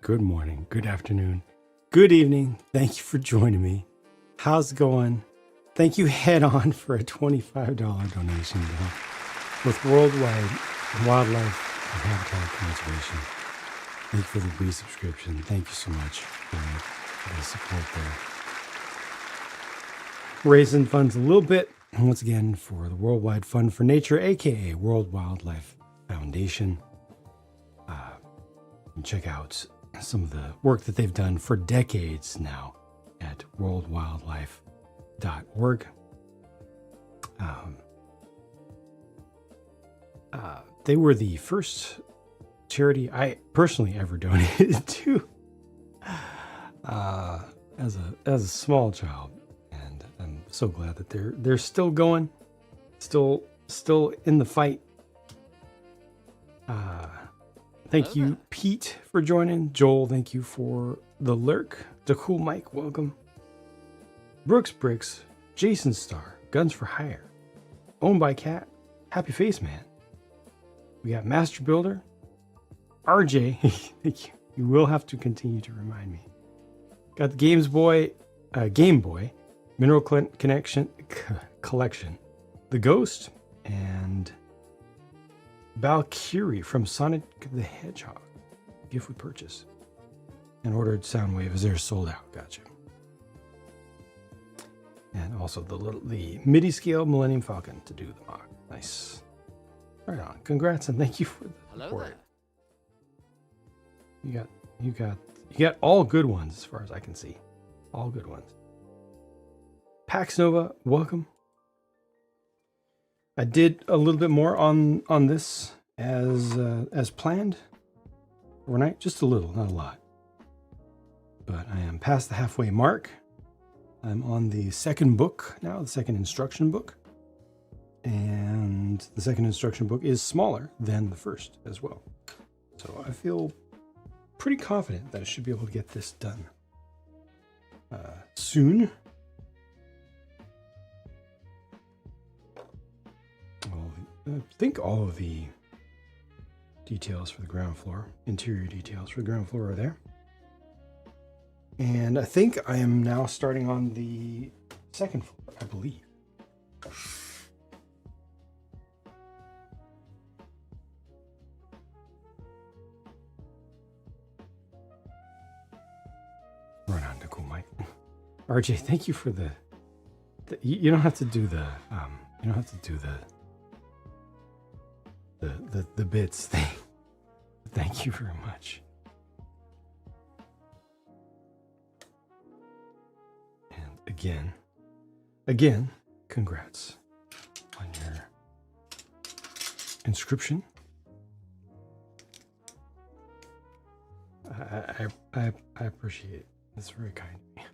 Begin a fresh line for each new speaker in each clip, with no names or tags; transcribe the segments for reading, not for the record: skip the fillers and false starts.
good morning, good afternoon, good evening. Thank you for joining me. How's it going? Thank you head on for a $25 donation to help with worldwide wildlife and habitat conservation. Thank you for the resubscription. Thank you so much for the support there. Raising funds a little bit, once again, for the Worldwide Fund for Nature, aka World Wildlife Foundation. And check out some of the work that they've done for decades now at worldwildlife.org. They were the first charity I personally ever donated to as a small child, and I'm so glad that they're still going, still in the fight. Thank you, Pete, for joining. Joel, thank you for the lurk. The Cool Mike, welcome. Brooks Bricks, Jason Star, Guns for Hire, Owned by Cat, Happy Face Man. We got Master Builder, RJ. Thank you. You will have to continue to remind me. Got the Game Boy, Mineral Collection, The Ghost, and Valkyrie from Sonic the Hedgehog. Gift with purchase. And ordered Soundwave as they're sold out. Gotcha. And also the MIDI scale Millennium Falcon to do the mock. Nice. Right on. Congrats and thank you for the support. You got all good ones as far as I can see. All good ones. Pax Nova, welcome. I did a little bit more on this as planned overnight, just a little, not a lot. But I am past the halfway mark. I'm on the second book now, the second instruction book. And the second instruction book is smaller than the first as well. So I feel pretty confident that I should be able to get this done soon. I think all of the details for the ground floor, interior details for the ground floor are there. And I think I am now starting on the second floor, I believe. Run on to Cool Mike. RJ, thank you for the you don't have to do the the bits thing. Thank you very much. And again, congrats on your inscription. I appreciate it. That's very kind of me.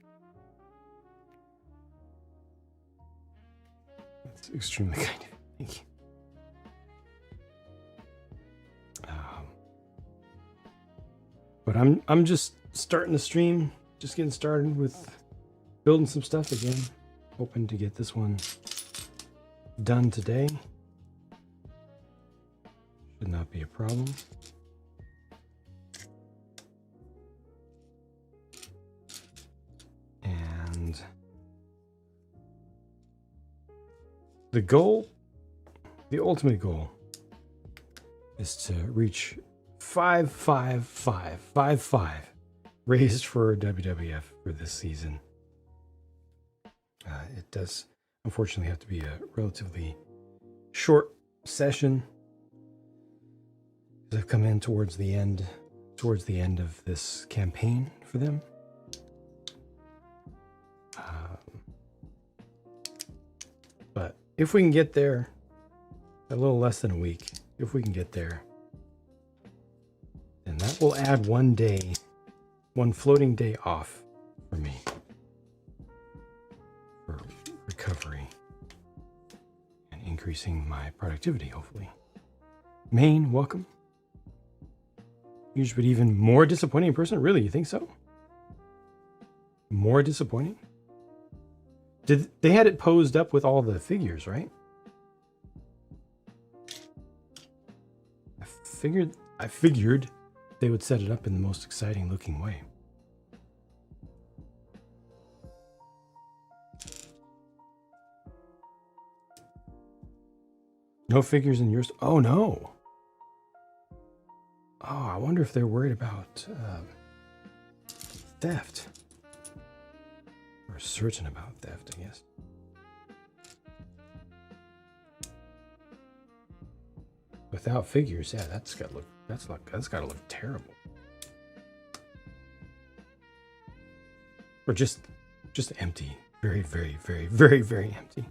That's extremely kind of you. Thank you. But I'm just starting the stream, just getting started with building some stuff again. Hoping to get this one done today. Should not be a problem. And the goal, the ultimate goal, is to reach 55555 raised for WWF for this season. It does unfortunately have to be a relatively short session. I've come in towards the end of this campaign for them. But if we can get there, a little less than a week, if we can get there, then that will add one floating day off for me for recovery and increasing my productivity, hopefully. Maine, welcome. Huge, but even more disappointing in person? Really, you think so? More disappointing? They had it posed up with all the figures, right? I figured they would set it up in the most exciting looking way. No figures in yours? Oh, no. Oh, I wonder if they're worried about theft. Or certain about theft, I guess. Without figures, yeah, that's gotta look terrible. Or just empty. Very, very, very, very, very empty.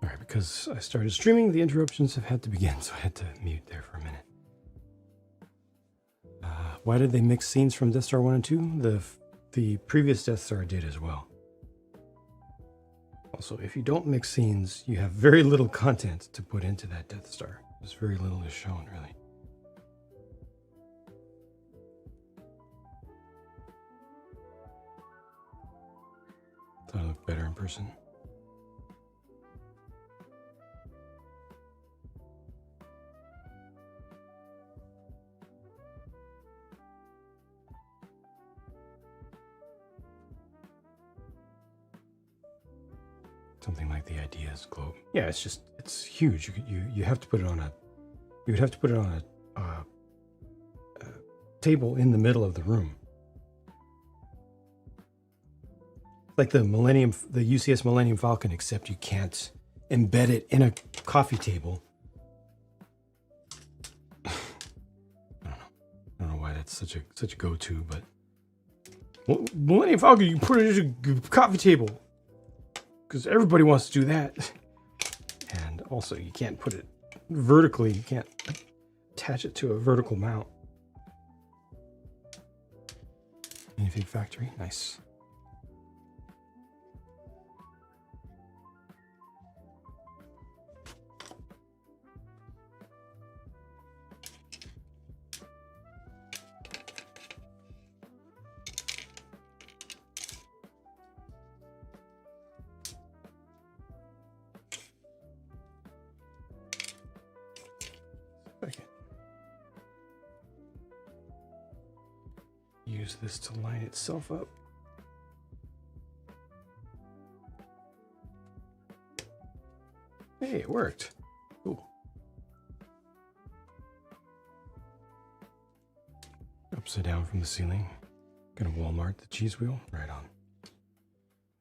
Sorry, because I started streaming, the interruptions have had to begin, so I had to mute there for a minute. Why did they mix scenes from Death Star 1 and 2? The previous Death Star did as well. Also, if you don't mix scenes, you have very little content to put into that Death Star. There's very little is shown, really. Thought I looked better in person. Something like the Ideas globe. Yeah, it's huge. You have to put it on you would have to put it on a table in the middle of the room. Like the UCS Millennium Falcon, except you can't embed it in a coffee table. I don't know why that's such a go-to, but Millennium Falcon, you put it in a coffee table. Because everybody wants to do that. And also, you can't put it vertically. You can't attach it to a vertical mount. Minifig Factory, nice. Use this to line itself up. Hey, it worked. Cool. Upside down from the ceiling. Gonna Walmart the cheese wheel. Right on.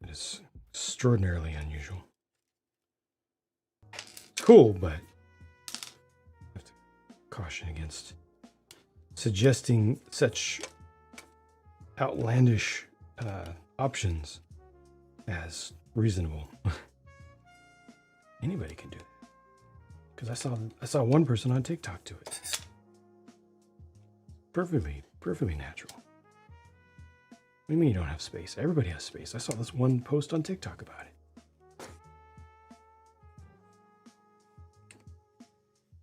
It is extraordinarily unusual. Cool, but I have to caution against suggesting such outlandish options as reasonable. Anybody can do that. Because I saw one person on TikTok do it. Perfectly natural. do you mean you don't have space? Everybody has space. I saw this one post on TikTok about it.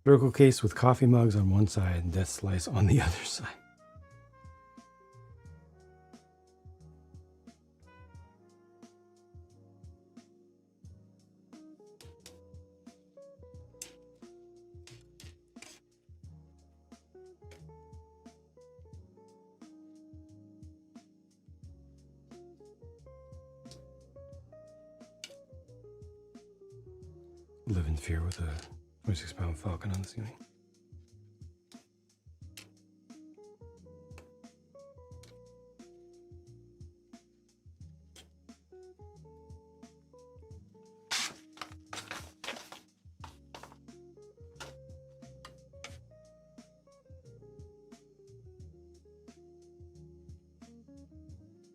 Vertical case with coffee mugs on one side and death slice on the other side. Live in fear with a 26-pound falcon on the ceiling.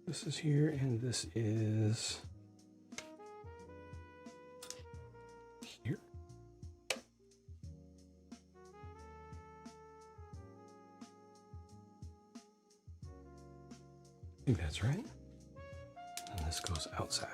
This is here, and this is here. I think that's right. And this goes outside.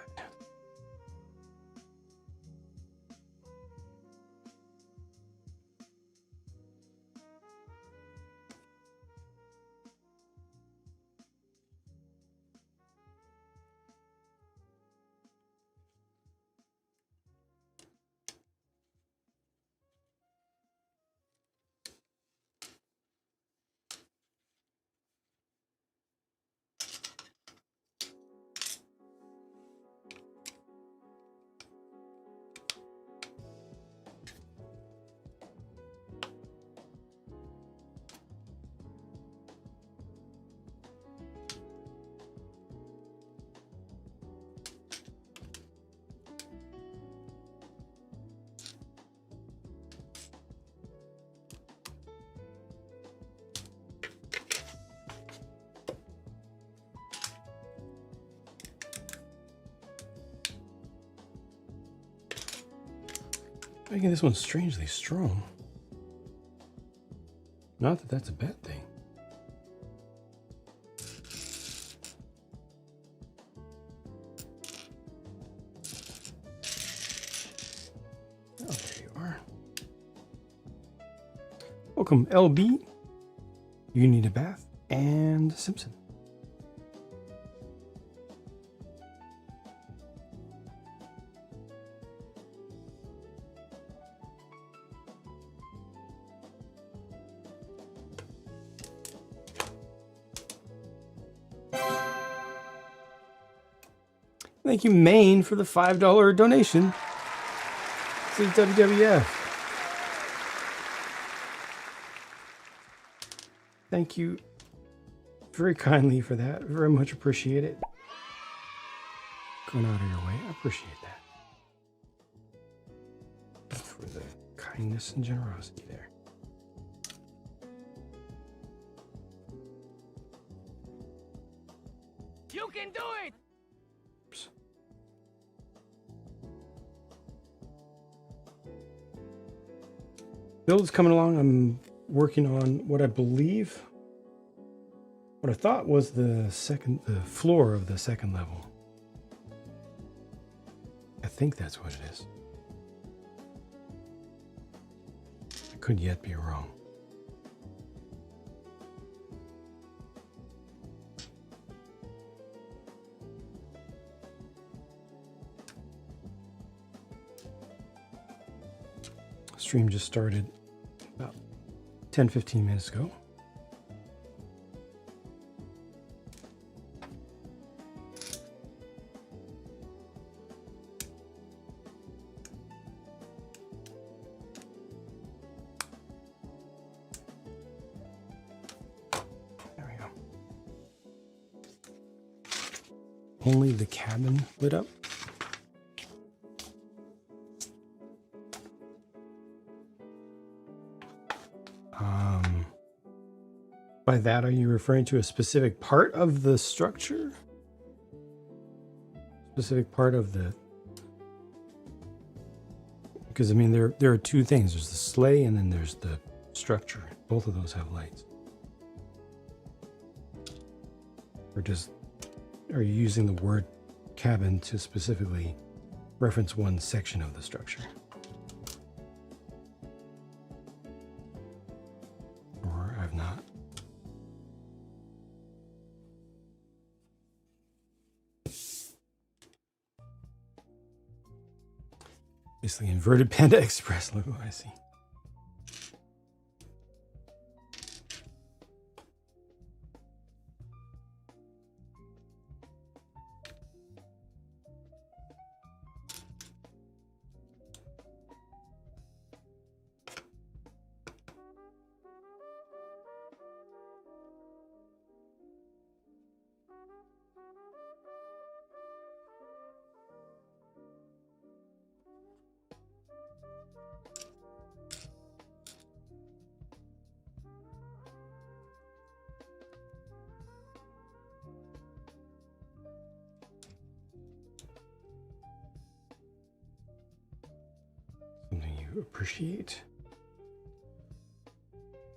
Making this one strangely strong. Not that that's a bad thing. Oh, there you are. Welcome, LB. You need a bath, and Simpson. Thank you, Maine, for the $5 donation to WWF. Thank you very kindly for that. Very much appreciate it. Going out of your way. I appreciate that. For the kindness and generosity there.
You can do it!
Build's coming along. I'm working on what I thought was the floor of the second level. I think that's what it is. I could yet be wrong. Stream just started about 10-15 minutes ago. There we go. Only the cabin lit up. By that, are you referring to a specific part of the structure? Specific part of the... Because, I mean, there are two things. There's the sleigh and then there's the structure. Both of those have lights. Or just are you using the word cabin to specifically reference one section of the structure? Or I've not. Basically inverted Panda Express logo, I see. Something you appreciate.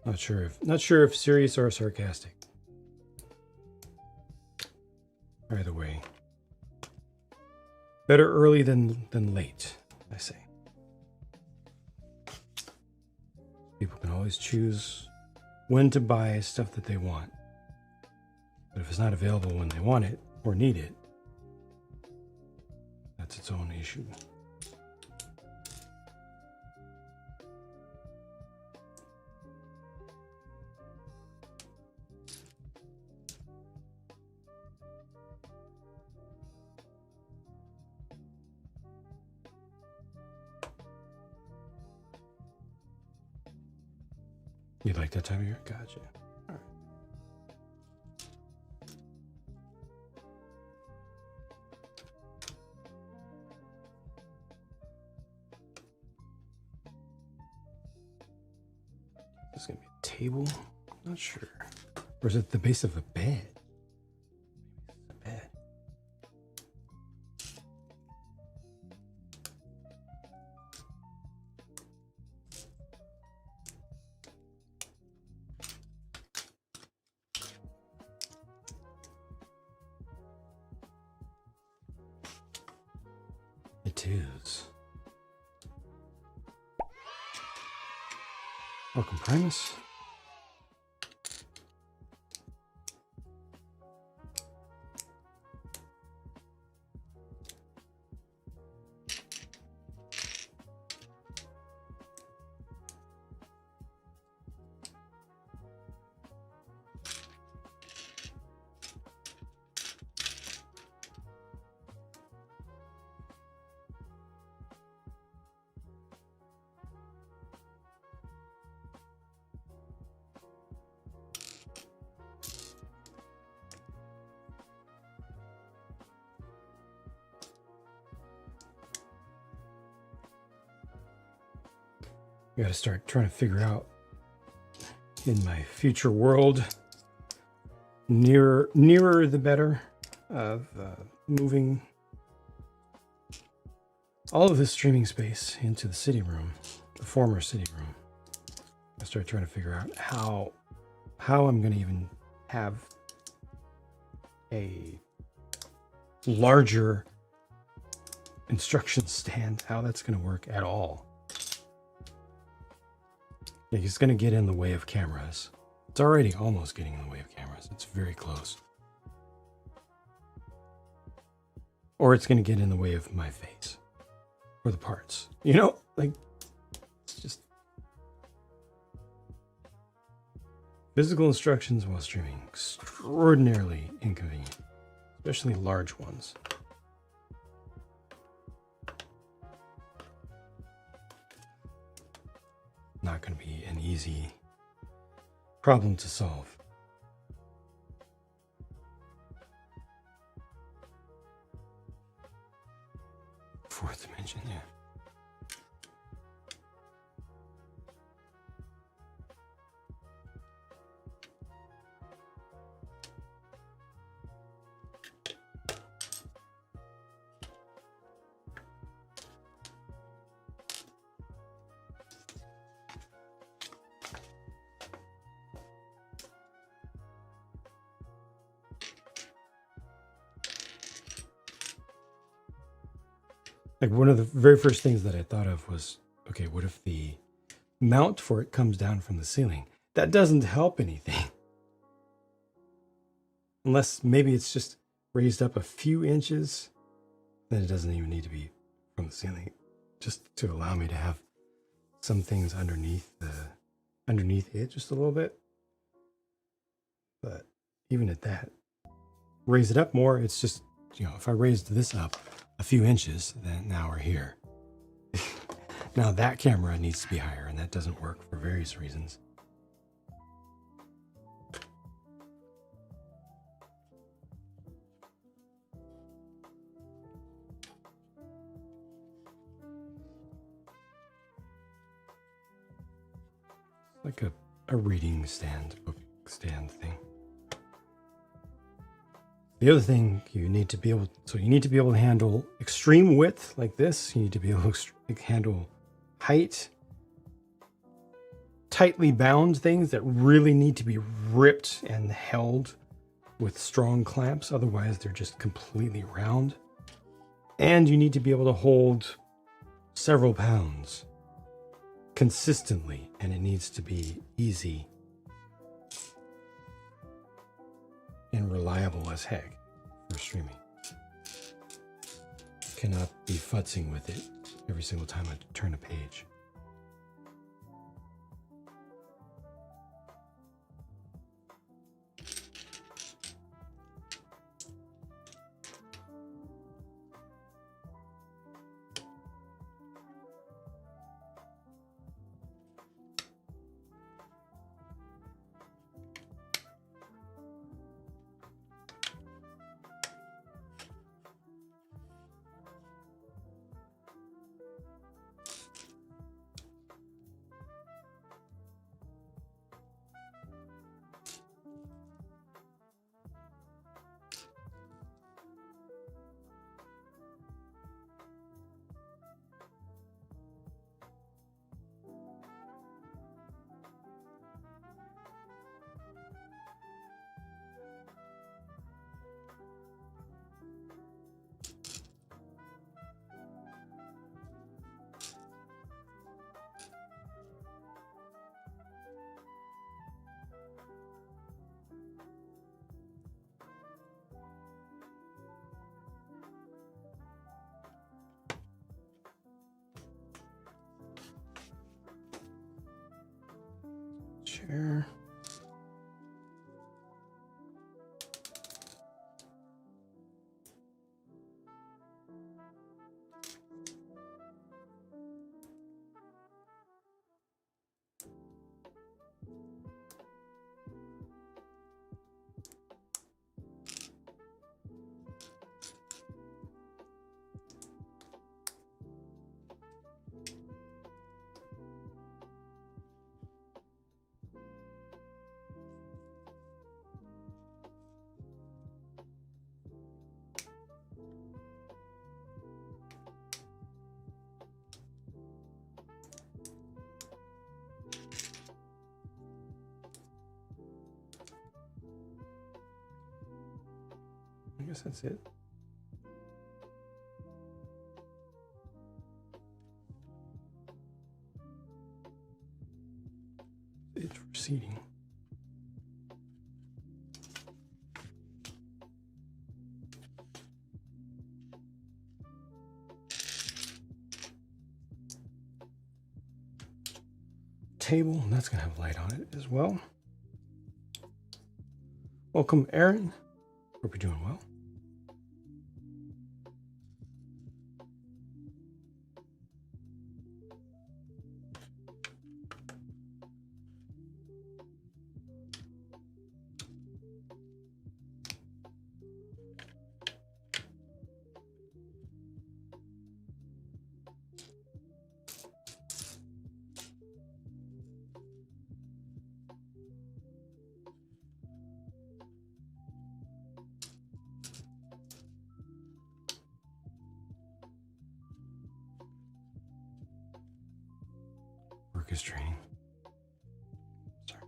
Not sure if serious or sarcastic. Either way. Better early than late, I say. People can always choose when to buy stuff that they want. But if it's not available when they want it or need it, that's its own issue. You like that time of year? Gotcha. All right. This is gonna be a table? Not sure. Or is it the base of a bed? A bed. It is. Welcome, Primus. I gotta start trying to figure out in my future world, nearer the better, of moving all of this streaming space into the city room, the former city room. I start trying to figure out how I'm gonna even have a larger instruction stand, how that's gonna work at all. It's going to get in the way of cameras. It's already almost getting in the way of cameras. It's very close. Or it's going to get in the way of my face. Or the parts. You know, like, it's just... Physical instructions while streaming. Extraordinarily inconvenient. Especially large ones. Not going to be an easy problem to solve. Fourth dimension, yeah. Like one of the very first things that I thought of was, okay, what if the mount for it comes down from the ceiling? That doesn't help anything. Unless maybe it's just raised up a few inches, then it doesn't even need to be from the ceiling. Just to allow me to have some things underneath it just a little bit. But even at that, raise it up more, it's just, you know, if I raised this up a few inches, then now we're here. Now that camera needs to be higher, and that doesn't work for various reasons. Like a reading stand, book stand thing. The other thing you need to be able to handle extreme width like this. You need to be able to handle height, tightly bound things that really need to be ripped and held with strong clamps. Otherwise, they're just completely round. And you need to be able to hold several pounds consistently, and it needs to be easy and reliable as heck for streaming. Cannot be futzing with it every single time I turn a page. Chair. I guess that's it. It's for seating. Table, that's gonna have light on it as well. Welcome, Aaron. Hope you're doing well. Orchestrating. Sorry.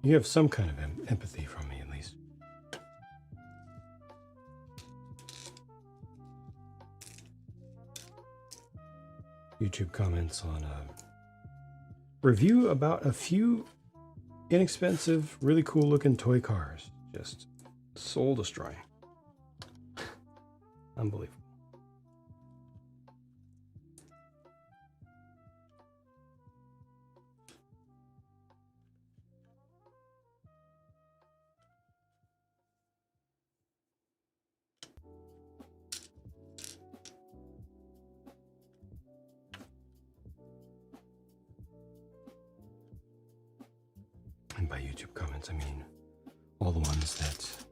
you have some kind of empathy from me at least. YouTube comments on a review about a few inexpensive, really cool looking toy cars. Just soul destroying. Unbelievable. And by YouTube comments, I mean all the ones that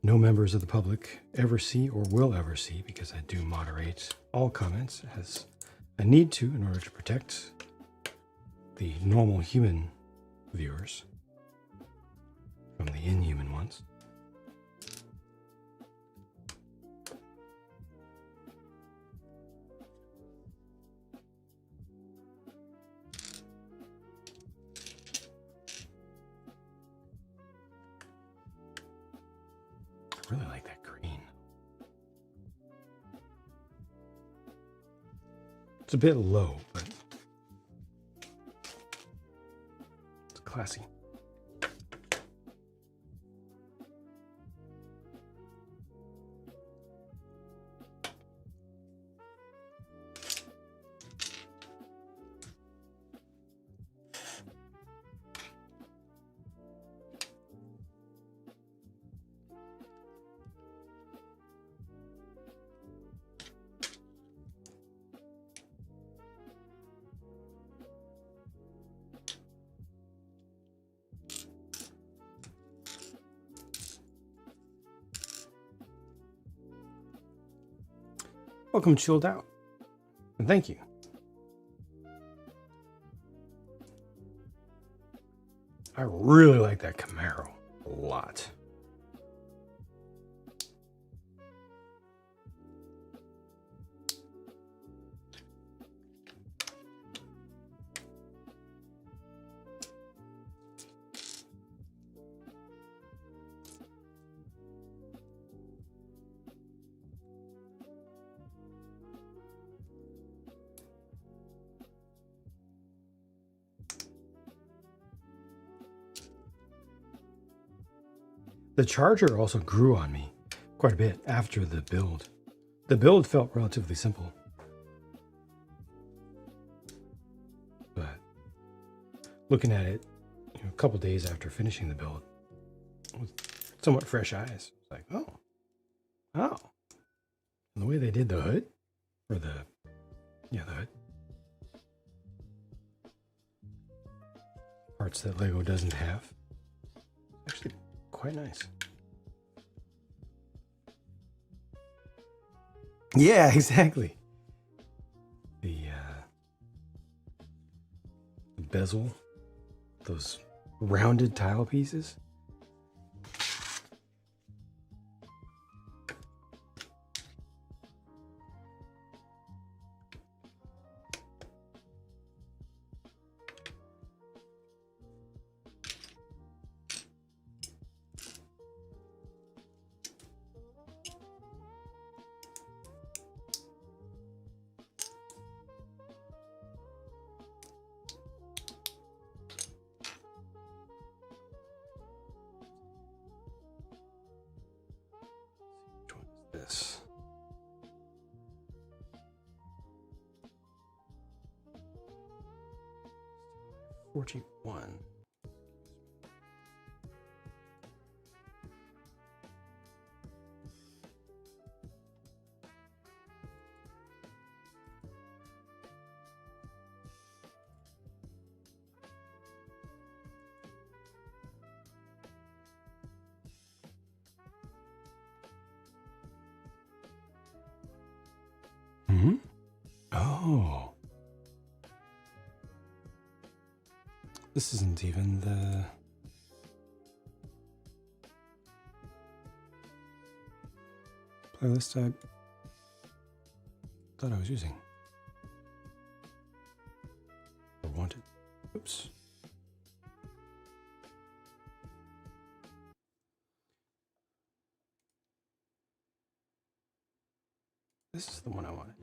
no members of the public ever see or will ever see, because I do moderate all comments as I need to in order to protect the normal human viewers from the inhuman ones. I really like that green. It's a bit low, but it's classy. Welcome, Chilled Out, and thank you. I really like that Camaro a lot. The Charger also grew on me quite a bit after the build. The build felt relatively simple, but looking at it a couple days after finishing the build with somewhat fresh eyes, it's like, oh. And the way they did the hood, or the hood. Parts that Lego doesn't have. Actually, quite nice. Yeah, exactly. The bezel, those rounded tile pieces. This 41. Oh. This isn't even the playlist I thought I was using. Or wanted. Oops. This is the one I wanted.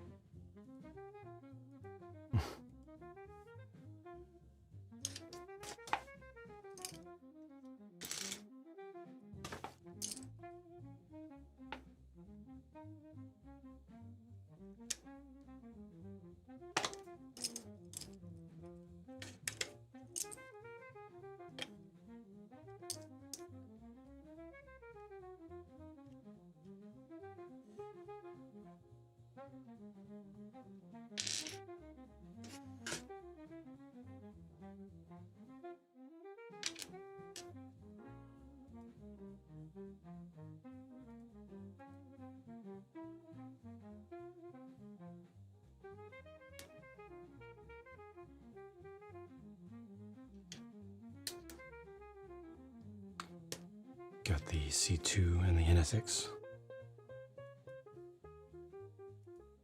Got the C2 and the NSX.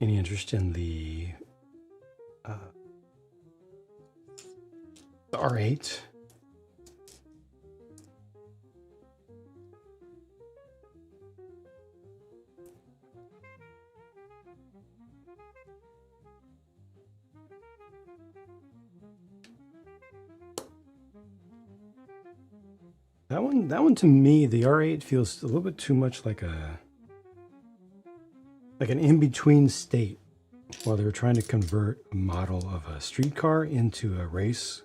Any interest in the R8? That one to me, the R8 feels a little bit too much like an in-between state while they were trying to convert a model of a street car into a race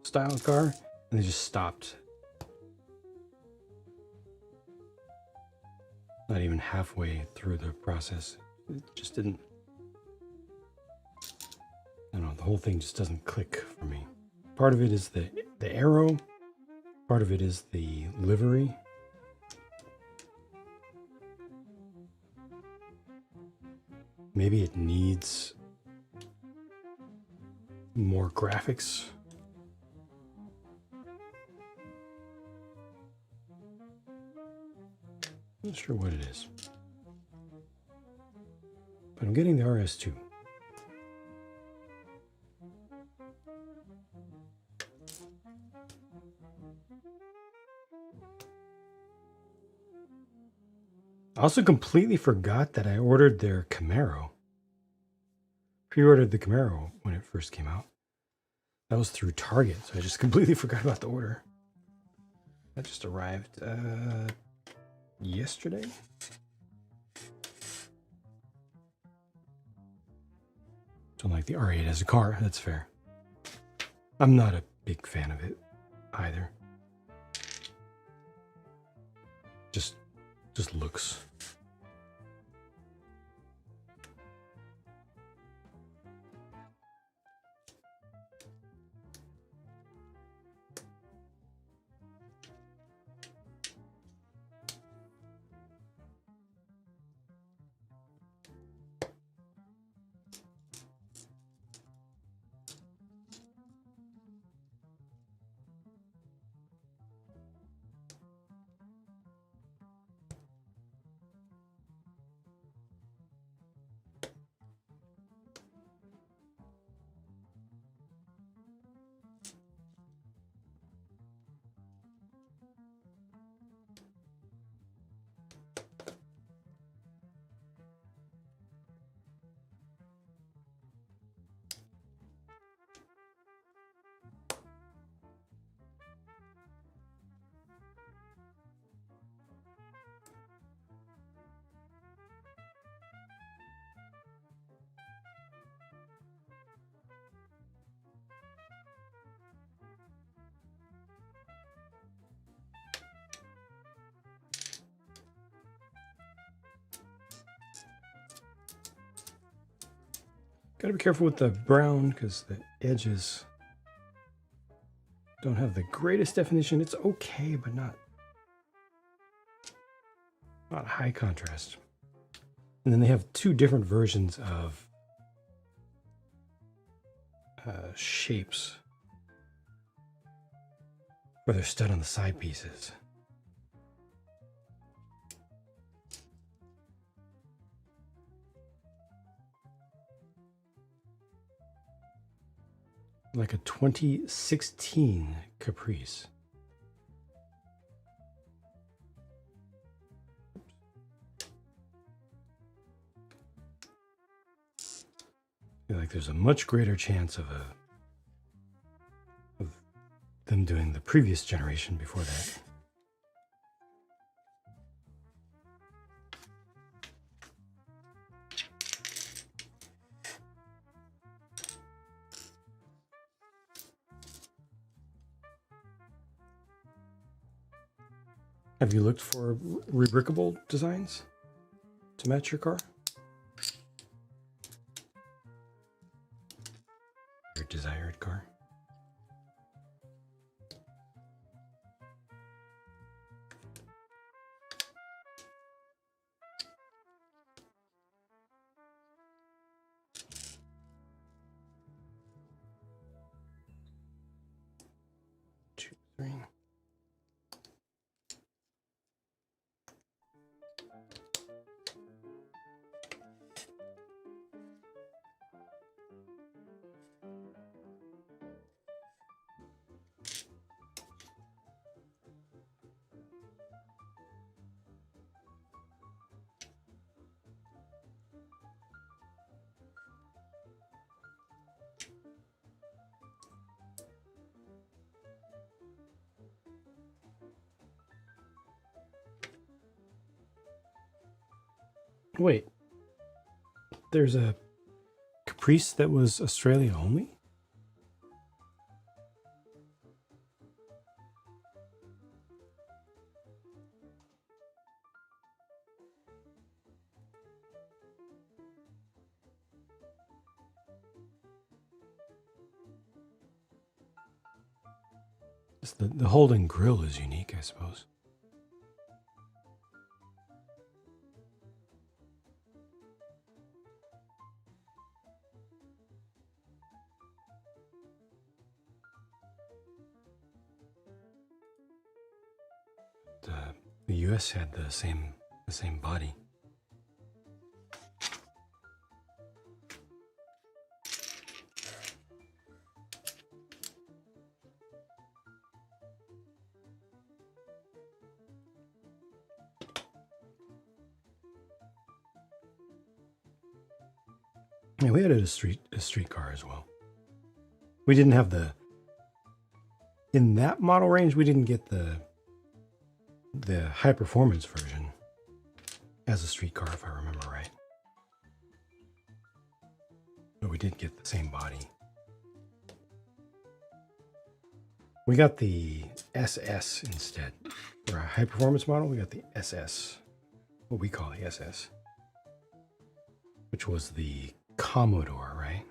style car, and they just stopped. Not even halfway through the process. It just didn't. I don't know, the whole thing just doesn't click for me. Part of it is the aero. Part of it is the livery. Maybe it needs more graphics. Not sure what it is. But I'm getting the RS2. I also completely forgot that I ordered their Camaro. Pre-ordered the Camaro when it first came out. That was through Target, so I just completely forgot about the order. That just arrived yesterday. Don't like the R8 as a car, that's fair. I'm not a big fan of it either. Just looks. Gotta be careful with the brown because the edges don't have the greatest definition. It's okay, but not high contrast. And then they have two different versions of shapes for their stud on the side pieces. Like a 2016 Caprice. feel like there's a much greater chance of them doing the previous generation before that. Have you looked for rebrickable designs to match your car? Your desired car? Two, three. Wait, there's a Caprice that was Australia only? Just the Holden grill is unique, I suppose. The US had the same body. Yeah, we had a street car as well. We didn't have in that model range, we didn't get the high performance version as a streetcar, if I remember right. But we did get the same body. We got the SS instead. For a high performance model, we got the SS, what we call the SS, which was the Commodore, right?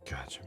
Gotcha.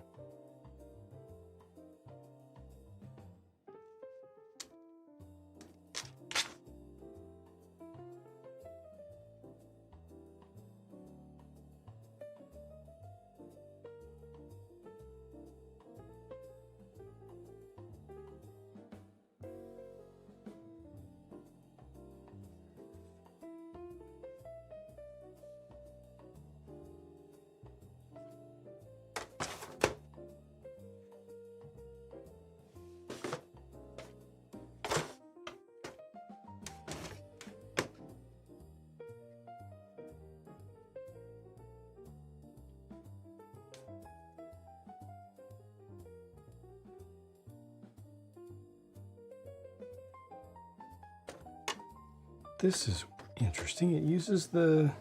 This is interesting. It uses the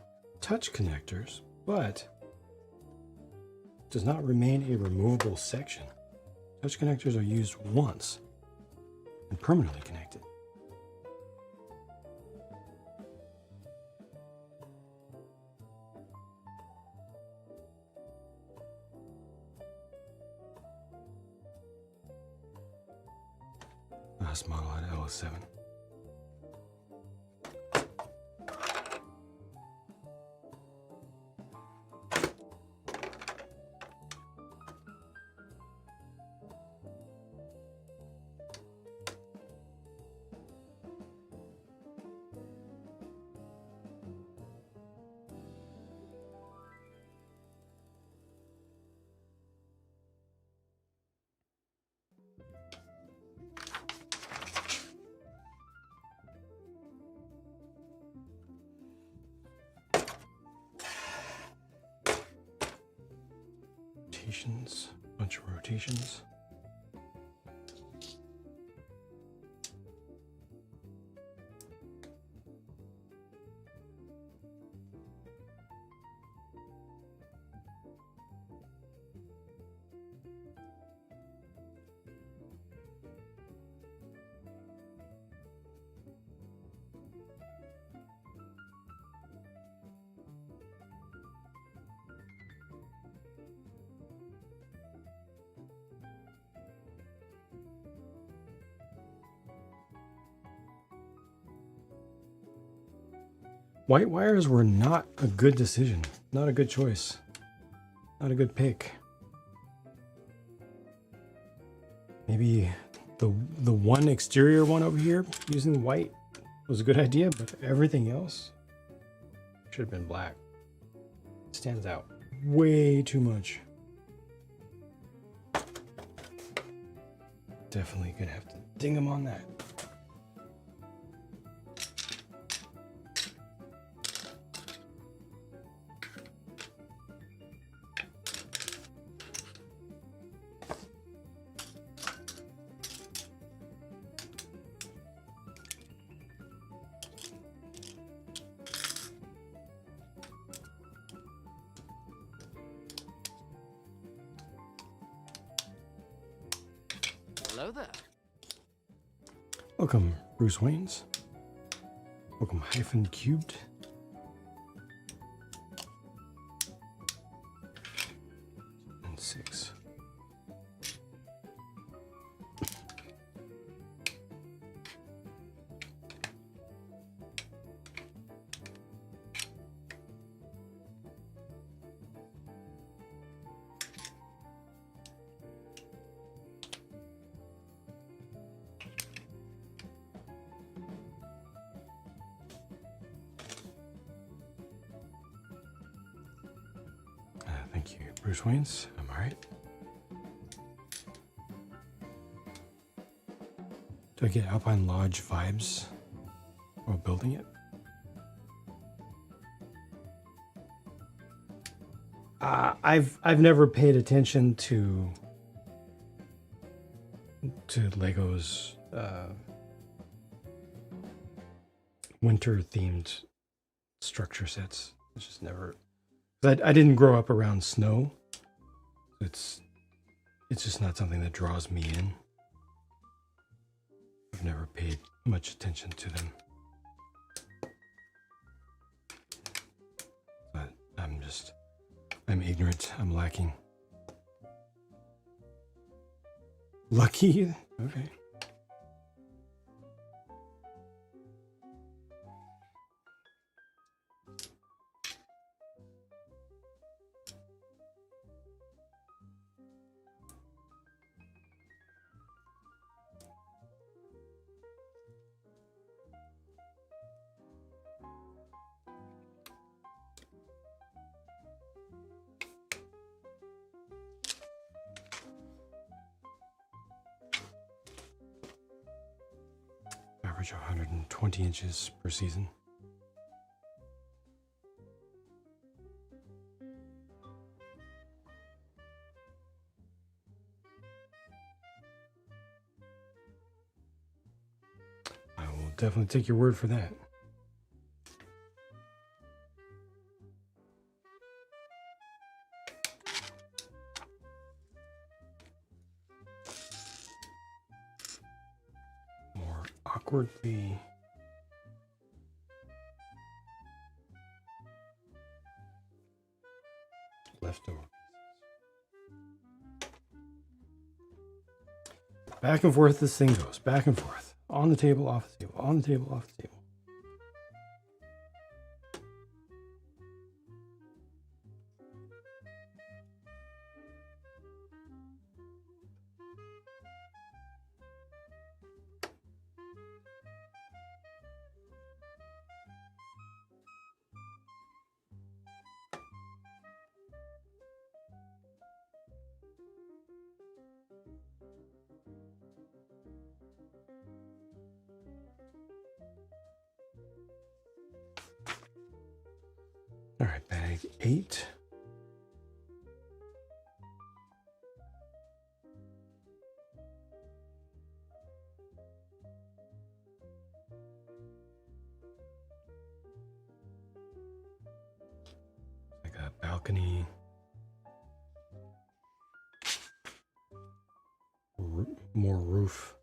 touch connectors, but does not remain a removable section. Touch connectors are used once and permanently connected. Last model at LS7. Rotations, bunch of rotations. White wires were not a good decision. Not a good choice. Not a good pick. Maybe the one exterior one over here using white was a good idea, but everything else should have been black. Stands out way too much. Definitely gonna have to ding them on that.
Hello there.
Welcome, Bruce Waynes. Welcome, Hyphen Cubed. And 6. Thank you, Bruce Waynes. I'm all right. Do I get Alpine Lodge vibes while building it? I've never paid attention to Lego's winter themed structure sets. It's just never. I didn't grow up around snow. It's just not something that draws me in. I've never paid much attention to them. But I'm ignorant. I'm lacking. Lucky? Okay. Average 120 inches per season. I will definitely take your word for that. awkwardly leftover. Back and forth this thing goes. Back and forth. On the table, off the table. On the table, off the table. All right, bag 8. I got balcony. More roof.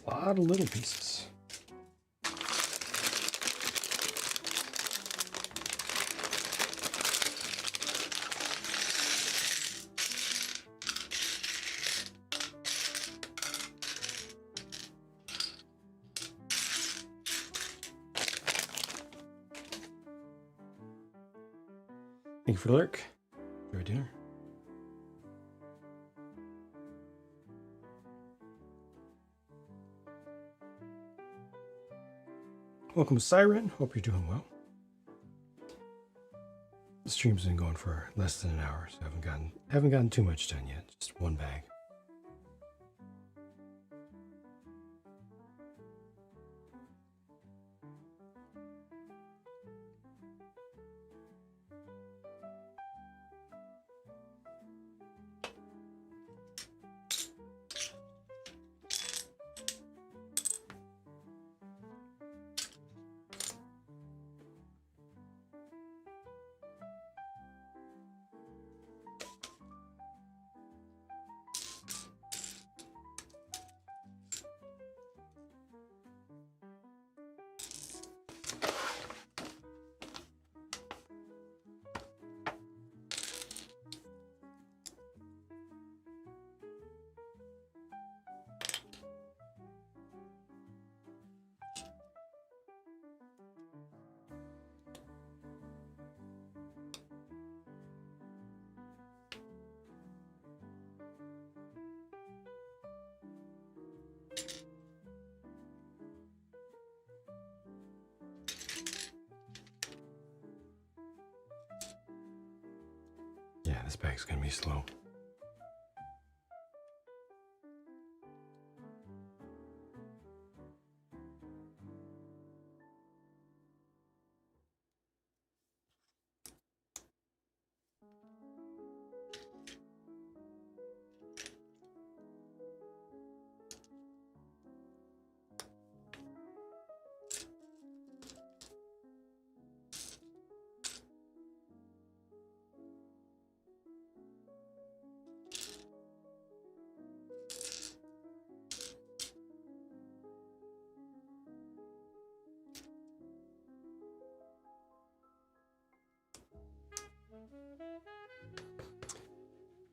A lot of little pieces. Thank you for the lurk. Enjoy dinner. Welcome, Siren. Hope you're doing well. The stream's been going for less than an hour, so haven't gotten too much done yet. Just one bag. Yeah, this bag's gonna be slow.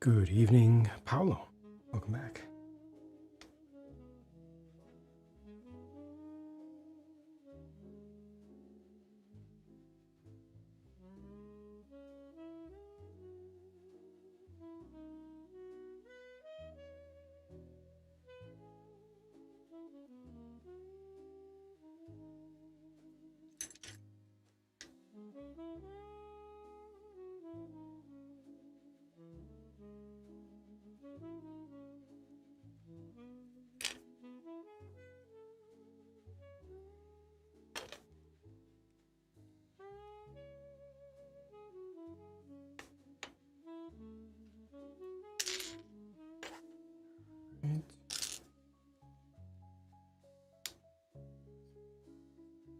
Good evening, Paolo. Welcome back.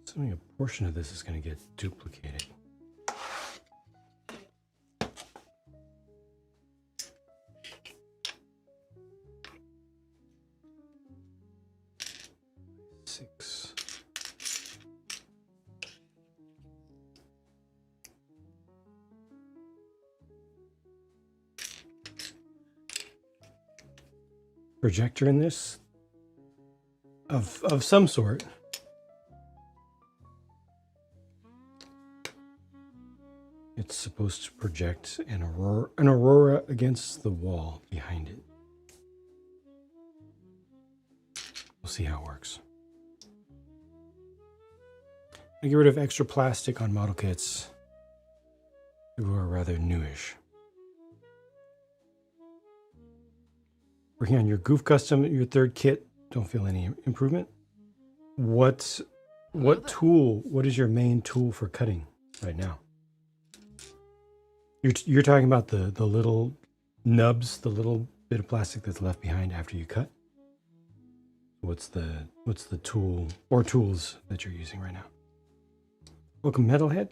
Assuming a portion of this is going to get duplicated. Six. Projector in this of some sort. It's supposed to project an aurora against the wall behind it. We'll see how it works. I get rid of extra plastic on model kits who are rather newish. Working on your Goof Custom, your third kit, don't feel any improvement. What is your main tool for cutting right now? You're talking about the little nubs, the little bit of plastic that's left behind after you cut? What's the tool or tools that you're using right now? Welcome, Metalhead.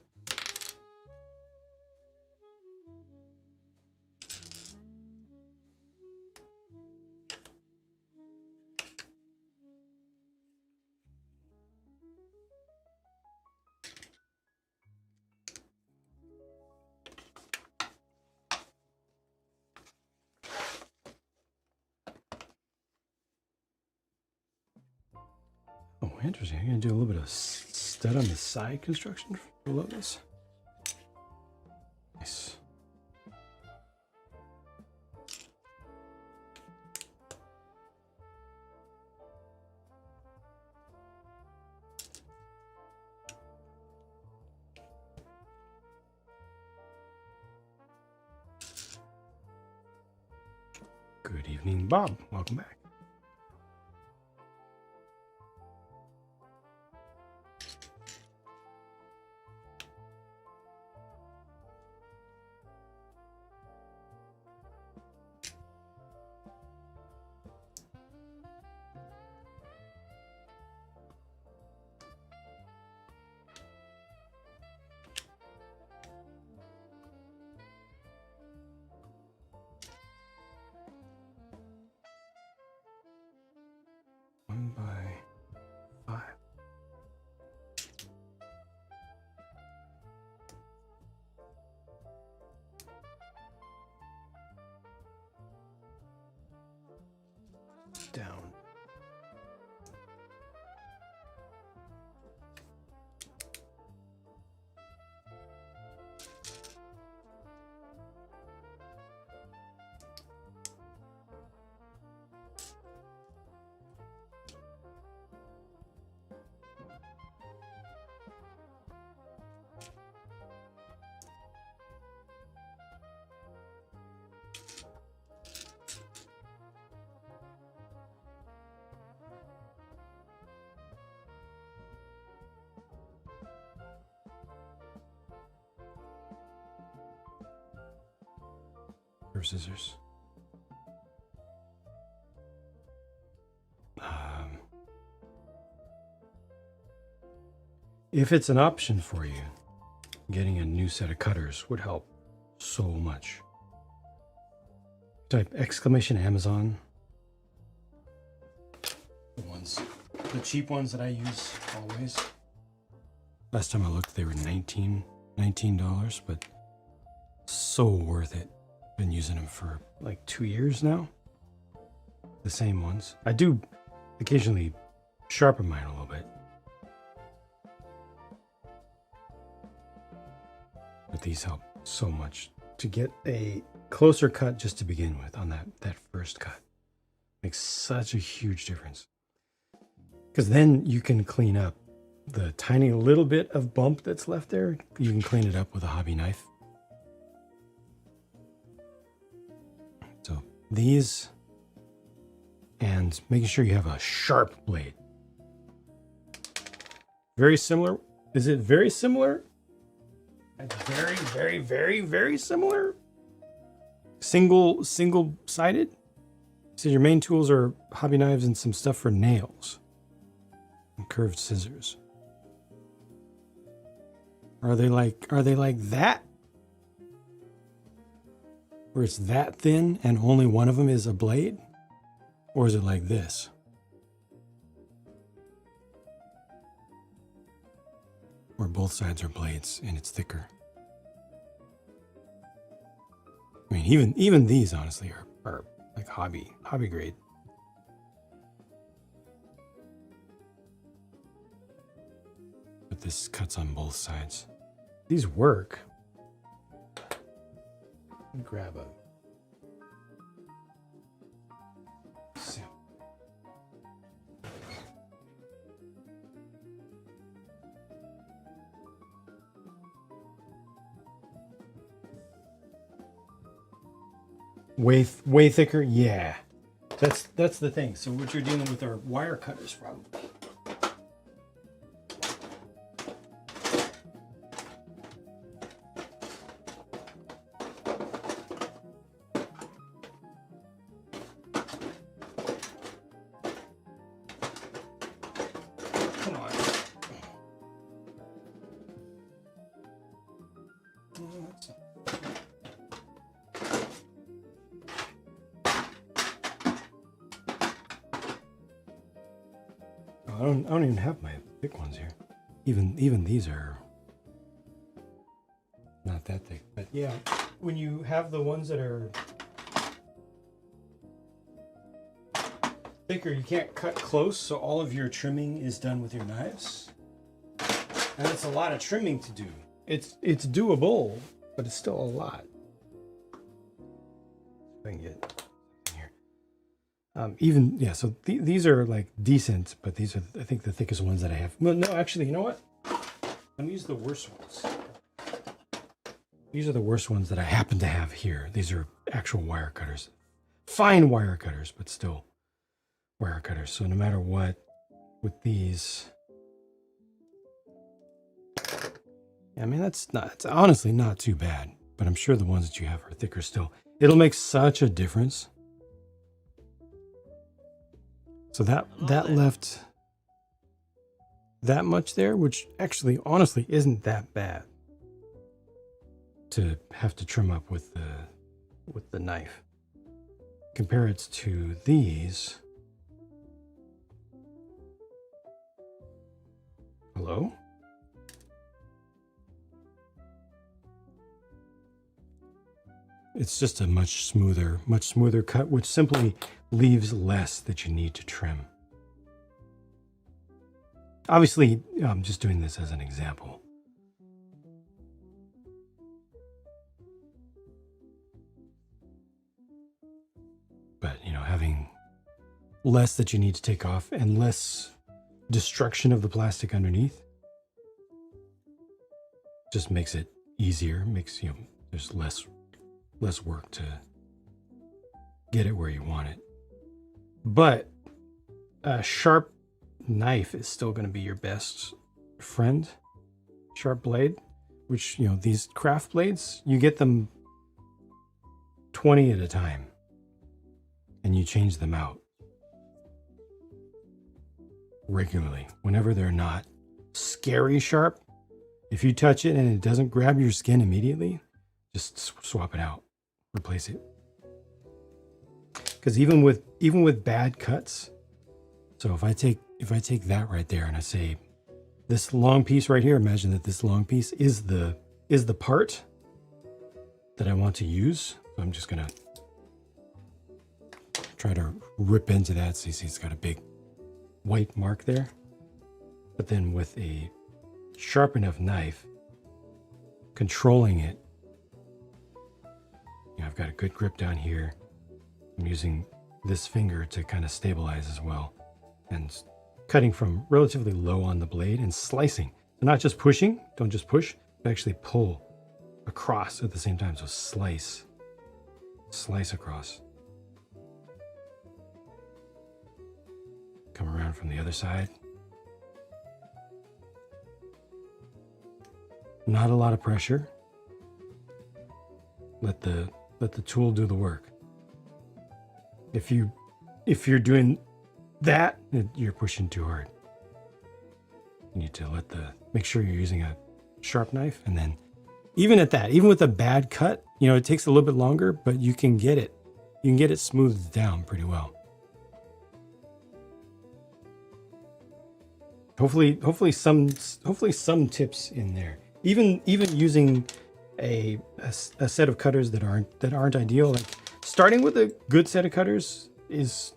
Oh, interesting. I'm going to do a little bit of stud on the side construction below this. Nice. Good evening, Bob. Welcome back. Down. Scissors. If it's an option for you, getting a new set of cutters would help so much. Type exclamation Amazon. The cheap ones that I use always. Last time I looked, they were $19, but so worth it. Been using them for like 2 years now. The same ones. I do occasionally sharpen mine a little bit. But these help so much to get a closer cut just to begin with on that first cut. Makes such a huge difference. Because then you can clean up the tiny little bit of bump that's left there, you can clean it up with a hobby knife. So these, and making sure you have a sharp blade. Very similar. Is it very similar? It's very, very, very, very similar. Single-sided. So your main tools are hobby knives and some stuff for nails. And curved scissors. Are they like that? Where it's that thin and only one of them is a blade? Or is it like this? Where both sides are blades and it's thicker. I mean, even these honestly are like hobby grade. But this cuts on both sides. These work. Grab a way thicker. Yeah, that's the thing. So what you're dealing with are wire cutters probably. Come on. I don't even have my thick ones here. Even these are not that thick. But yeah, when you have the ones that are thicker, you can't cut close, so all of your trimming is done with your knives. And it's a lot of trimming to do. It's doable, but it's still a lot. If I can get here. So these are like decent, but these are, I think, the thickest ones that I have. Well, no, actually, you know what? Let me use the worst ones. These are the worst ones that I happen to have here. These are actual wire cutters. Fine wire cutters, but still wire cutters. So no matter what, with these, I mean, it's honestly not too bad, but I'm sure the ones that you have are thicker still. It'll make such a difference. So that left that much there, which actually honestly isn't that bad to have to trim up with the knife. Compare it to these. Hello? It's just a much smoother cut, which simply leaves less that you need to trim. Obviously, I'm just doing this as an example. But, having less that you need to take off and less destruction of the plastic underneath just makes it easier, makes, there's less work to get it where you want it. But a sharp knife is still going to be your best friend. Sharp blade, which, these craft blades, you get them 20 at a time and you change them out regularly whenever they're not scary sharp. If you touch it and it doesn't grab your skin immediately, just swap it out, replace it. Because even with bad cuts, so if I take that right there and I say this long piece right here, imagine that this long piece is the part that I want to use. So I'm just gonna try to rip into that. So you see it's got a big white mark there. But then with a sharp enough knife, controlling it, I've got a good grip down here. I'm using this finger to kind of stabilize as well and cutting from relatively low on the blade and slicing. So not just pushing, don't just push, but actually pull across at the same time. So slice across. Come around from the other side. Not a lot of pressure. Let the tool do the work. If you're doing that, you're pushing too hard. You need to make sure you're using a sharp knife, and then even at that, even with a bad cut, it takes a little bit longer, but you can get it smoothed down pretty well. Hopefully some tips in there. Even using a set of cutters that aren't ideal, like starting with a good set of cutters is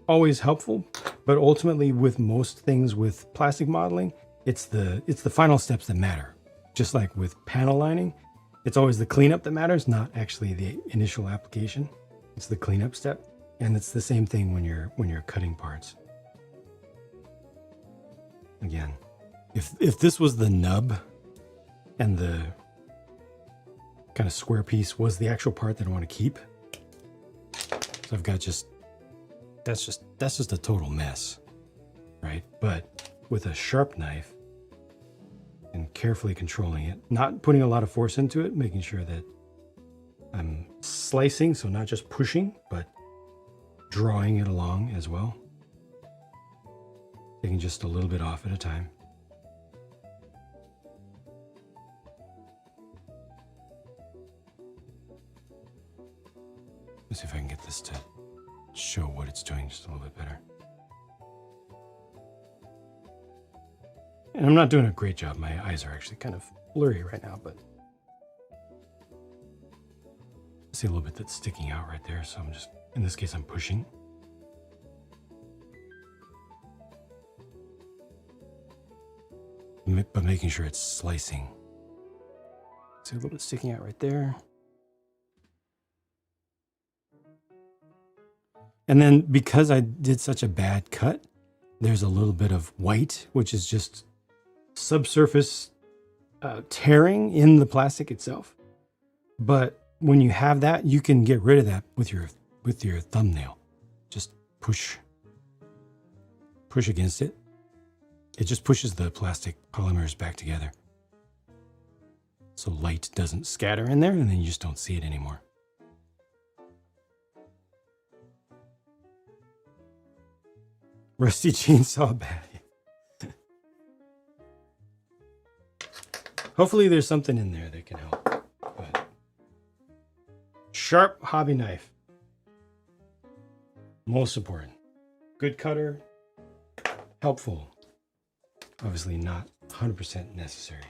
always helpful, but ultimately with most things with plastic modeling, it's the final steps that matter. Just like with panel lining, it's always the cleanup that matters, not actually the initial application. It's the cleanup step, and it's the same thing when you're cutting parts. Again, if this was the nub and the kind of square piece was the actual part that I want to keep, so I've got that's just a total mess, right? But with a sharp knife and carefully controlling it, not putting a lot of force into it, making sure that I'm slicing, so not just pushing, but drawing it along as well. Taking just a little bit off at a time. Let's see if I can get this to show what it's doing just a little bit better. And I'm not doing a great job. My eyes are actually kind of blurry right now, but I see a little bit that's sticking out right there. So I'm just, in this case, I'm pushing. But making sure it's slicing. See a little bit sticking out right there. And then because I did such a bad cut, there's a little bit of white, which is just subsurface tearing in the plastic itself. But when you have that, you can get rid of that with your thumbnail. Just push against it. It just pushes the plastic polymers back together. So light doesn't scatter in there, and then you just don't see it anymore. Rusty chainsaw bad. Hopefully there's something in there that can help. But sharp hobby knife. Most important. Good cutter. Helpful. Obviously not 100% necessary.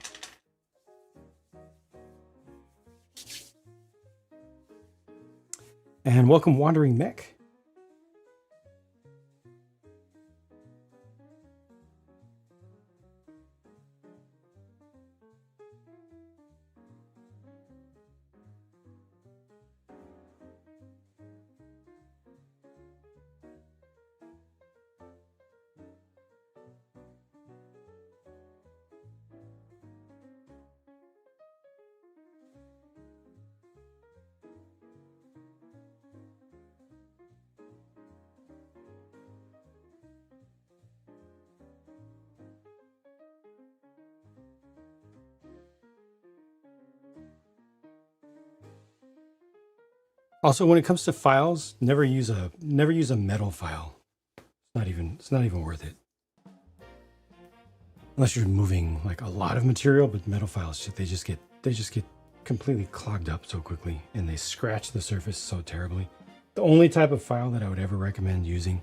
And welcome Wandering Mech. Also, when it comes to files, never use a metal file. It's not even worth it. Unless you're moving like a lot of material, but metal files they just get completely clogged up so quickly, and they scratch the surface so terribly. The only type of file that I would ever recommend using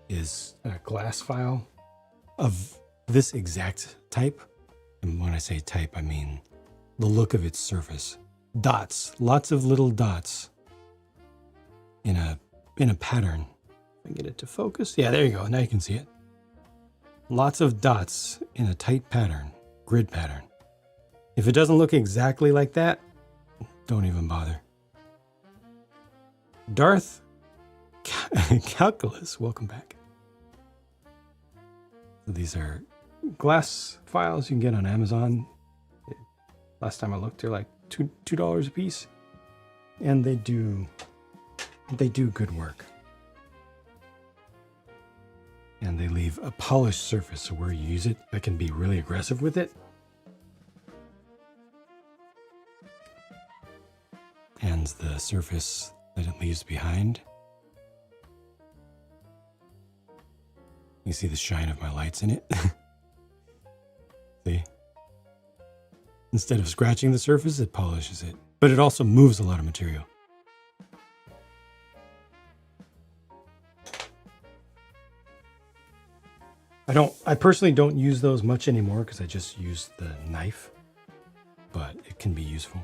is a glass file of this exact type. And when I say type, I mean the look of its surface. Dots, lots of little dots. In a pattern. If I get it to focus. Yeah, there you go. Now you can see it. Lots of dots in a tight pattern, grid pattern. If it doesn't look exactly like that, don't even bother. Darth Calculus, welcome back. So these are glass files you can get on Amazon. Last time I looked, they're like $2 a piece, and they do good work. And they leave a polished surface, so where you use it, I can be really aggressive with it. And the surface that it leaves behind. You see the shine of my lights in it? See? Instead of scratching the surface, it polishes it. But it also moves a lot of material. I personally don't use those much anymore because I just use the knife, but it can be useful.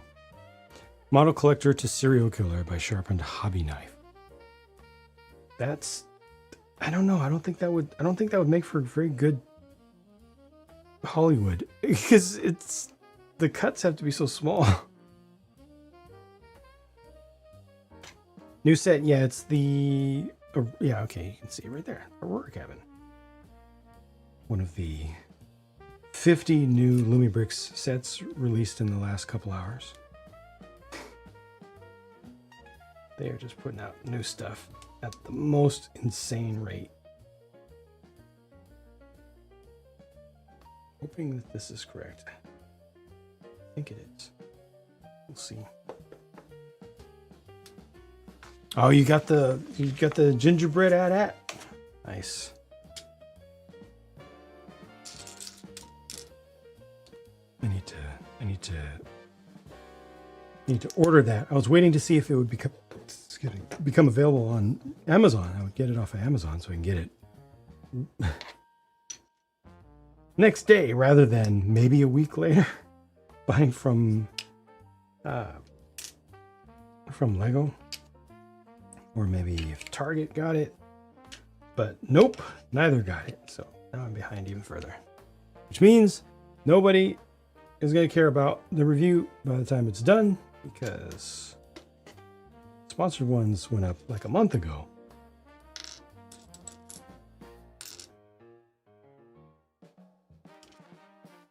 Model Collector to Serial Killer by Sharpened Hobby Knife. That's, I don't know. I don't think that would make for very good Hollywood because the cuts have to be so small. New set, yeah, it's the, yeah, okay, you can see it right there, Aurora Cabin. One of the 50 new Lumibricks sets released in the last couple hours. They are just putting out new stuff at the most insane rate. Hoping that this is correct. I think it is. We'll see. Oh, you got the gingerbread at. Nice. I need to order that. I was waiting to see if it would become available on Amazon. I would get it off of Amazon so I can get it next day rather than maybe a week later. Buying from Lego, or maybe if Target got it, but nope, neither got it. So now I'm behind even further, which means nobody is going to care about the review by the time it's done because sponsored ones went up like a month ago.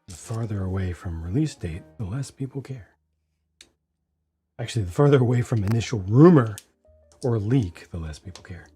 The farther away from release date, the less people care. Actually, the farther away from initial rumor or leak, the less people care.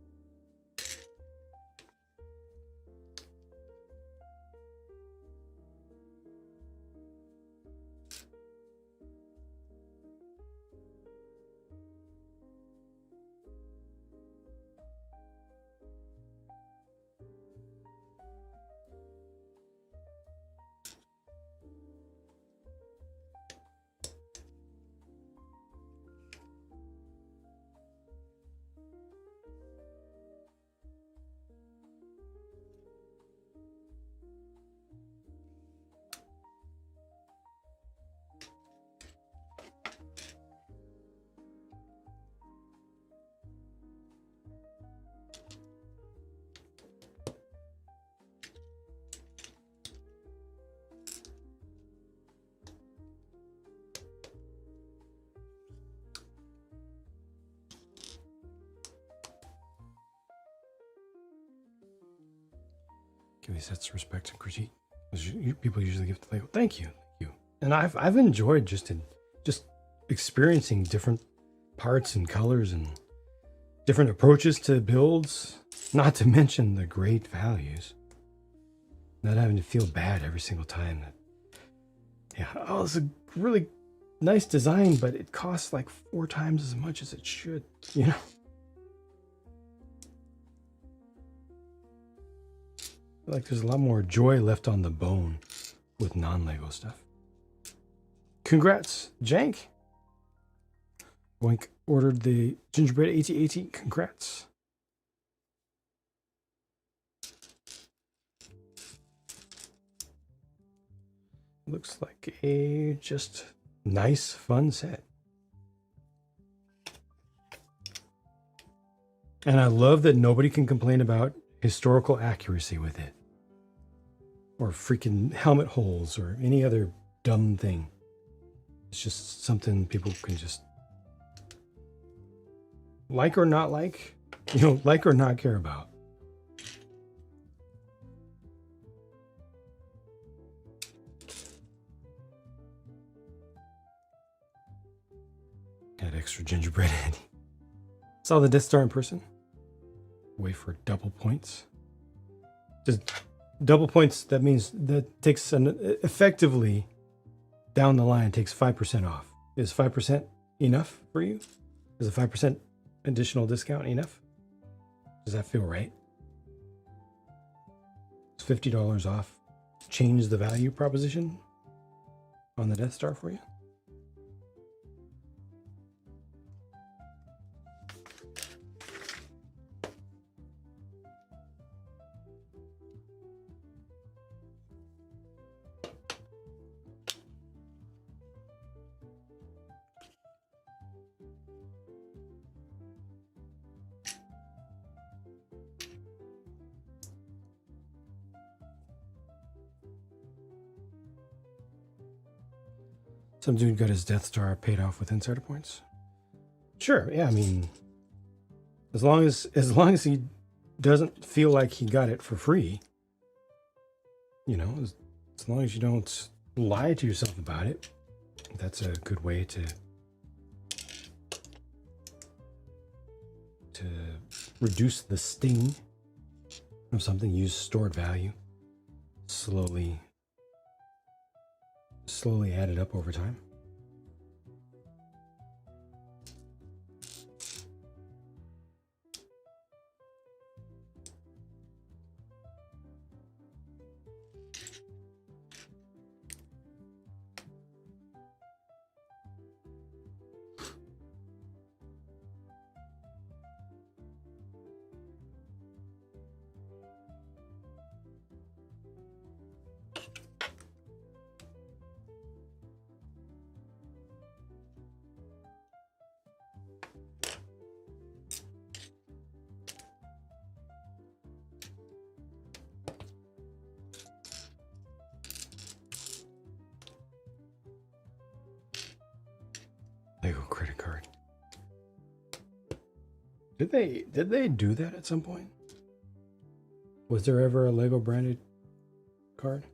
Give these sets respect and critique. People usually give to Lego. Thank you. And I've enjoyed just experiencing different parts and colors and different approaches to builds. Not to mention the great values. Not having to feel bad every single time. Yeah. Oh, it's a really nice design, but it costs like 4 times as much as it should. You know. Like there's a lot more joy left on the bone with non-Lego stuff. Congrats, Jank. Boink ordered the gingerbread AT-AT. Congrats. Looks like a just nice, fun set. And I love that nobody can complain about historical accuracy with it, or freaking helmet holes, or any other dumb thing. It's just something people can just like or not like, like or not care about. extra gingerbread handy. Saw the Death Star in person. Wait for double points. Just double points, that means that takes effectively down the line takes 5% off. Is 5% enough for you? Is a 5% additional discount enough? Does that feel right? Is $50 off change the value proposition on the Death Star for you? Some dude got his Death Star paid off with insider points. Sure, yeah, I mean, as long as he doesn't feel like he got it for free, you know, as long as you don't lie to yourself about it, that's a good way to reduce the sting of something. Use stored value, slowly add it up over time. Lego credit card. Did they do that at some point? Was there ever a Lego branded card?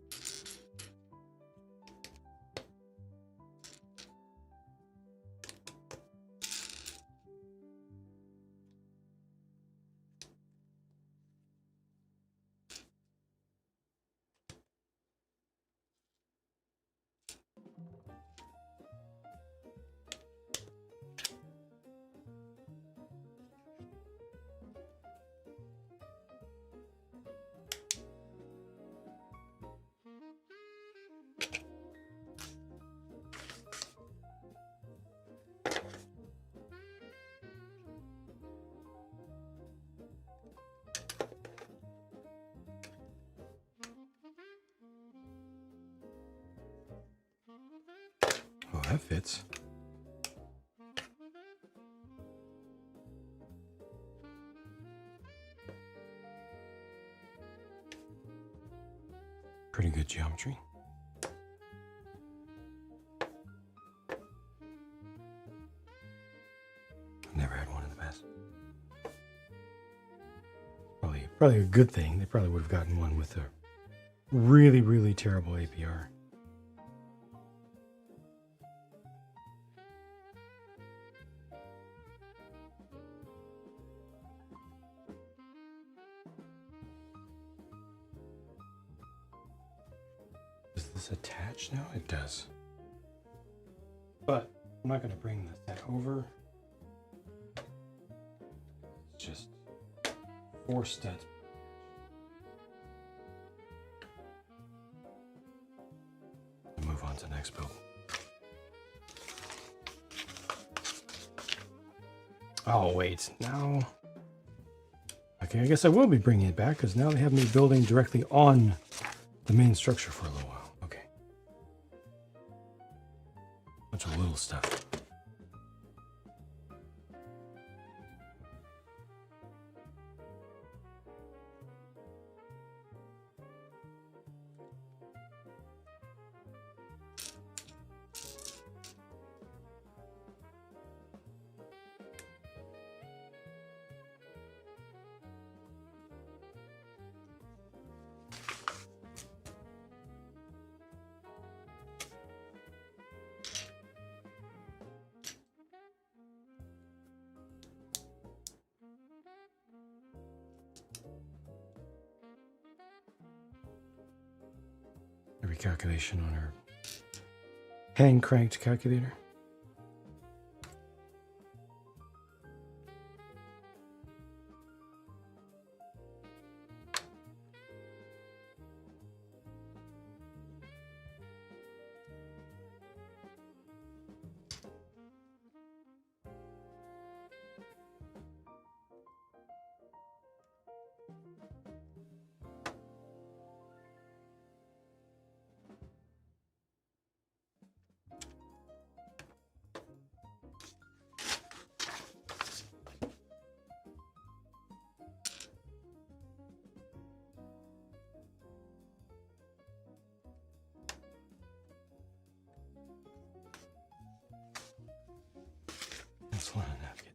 Oh, that fits. Pretty good geometry. I've never had one in the past. Probably a good thing. They probably would have gotten one with a really, really terrible APR. Does this attach now? It does. But I'm not going to bring the set over. It's just 4 studs. Move on to the next build. Oh, wait. Now... Okay, I guess I will be bringing it back because now they have me building directly on the main structure for a little while. Okay. Bunch of little stuff. calculation on our hand cranked calculator. That's one napkin.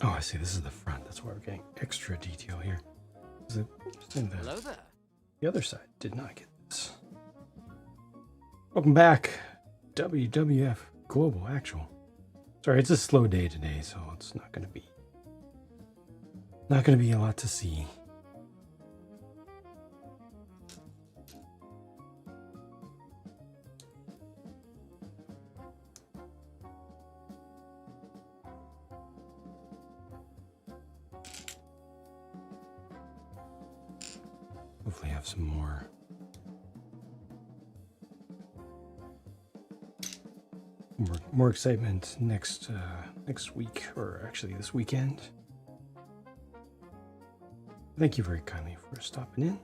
Oh, I see. This is the front. That's why we're getting extra detail here.
Hello there.
The other side did not get this. Welcome back. WWF Global Actual. Sorry, it's a slow day today, so it's not going to be a lot to see. Hopefully have some more excitement next week, or actually this weekend. Thank you very kindly for stopping in.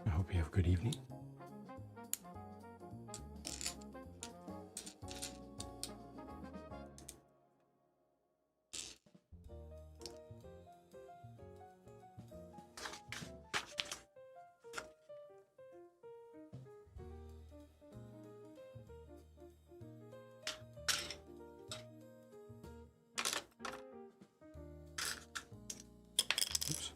I hope you have a good evening. Oops.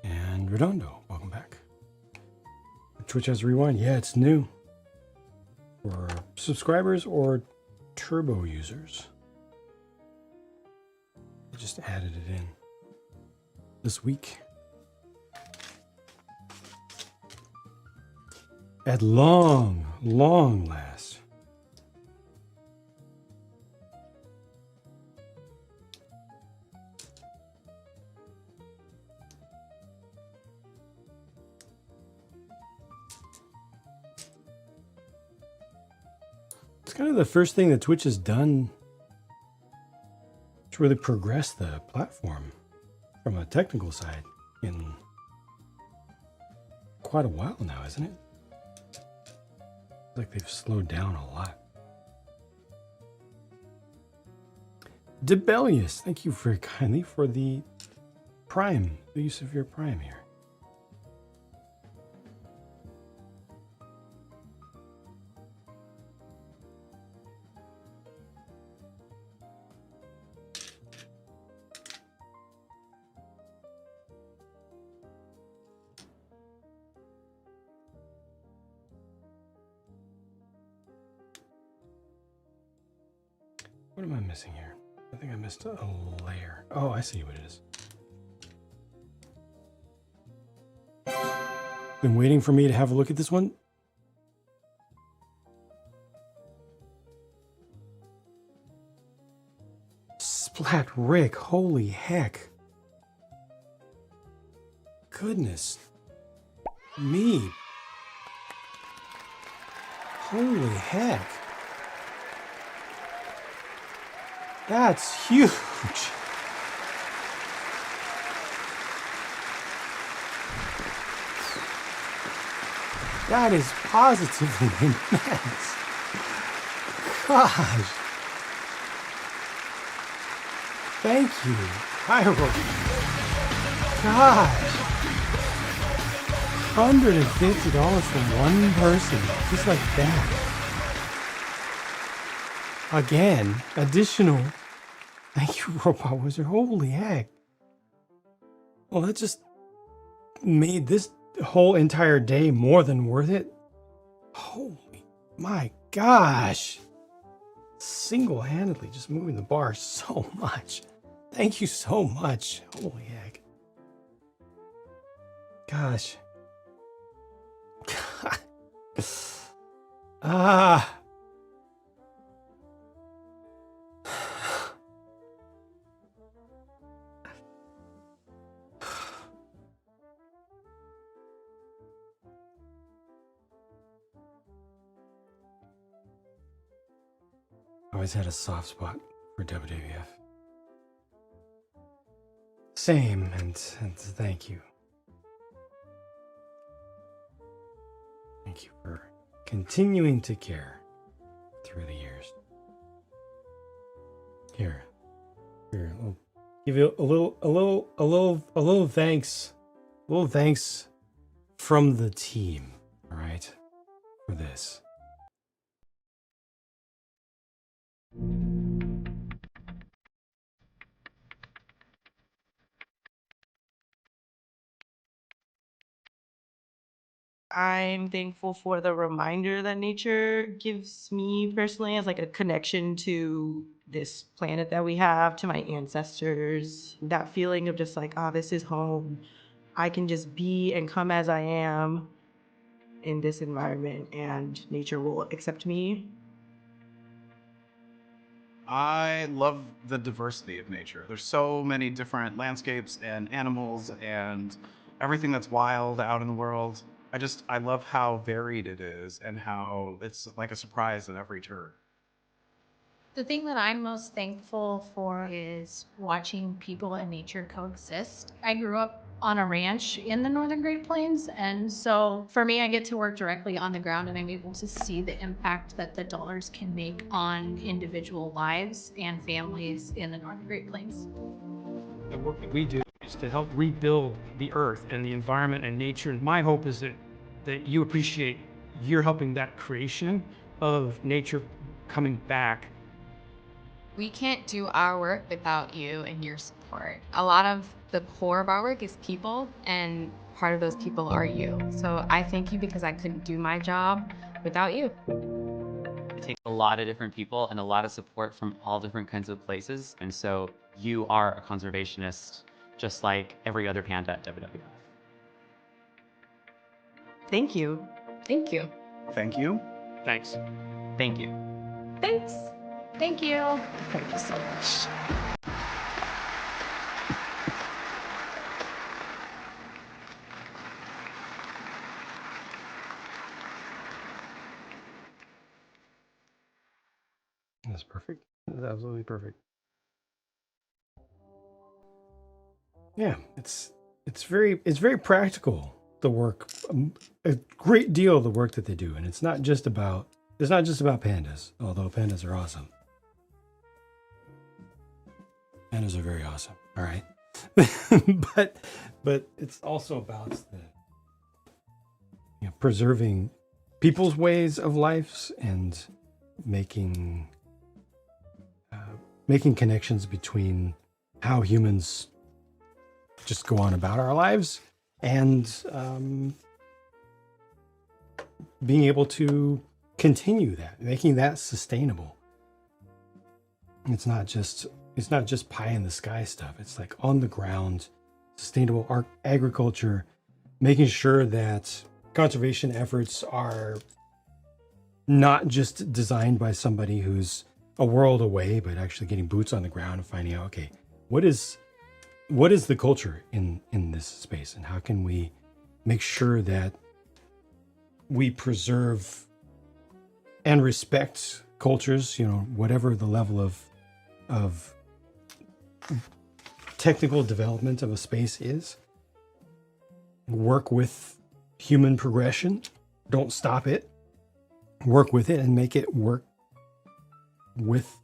And Redondo, welcome back. Twitch has Rewind. Yeah, it's new for subscribers or turbo users. I just added it in this week. At long last. It's kind of the first thing that Twitch has done to really progress the platform from a technical side in quite a while now, isn't it? Like they've slowed down a lot. Debellius, thank you very kindly for the Prime, the use of your Prime here. What am I missing here? I think I missed a layer. Oh, I see what it is. Been waiting for me to have a look at this one. Splat Rick, holy heck. Goodness me. Holy heck. That's huge. That is positively immense. Gosh. Thank you, Pyro. Gosh. $150 from one person, just like that. Again, additional. Thank you, Robot Wizard. Holy heck. Well, that just made this whole entire day more than worth it. Holy my gosh. Single-handedly just moving the bar so much. Thank you so much. Holy heck. Gosh. Ah. Always had a soft spot for WWF. Same, and thank you. Thank you for continuing to care through the years. Here, I'll give you a little thanks. A little thanks from the team, all right, for this.
I'm thankful for the reminder that nature gives me personally as like a connection to this planet that we have, to my ancestors. That feeling of just like, this is home. I can just be and come as I am in this environment and nature will accept me.
I love the diversity of nature. There's so many different landscapes and animals and everything that's wild out in the world. I love how varied it is and how it's like a surprise at every turn.
The thing that I'm most thankful for is watching people and nature coexist. I grew up on a ranch in the Northern Great Plains, and so for me, I get to work directly on the ground and I'm able to see the impact that the dollars can make on individual lives and families in the Northern Great Plains.
The work that we do is to help rebuild the earth and the environment and nature. And my hope is that you appreciate you're helping that creation of nature coming back.
We can't do our work without you and your support. A lot of the core of our work is people, and part of those people are you. So I thank you because I couldn't do my job without you.
It takes a lot of different people and a lot of support from all different kinds of places. And so you are a conservationist, just like every other panda at WWF.
Thank you.
Thank you.
Thank you.
Thanks.
Thank you.
Thanks.
Thank you.
Thank you so much.
That's perfect. That's absolutely perfect. Yeah, it's very practical, the work, a great deal of the work that they do, and it's not just about pandas, although pandas are awesome. Pandas are very awesome. All right. but it's also about the preserving people's ways of lives and making connections between how humans just go on about our lives and being able to continue that, making that sustainable. It's not just pie in the sky stuff. It's like on the ground, sustainable agriculture, making sure that conservation efforts are not just designed by somebody who's a world away, but actually getting boots on the ground and finding out, okay, what is the culture in this space, and how can we make sure that we preserve and respect cultures, whatever the level of technical development of a space is. Work with human progression. Don't stop it. Work with it and make it work with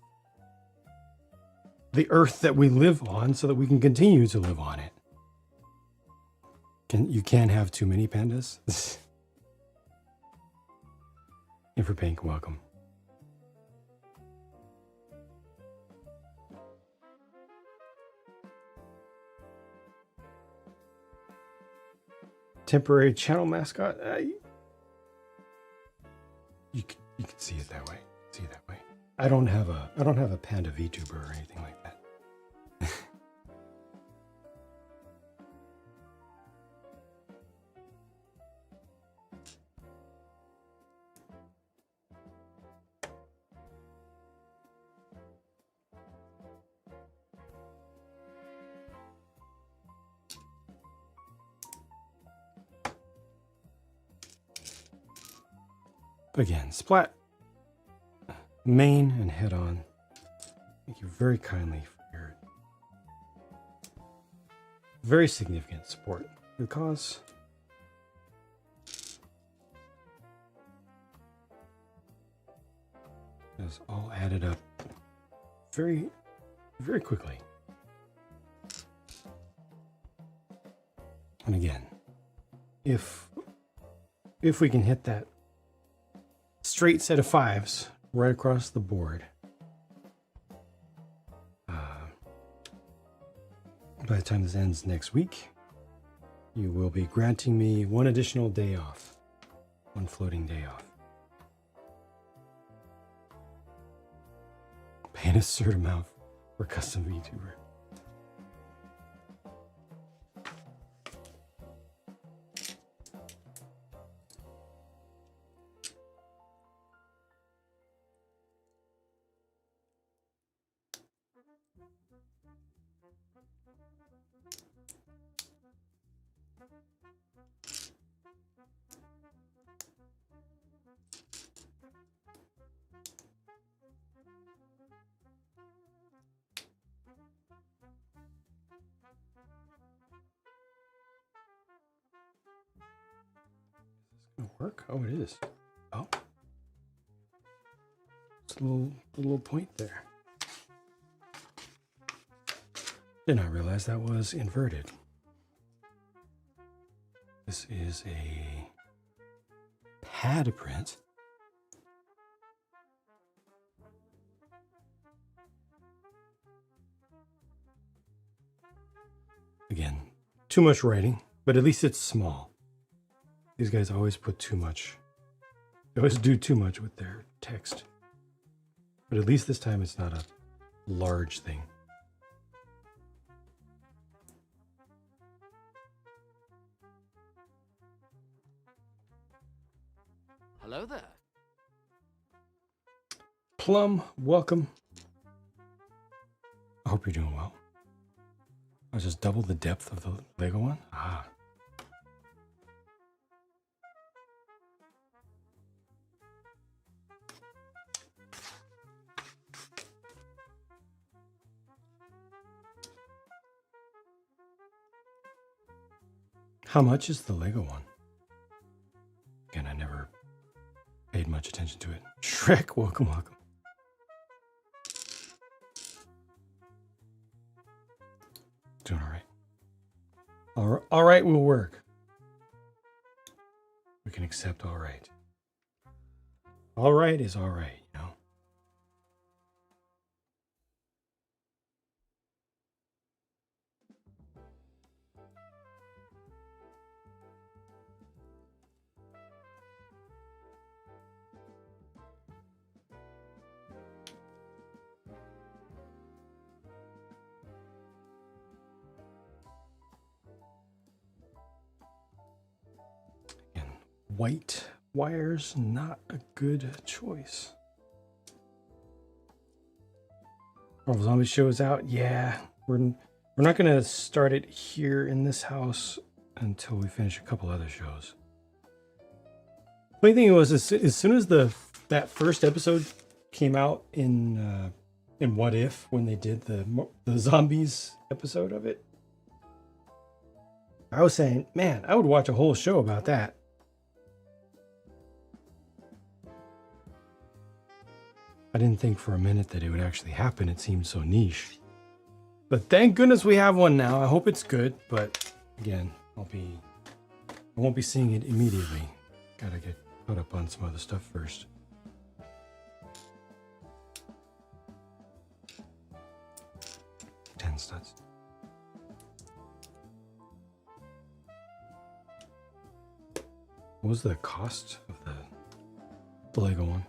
the earth that we live on so that we can continue to live on it. You can't have too many pandas. And for Pink, welcome. Temporary channel mascot. You can see it that way. I don't have a panda VTuber or anything like that. Again, splat, main, and head on. Thank you very kindly for your very significant support for the cause. It's all added up very, very quickly. And again, if we can hit that straight set of 5s right across the board, by the time this ends next week, you will be granting me one additional day off, one floating day off. Paying a certain amount for custom VTuber. Work? Oh, it is. Oh, it's a little point there. Did not realize that was inverted. This is a pad print. Again, too much writing, but at least it's small. These guys always put too much. They always do too much with their text. But at least this time it's not a large thing.
Hello there.
Plum, welcome. I hope you're doing well. I just double the depth of the Lego one. Ah. How much is the Lego one? Again, I never paid much attention to it. Shrek, welcome, welcome. Doing all right. All right will work. We can accept all right. All right is all right, you know. Again, white wires, not a good choice. Marvel Zombie shows out. Yeah, we're not gonna start it here in this house until we finish a couple other shows. Funny thing was, as soon as that first episode came out in What If, when they did the zombies episode of it, I was saying, man, I would watch a whole show about that. I didn't think for a minute that it would actually happen. It seemed so niche. But thank goodness we have one now. I hope it's good, but again, I won't be seeing it immediately. Gotta get caught up on some other stuff first. Ten studs. What was the cost of the Lego one?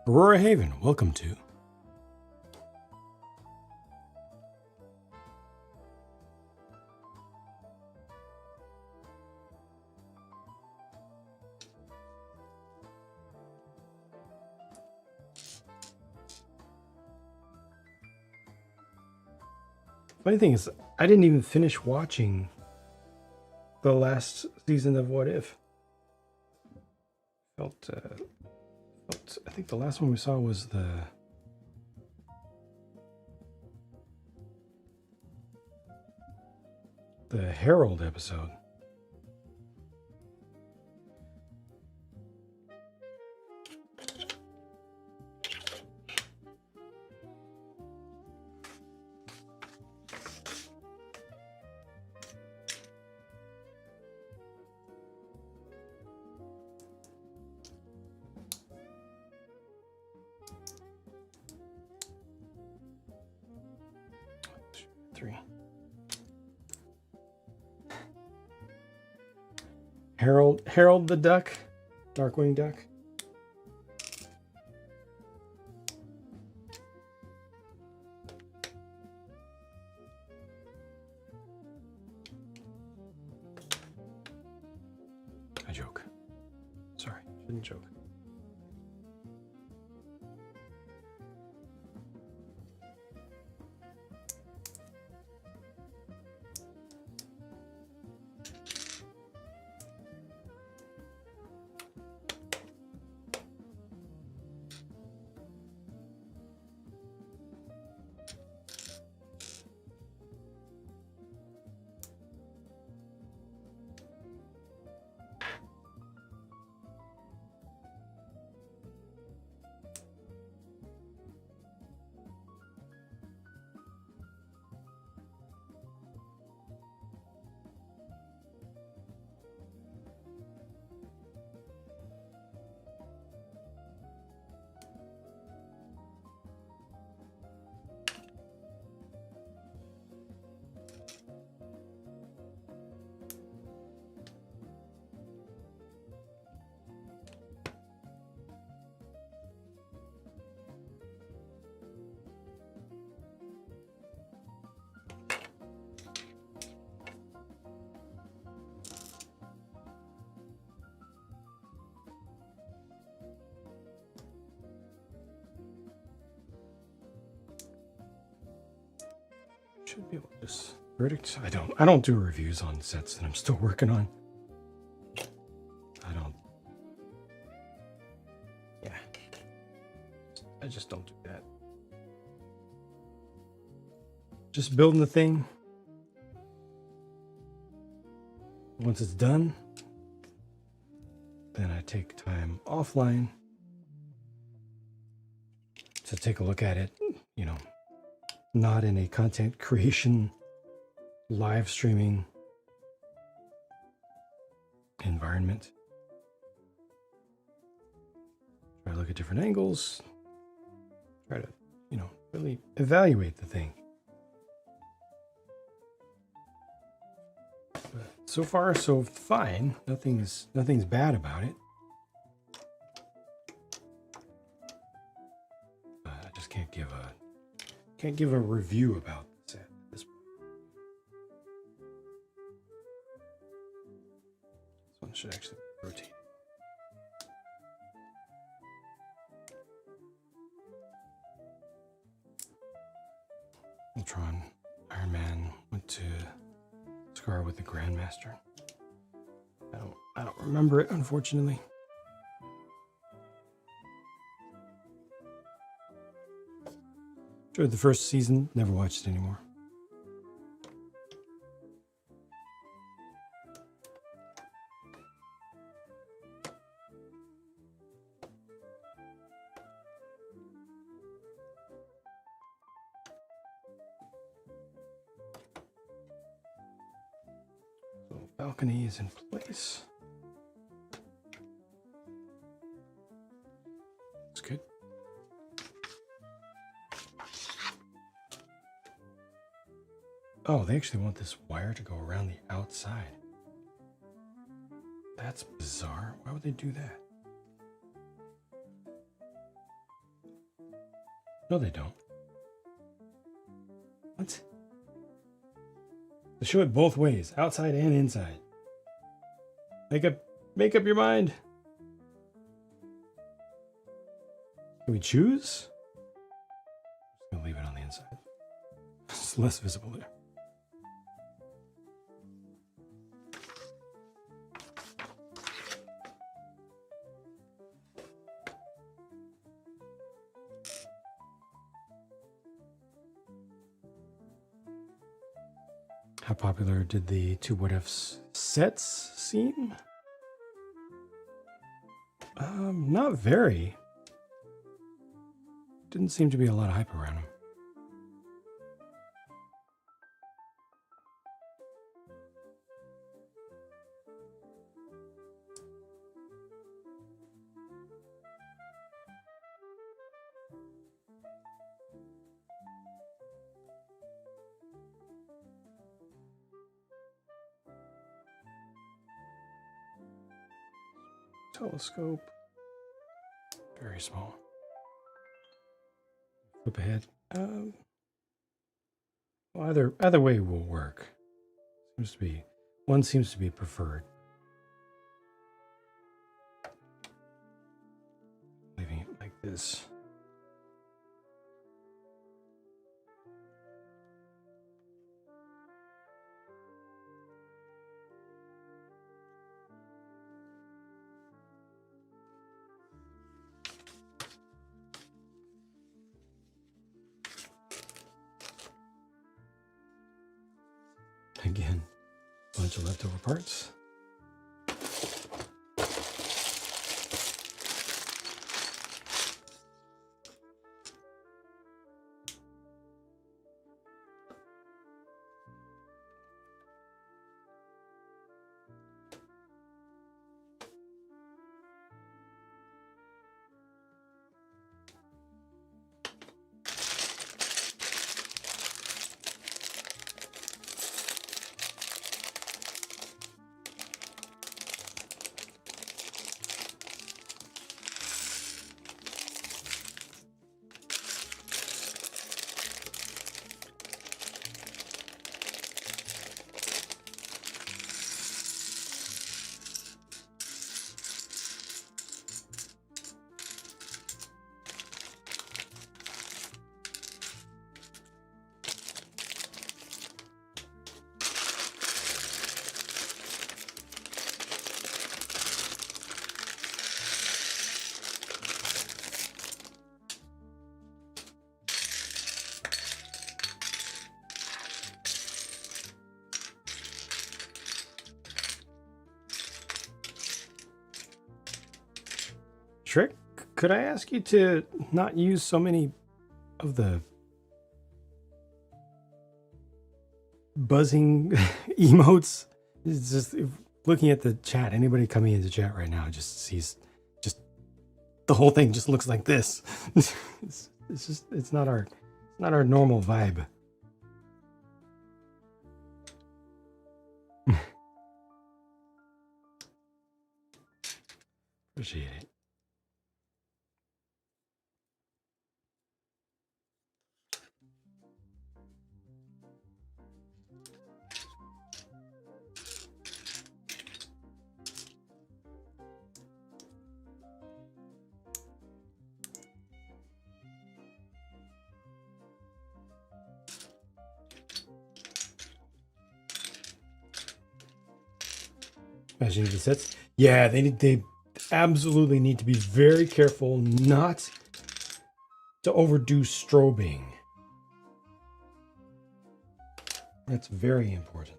Aurora Haven, welcome to. Funny thing is, I didn't even finish watching the last season of What If. I think the last one we saw was the Herald episode. Three. Harold the Duck, Darkwing Duck. I joke. Sorry, shouldn't joke. should be able to just verdict. I don't do reviews on sets that I'm still working on. I don't. Yeah. I just don't do that. Just building the thing. Once it's done, then I take time offline to take a look at it, you know, not in a content creation, live streaming environment. Try to look at different angles, try to, you know, really evaluate the thing. But so far, so fine. Nothing's bad about it. But I just can't give a review about the set at this point. This one should actually rotate. Ultron, Iron Man went to Scar with the Grandmaster. I don't remember it, unfortunately. Enjoyed the first season, never watched it anymore. So balcony is in place. That's good. Oh, they actually want this wire to go around the outside. That's bizarre. Why would they do that? No, they don't. What? They show it both ways, outside and inside. Make up your mind. Can we choose? I'm just gonna leave it on the inside. It's less visible there. How popular did the two What Ifs sets seem? Not very. Didn't seem to be a lot of hype around them. Telescope. Very small. Flip ahead. Well, either way will work. One seems to be preferred. Leaving it like this. Again, bunch of leftover parts. Trick, could I ask you to not use so many of the buzzing emotes? It's just looking at the chat. Anybody coming into chat right now just sees just the whole thing just looks like this. It's not our normal vibe. Appreciate it. Imagine the sets. Yeah, they absolutely need to be very careful not to overdo strobing. That's very important.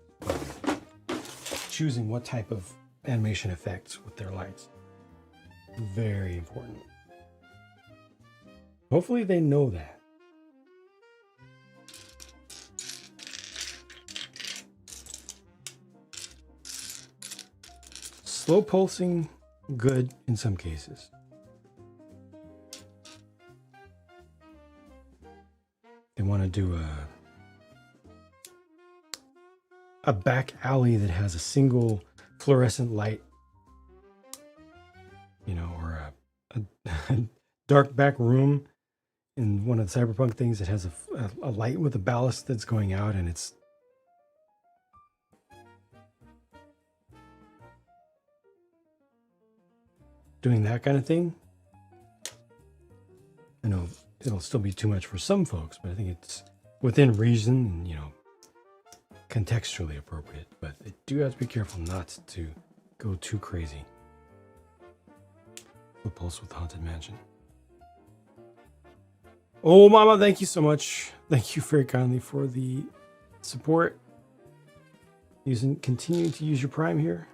Choosing what type of animation effects with their lights. Very important. Hopefully they know that. Slow pulsing, good in some cases. They want to do a back alley that has a single fluorescent light, you know, or a dark back room in one of the cyberpunk things that has a light with a ballast that's going out, and it's doing that kind of thing. I know it'll still be too much for some folks, but I think it's within reason and, you know, contextually appropriate. But they do have to be careful not to go too crazy. The Pulse with Haunted Mansion. Oh, Mama, thank you so much. Thank you very kindly for the support. Continuing to use your Prime here.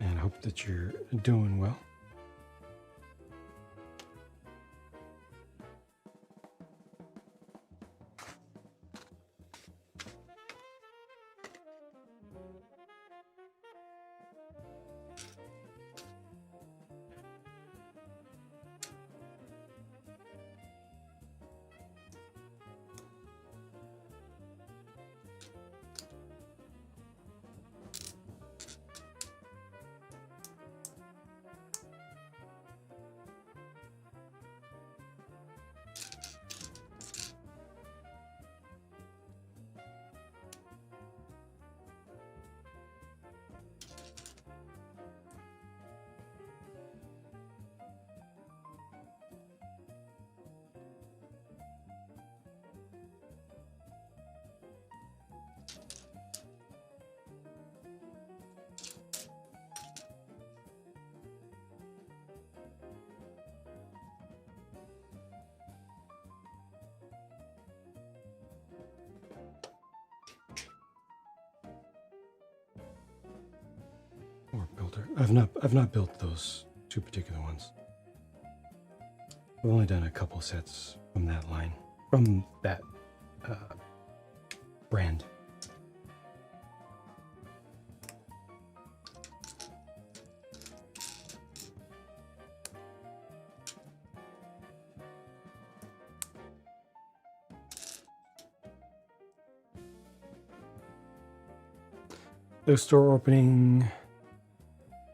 And I hope that you're doing well. Or builder. I've not built those two particular ones. I've only done a couple sets from that line, from that brand. The store opening,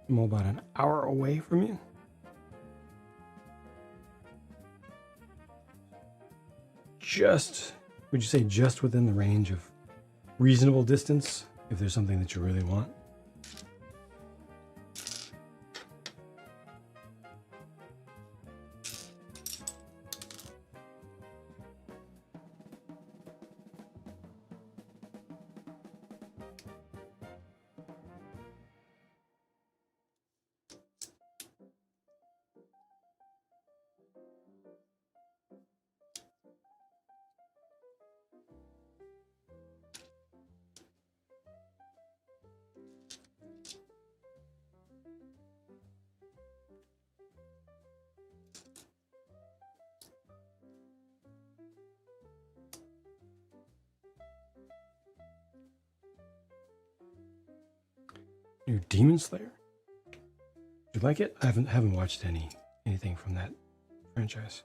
I'm about an hour away from you. Would you say just within the range of reasonable distance, if there's something that you really want? New Demon Slayer. You like it? I haven't watched anything from that franchise.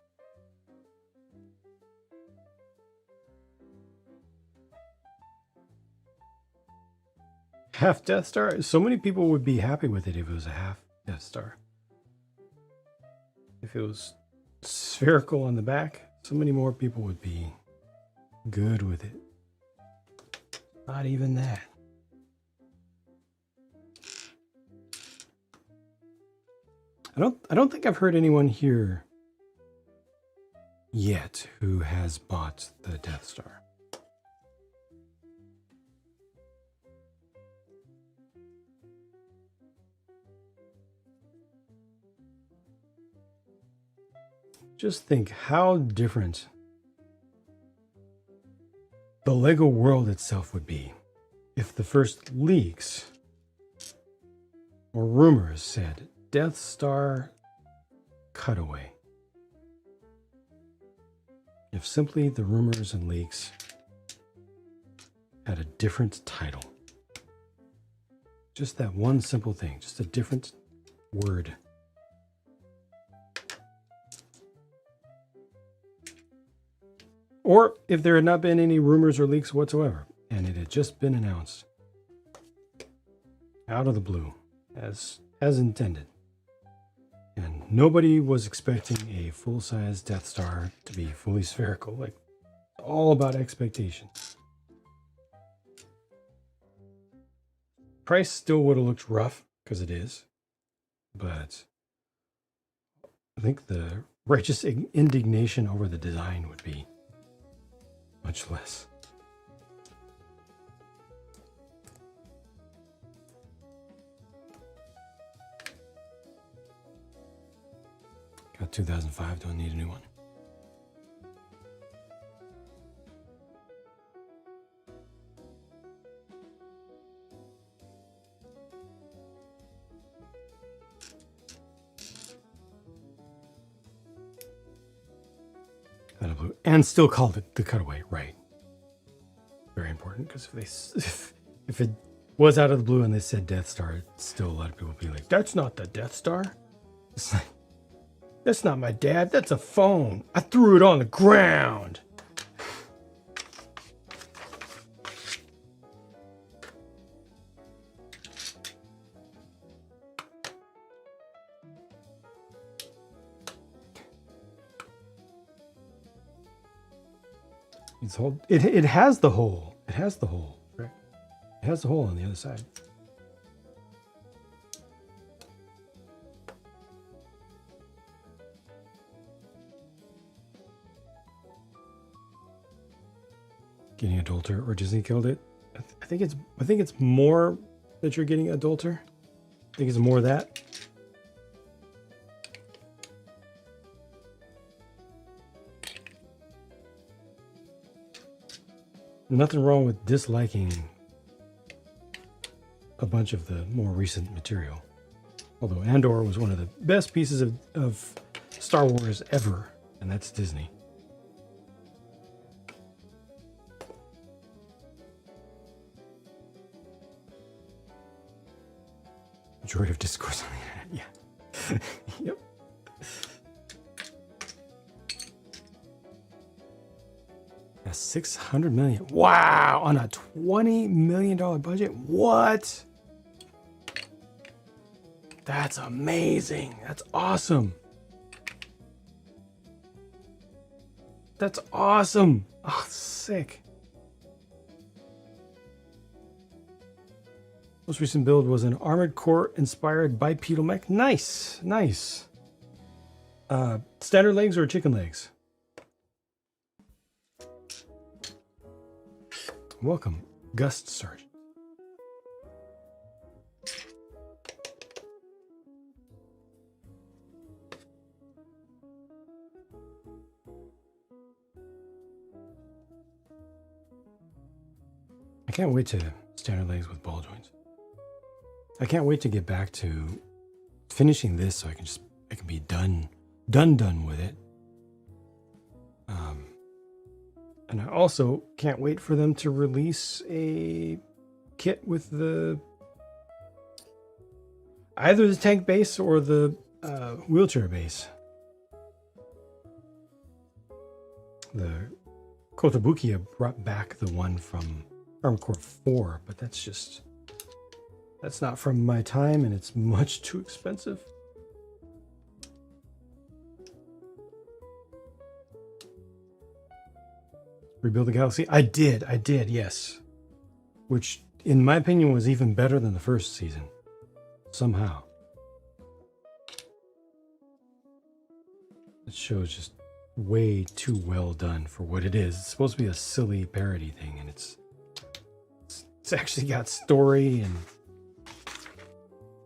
Half Death Star. So many people would be happy with it if it was a half Death Star. If it was spherical on the back, so many more people would be good with it. Not even that. I don't think I've heard anyone here yet who has bought the Death Star. Just think how different the Lego world itself would be if the first leaks or rumors said Death Star cutaway. If simply the rumors and leaks had a different title. Just that one simple thing, just a different word. Or if there had not been any rumors or leaks whatsoever, and it had just been announced out of the blue, as intended. And nobody was expecting a full-size Death Star to be fully spherical, like all about expectations. Price still would have looked rough, because it is, but I think the righteous indignation over the design would be much less. Got 2005, don't need a new one. And still called it the cutaway, right? Very important, because if it was out of the blue and they said Death Star, still a lot of people would be like, "That's not the Death Star." It's like, "That's not my dad. That's a phone. I threw it on the ground." It has the hole. It has the hole, right? It has the hole on the other side. Getting adulter or Disney killed it. I think it's more that you're getting adulter. I think it's more that. Nothing wrong with disliking a bunch of the more recent material. Although Andor was one of the best pieces of Star Wars ever, and that's Disney. Majority of discourse on the internet, yeah. Yep. A $600 million. Wow, on a $20 million budget. What? That's amazing. That's awesome. That's awesome. Oh, sick. Most recent build was an Armored Core inspired bipedal mech. Nice, nice. Standard legs or chicken legs? Welcome, Gust Sergeant. I can't wait to standard legs with ball joints. I can't wait to get back to finishing this so I can be done with it. And I also can't wait for them to release a kit with the either the tank base or the wheelchair base. The Kotobukiya brought back the one from Armored Core 4, but that's not from my time, and it's much too expensive. Rebuild the Galaxy? I did, yes. Which, in my opinion, was even better than the first season. Somehow. The show is just way too well done for what it is. It's supposed to be a silly parody thing, and it's actually got story and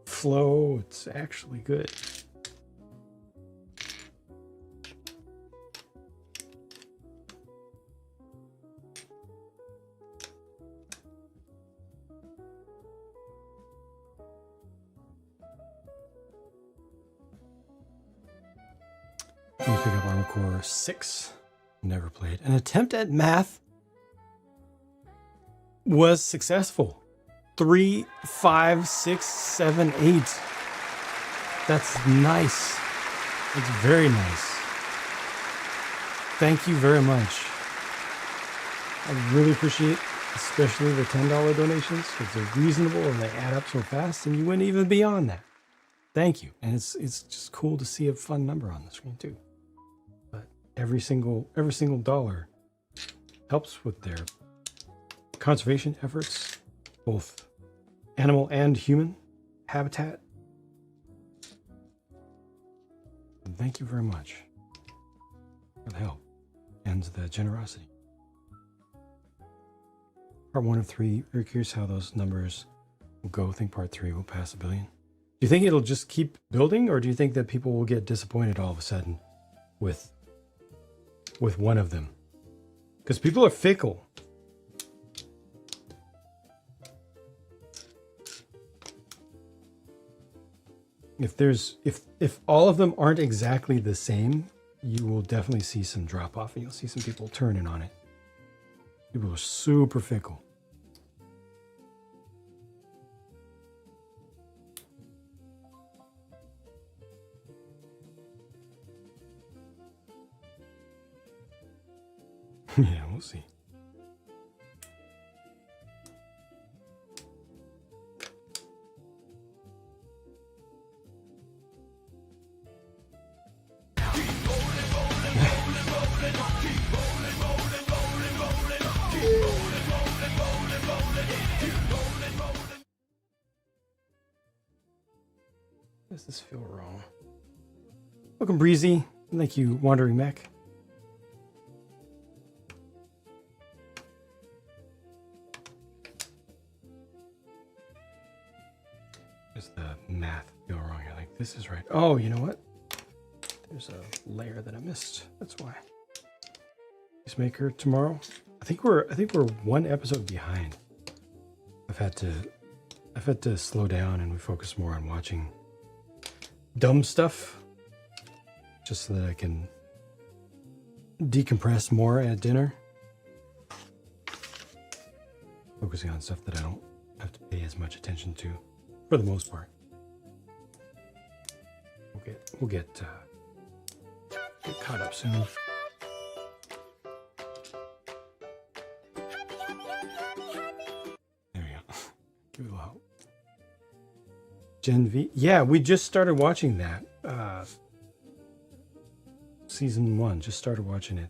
flow. It's actually good. Let me pick up Armored Core 6. Never played. An attempt at math was successful. 3, 5, 6, 7, 8. That's nice. It's very nice. Thank you very much. I really appreciate, especially the $10 donations, because they're reasonable and they add up so fast, and you went even beyond that. Thank you. And it's just cool to see a fun number on the screen too. But every single dollar helps with their conservation efforts, both animal and human habitat. And thank you very much for the help and the generosity. Part 1 of 3. Very curious how those numbers will go. I think part 3 will pass 1 billion. Do you think it'll just keep building, or do you think that people will get disappointed all of a sudden with one of them? Because people are fickle. If all of them aren't exactly the same, you will definitely see some drop off, and you'll see some people turning on it. People are super fickle. Yeah, we'll see. Does this feel wrong? Welcome, Breezy. Thank you, Wandering Mech. Does the math feel wrong? You're like, this is right. Oh, you know what? There's a layer that I missed. That's why. Peacemaker tomorrow. I think we're one episode behind. I've had to slow down and we focus more on watching dumb stuff, just so that I can decompress more at dinner. Focusing on stuff that I don't have to pay as much attention to, for the most part. We'll get caught up soon. There we go. Give it a little help. Gen V. Yeah, we just started watching that. Season 1. Just started watching it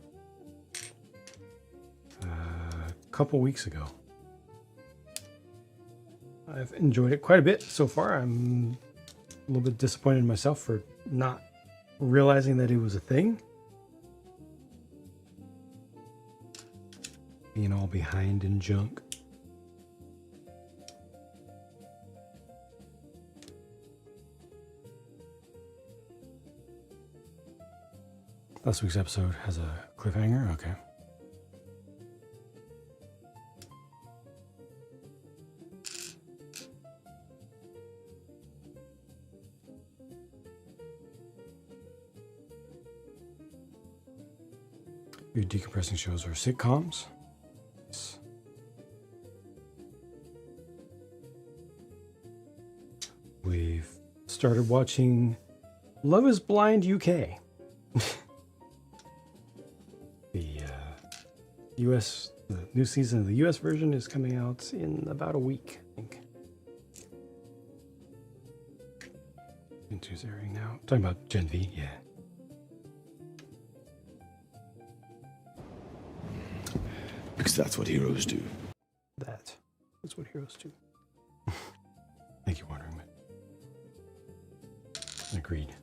a couple weeks ago. I've enjoyed it quite a bit so far. I'm a little bit disappointed in myself for not realizing that it was a thing. Being all behind in junk. Last week's episode has a cliffhanger. Okay. Your decompressing shows are sitcoms. Yes. We've started watching Love is Blind UK. The the new season of the US version is coming out in about a week, I think. Gen 2's airing now. Talking about Gen V, yeah.
Because that's what heroes do.
That's what heroes do. Thank you, Wandering Man. Agreed.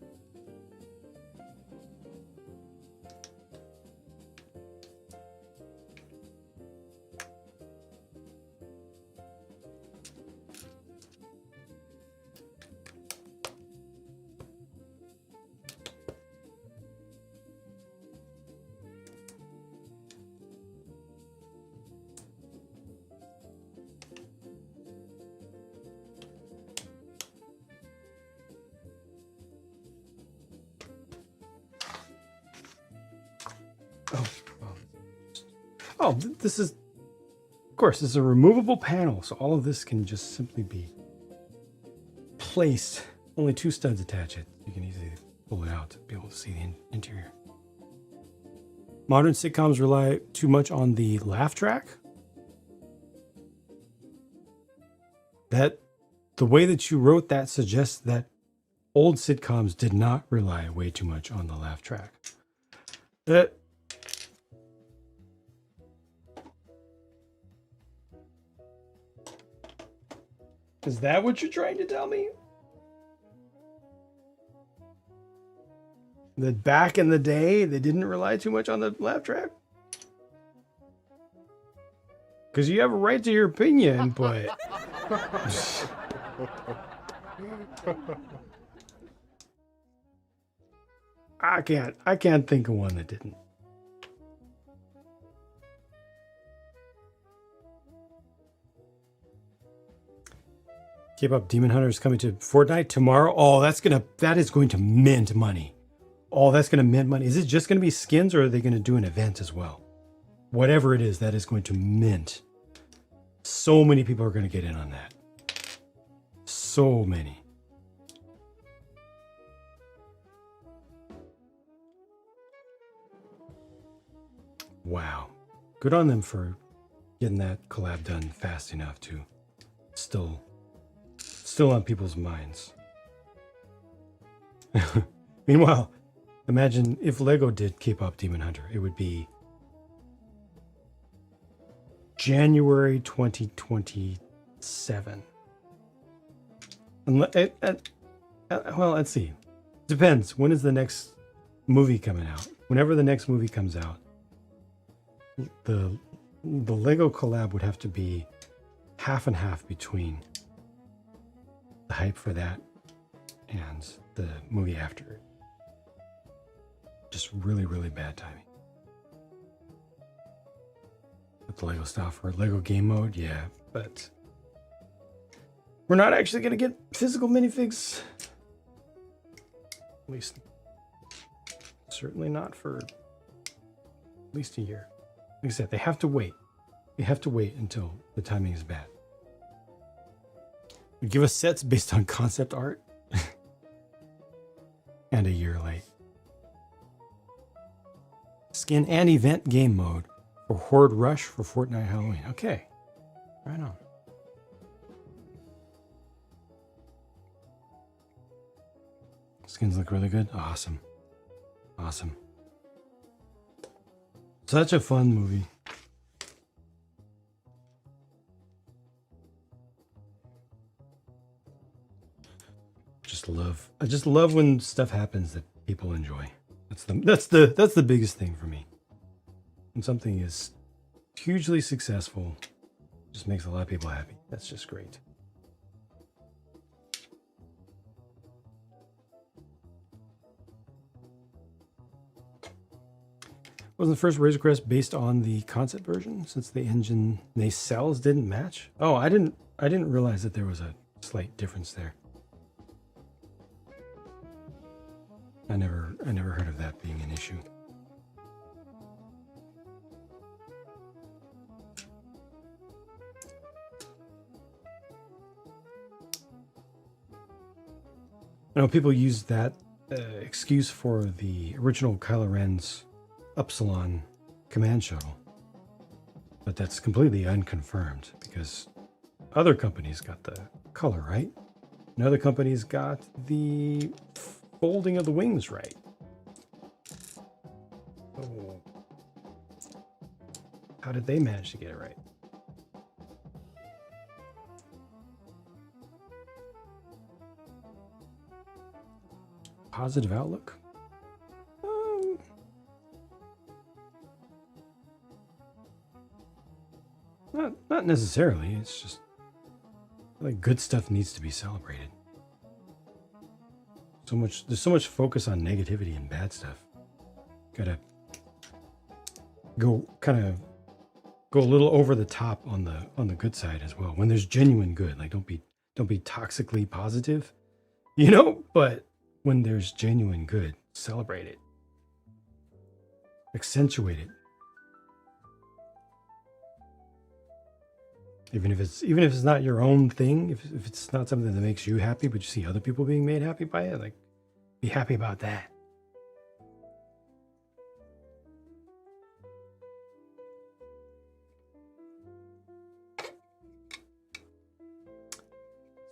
Oh, this is, of course, this is a removable panel, so all of this can just simply be placed. Only 2 studs attach it. You can easily pull it out to be able to see the interior. Modern sitcoms rely too much on the laugh track. That, the way that you wrote that suggests that old sitcoms did not rely way too much on the laugh track. That is that what you're trying to tell me? That back in the day, they didn't rely too much on the laugh track? Because you have a right to your opinion, but... I can't think of one that didn't. K-pop Demon Hunter is coming to Fortnite tomorrow. Oh, that is going to mint money. Oh, that's going to mint money. Is it just going to be skins, or are they going to do an event as well? Whatever it is, that is going to mint. So many people are going to get in on that. So many. Wow. Good on them for getting that collab done fast enough to still on people's minds. Meanwhile, imagine if Lego did K-pop Demon Hunter. It would be January 2027. Well, let's see. Depends. When is the next movie coming out? Whenever the next movie comes out, the Lego collab would have to be half and half between the hype for that and the movie after it. Just really, really bad timing. With the Lego stuff for Lego game mode, yeah, but we're not actually going to get physical minifigs. At least, certainly not for at least a year. Like I said, they have to wait. They have to wait until the timing is bad. Give us sets based on concept art. And a year late. Skin and event game mode for Horde Rush for Fortnite Halloween. Okay. Right on. Skins look really good. Awesome. Awesome. Such a fun movie. I just love when stuff happens that people enjoy. That's the biggest thing for me. When something is hugely successful, just makes a lot of people happy. That's just great. Wasn't the first Razor Crest based on the concept version, since the engine nacelles didn't match? Oh, I didn't realize that there was a slight difference there. I never heard of that being an issue. I know people use that excuse for the original Kylo Ren's Upsilon command shuttle, but that's completely unconfirmed because other companies got the color right, and other companies got the folding of the wings right. Oh. How did they manage to get it right? Positive outlook? Not necessarily. It's just like good stuff needs to be celebrated. There's so much focus on negativity and bad stuff. Gotta go a little over the top on the good side as well. When there's genuine good, like don't be toxically positive, you know, but when there's genuine good, celebrate it. Accentuate it. Even if it's not your own thing, if it's not something that makes you happy, but you see other people being made happy by it, like be happy about that.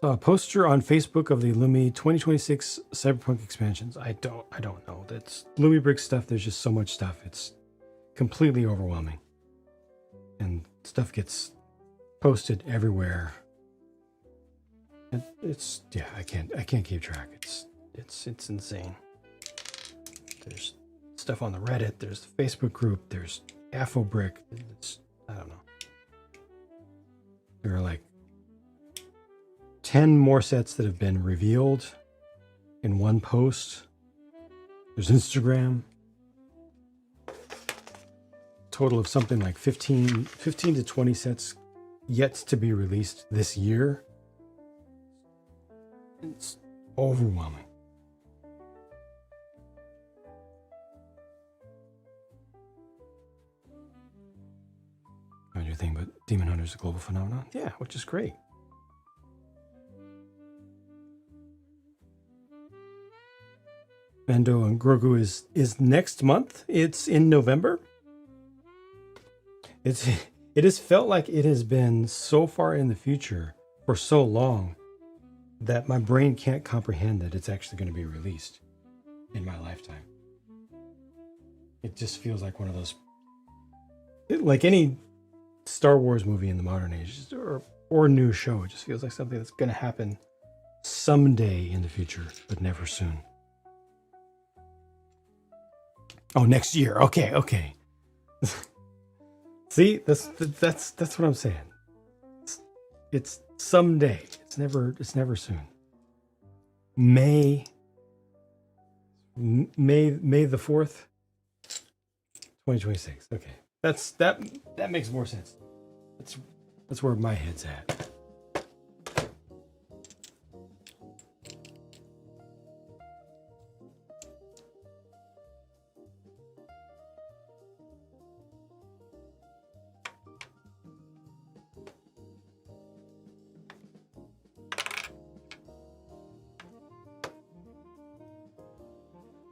Saw a poster on Facebook of the Lumi 2026 Cyberpunk expansions. I don't know. That's Lumibricks stuff. There's just so much stuff. It's completely overwhelming. And stuff gets posted everywhere. It's yeah, I can't keep track. It's insane. There's stuff on the Reddit, there's the Facebook group, there's Aflobrick. I don't know. There are like 10 more sets that have been revealed in one post. There's Instagram. Total of something like 15 to 20 sets yet to be released this year. It's overwhelming. Your thing, but Demon Hunter is a global phenomenon. Yeah, which is great. Mando and Grogu is next month. It's in November. It has felt like it has been so far in the future for so long that my brain can't comprehend that it's actually going to be released in my lifetime. It just feels like one of those, like any Star Wars movie in the modern age or new show. It just feels like something that's going to happen someday in the future, but never soon. Oh, next year. Okay. See, that's what I'm saying. It's someday. It's never soon. May the 4th, 2026. Okay. That makes more sense. That's where my head's at.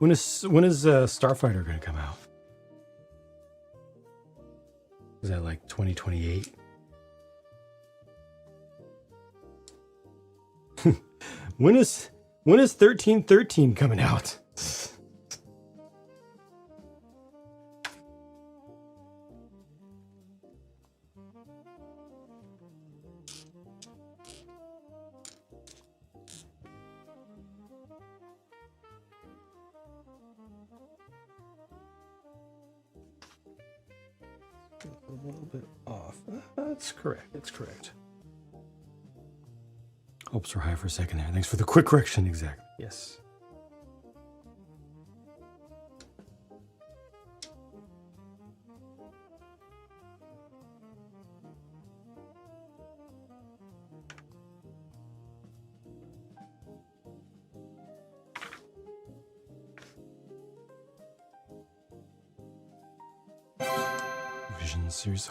When is Starfighter going to come out? Is that like 2028? When is 1313 coming out? A little bit off. That's correct. That's correct. Hopes were high for a second there. Thanks for the quick correction. Exactly. Yes. Vision series.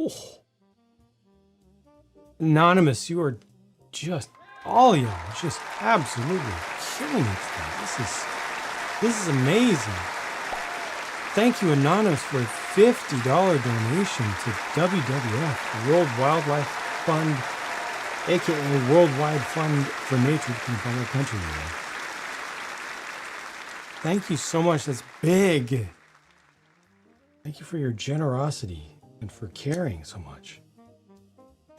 Oh. Anonymous, you are just All y'all just absolutely killing it today. This is amazing. Thank you, Anonymous, for a $50 donation to WWF, World Wildlife Fund, aka Worldwide Fund for Nature to find our country. Thank you so much. That's big. Thank you for your generosity and for caring so much.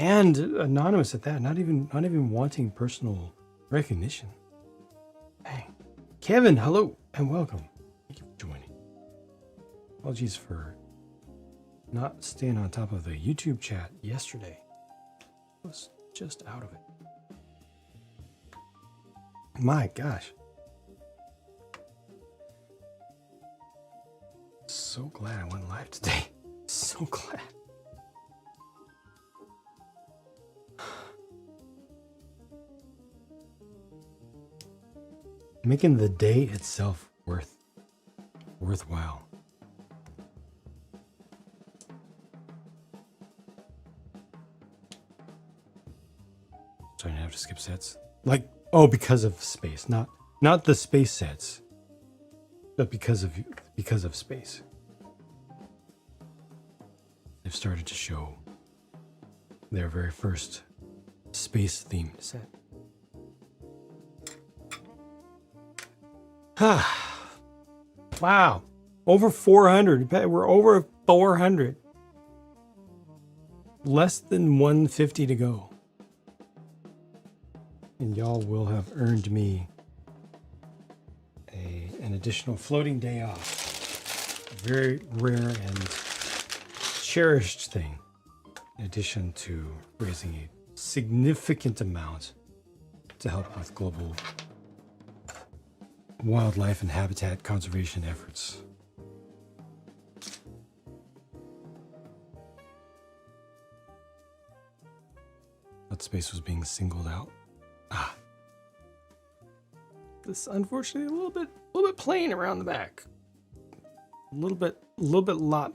And Anonymous at that, not even wanting personal recognition. Dang. Kevin, hello and welcome. Thank you for joining. Apologies for not staying on top of the YouTube chat yesterday. I was just out of it. My gosh. So glad I went live today. So glad. Making the day itself worthwhile. Sorry, I have to skip sets. Like, oh, because of space, not the space sets, but because of space. They've started to show their very first space-themed set. Wow. Over 400. We're over 400. Less than 150 to go. And y'all will have earned me an additional floating day off. A very rare and cherished thing. In addition to raising a significant amount to help with global wildlife and habitat conservation efforts. That space was being singled out. This unfortunately a little bit plain around the back. A little bit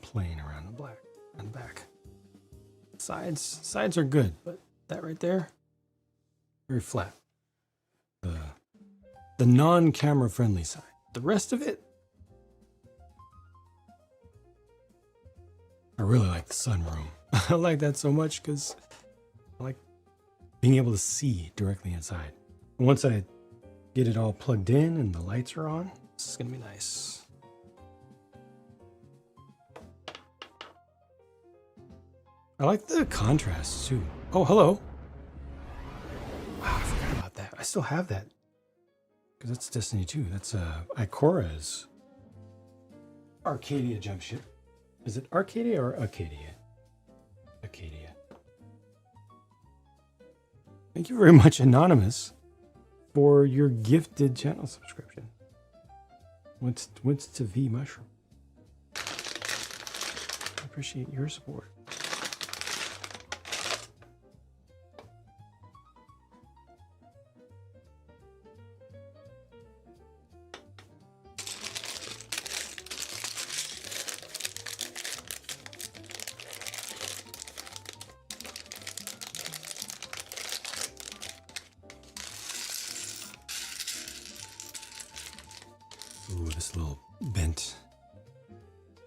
plain around the back. Sides are good, but that right there, very flat. The non-camera friendly side. The rest of it, I really like the sunroom. I like that so much because I like being able to see directly inside. And once I get it all plugged in and the lights are on, this is gonna be nice. I like the contrast too. Oh, hello. Wow, I forgot about that. I still have that. Because that's Destiny 2. That's Ikora's Arcadia jump ship. Is it Arcadia or Acadia? Acadia. Thank you very much, Anonymous, for your gifted channel subscription. What's to V Mushroom? I appreciate your support. Ooh, this little bent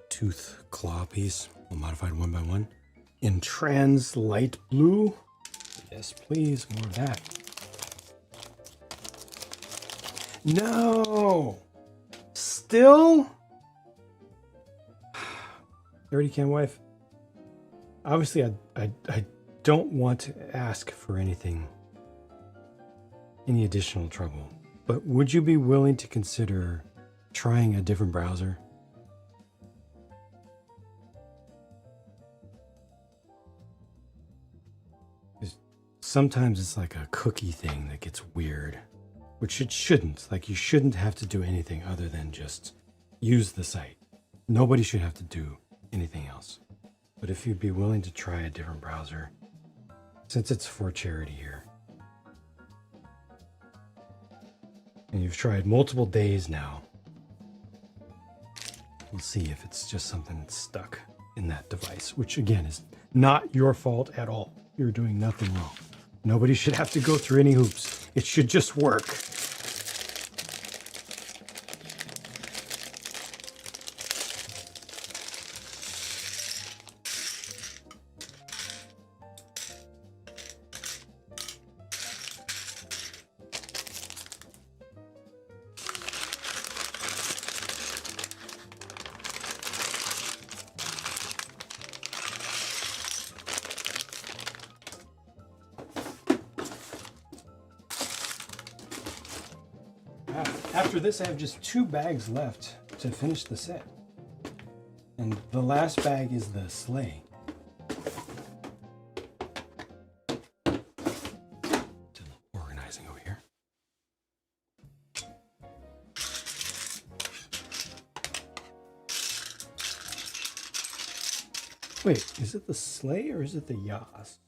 tooth claw piece, modified 1x1 in trans light blue. Yes, please, more of that. No, still. Dirty Can Wife. Obviously, I don't want to ask for any additional trouble, but would you be willing to consider trying a different browser? Sometimes it's like a cookie thing that gets weird, which it shouldn't. Like, you shouldn't have to do anything other than just use the site. Nobody should have to do anything else. But if you'd be willing to try a different browser, since it's for charity here, and you've tried multiple days now, we'll see if it's just something that's stuck in that device, which again is not your fault at all. You're doing nothing wrong. Nobody should have to go through any hoops. It should just work. After this, I have just 2 bags left to finish the set. And the last bag is the sleigh. Do a little organizing over here. Wait, is it the sleigh or is it the yas?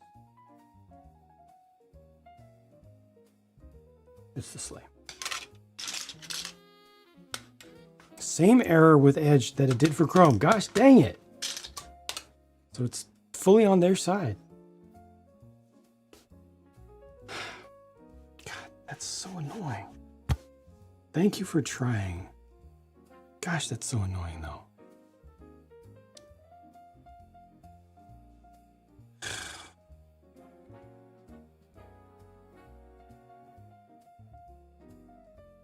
It's the sleigh. Same error with Edge that it did for Chrome. Gosh dang it. So it's fully on their side. God, that's so annoying. Thank you for trying. Gosh, that's so annoying though.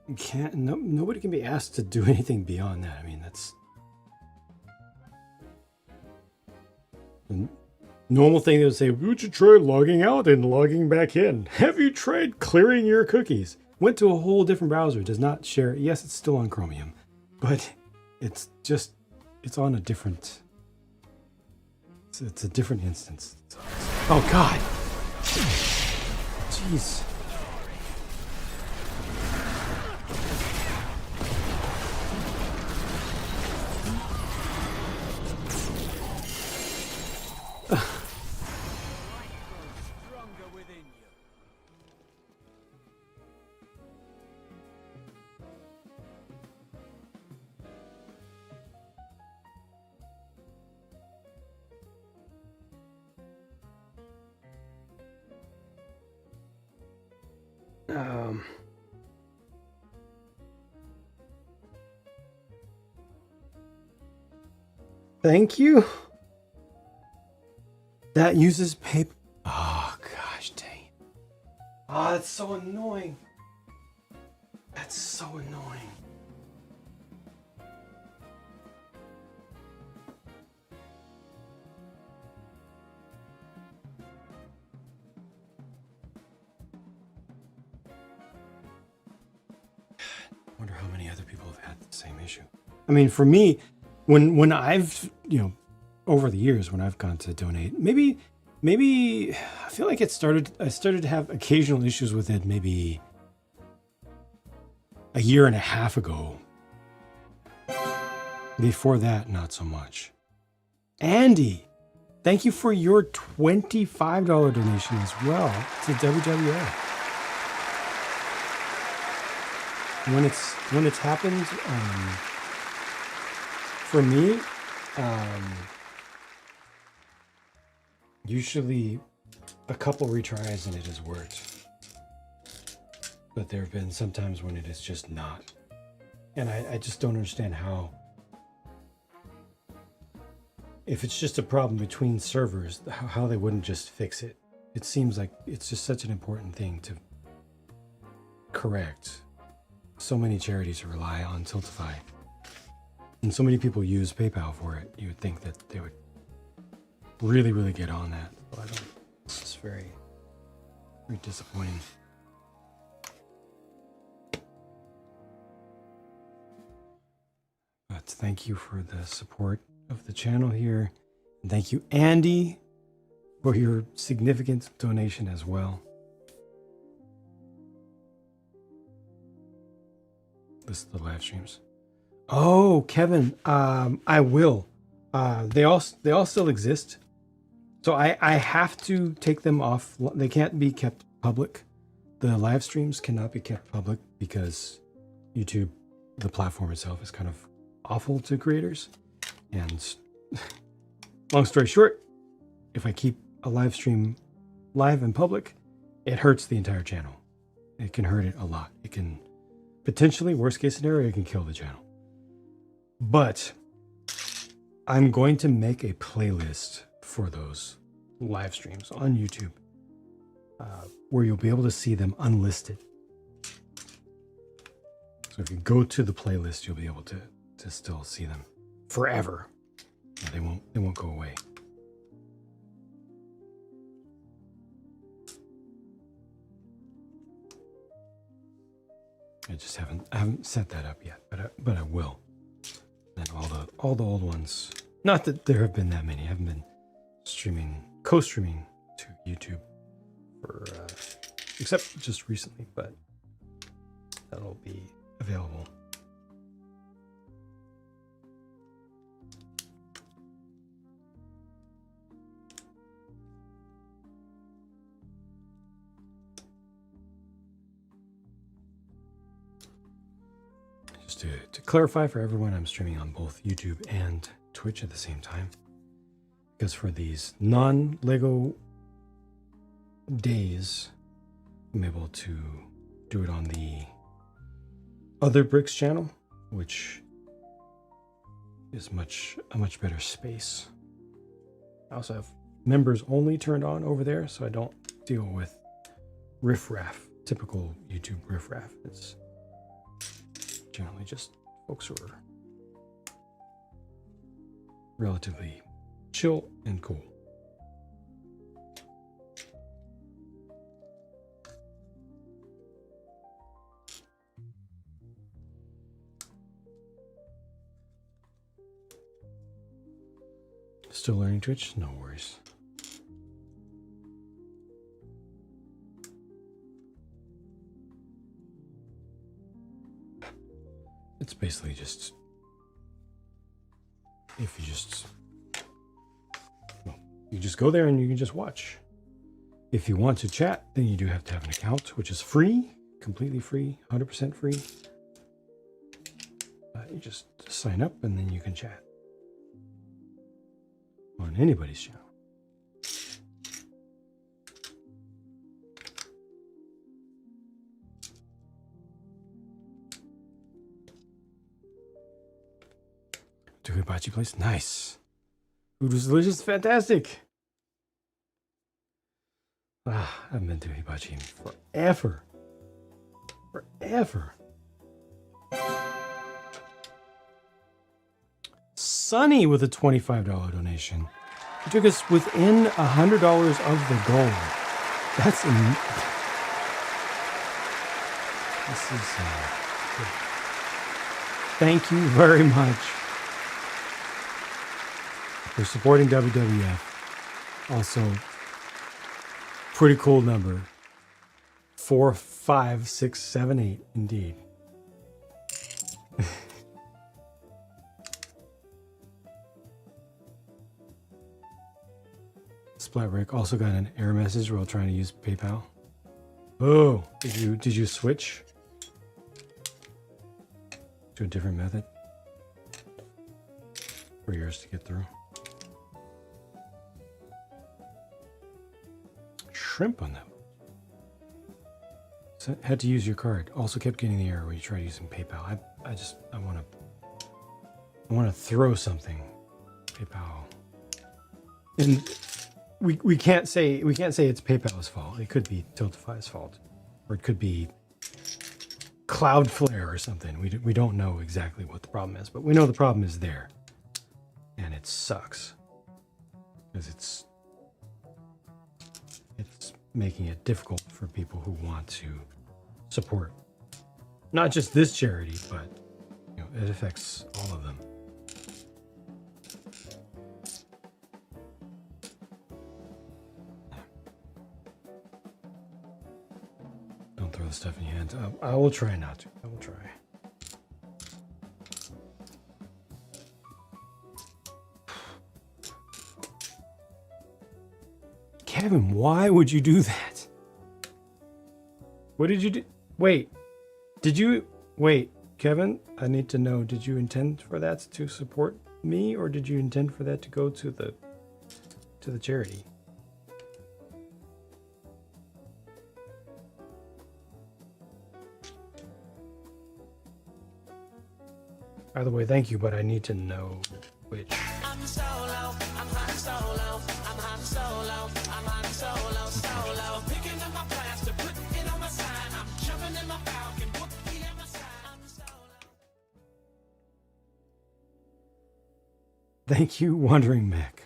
You can't, nobody can be asked to do anything beyond that. I mean, that's the normal thing. They would say, would you try logging out and logging back in? Have you tried clearing your cookies? Went to a whole different browser, does not share it. Yes, it's still on Chromium, but it's just, it's on a different, it's a different instance. Oh God. Jeez. Thank you. That uses paper. Oh gosh dang. Oh, that's so annoying. That's so annoying. I wonder how many other people have had the same issue. I mean, for me, when I've, over the years when I've gone to donate, maybe I feel like I started to have occasional issues with it maybe a year and a half ago. Before that, not so much. Andy, thank you for your $25 donation as well to WWA. When it's happened, for me, usually a couple retries and it has worked. But there have been some times when it is just not. And I just don't understand how, if it's just a problem between servers, how they wouldn't just fix it. It seems like it's just such an important thing to correct. So many charities rely on Tiltify. And so many people use PayPal for it. You would think that they would really, really get on that. But I don't. It's very, very disappointing. But thank you for the support of the channel here. And thank you, Andy, for your significant donation as well. This is the live streams. Oh, Kevin, I will. They all still exist. So I have to take them off. They can't be kept public. The live streams cannot be kept public because YouTube, the platform itself, is kind of awful to creators. And long story short, if I keep a live stream live and public, it hurts the entire channel. It can hurt it a lot. It can potentially, worst case scenario, it can kill the channel. But I'm going to make a playlist for those live streams on YouTube where you'll be able to see them unlisted. So if you go to the playlist, you'll be able to still see them forever. They won't go away. I just haven't set that up yet, but I will. And all the old ones. Not that there have been that many. I haven't been co-streaming to YouTube for except just recently, but that'll be available. Just to clarify for everyone, I'm streaming on both YouTube and Twitch at the same time. Because for these non-Lego days, I'm able to do it on the Other Bricks channel, which is a much better space. I also have members only turned on over there, so I don't deal with riffraff, typical YouTube riffraff. It's generally just folks who are relatively chill and cool. Still learning Twitch? No worries. It's basically just, if you just, well, you just go there and you can just watch. If you want to chat, then you do have to have an account, which is free, completely free, 100% free. You just sign up and then you can chat on anybody's channel. To hibachi place, nice. Food was delicious, fantastic. I haven't been to hibachi in forever. Sunny with a $25 donation. He took us within $100 of the goal. That's this is good. Thank you very much for supporting WWF. Also, pretty cool number. 45678 indeed. Splatbrick also got an error message while trying to use PayPal. Oh, did you switch to a different method for yours to get through? Shrimp on them. So had to use your card. Also kept getting the error when you try using PayPal. I want to throw something. PayPal. And we can't say it's PayPal's fault. It could be Tiltify's fault, or it could be Cloudflare or something. We don't know exactly what the problem is, but we know the problem is there, and it sucks because it's making it difficult for people who want to support not just this charity, but it affects all of them. Don't throw the stuff in your hands. I will try not to. I will try. Kevin, why would you do that? What did you do? Wait, Kevin, I need to know, did you intend for that to support me, or did you intend for that to go to the charity? By the way, thank you, but I need to know which. Thank you, Wandering Mech.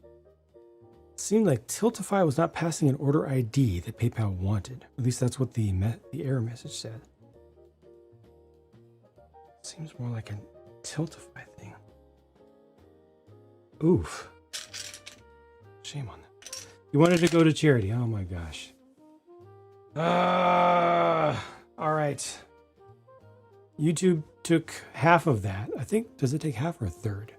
It seemed like Tiltify was not passing an order ID that PayPal wanted. At least that's what the error message said. Seems more like a Tiltify thing. Oof. Shame on them. You wanted to go to charity. Oh my gosh. All right. YouTube took half of that. I think, does it take half or a third?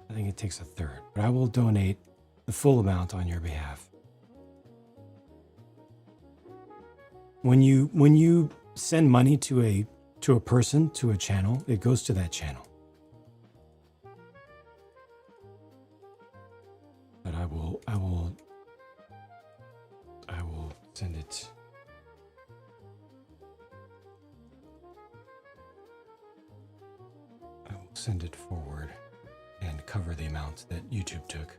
I think it takes a third, but I will donate the full amount on your behalf. When you send money to a person, to a channel, it goes to that channel. But I will send it. I will send it forward and cover the amount that YouTube took.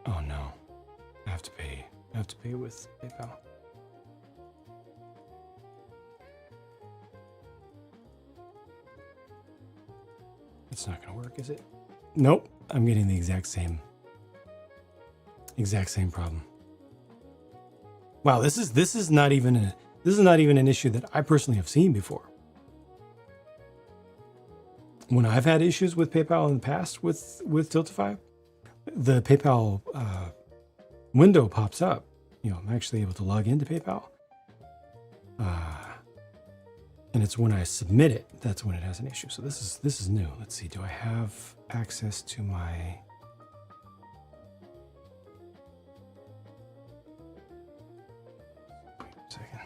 Oh no. I have to pay with PayPal. It's not gonna work, is it? Nope. I'm getting the exact same problem. Wow, this is not even an issue that I personally have seen before. When I've had issues with PayPal in the past with Tiltify, the PayPal window pops up. You know, I'm actually able to log into PayPal. And it's when I submit it, that's when it has an issue. So this is new. Let's see, do I have access to my... Wait a second.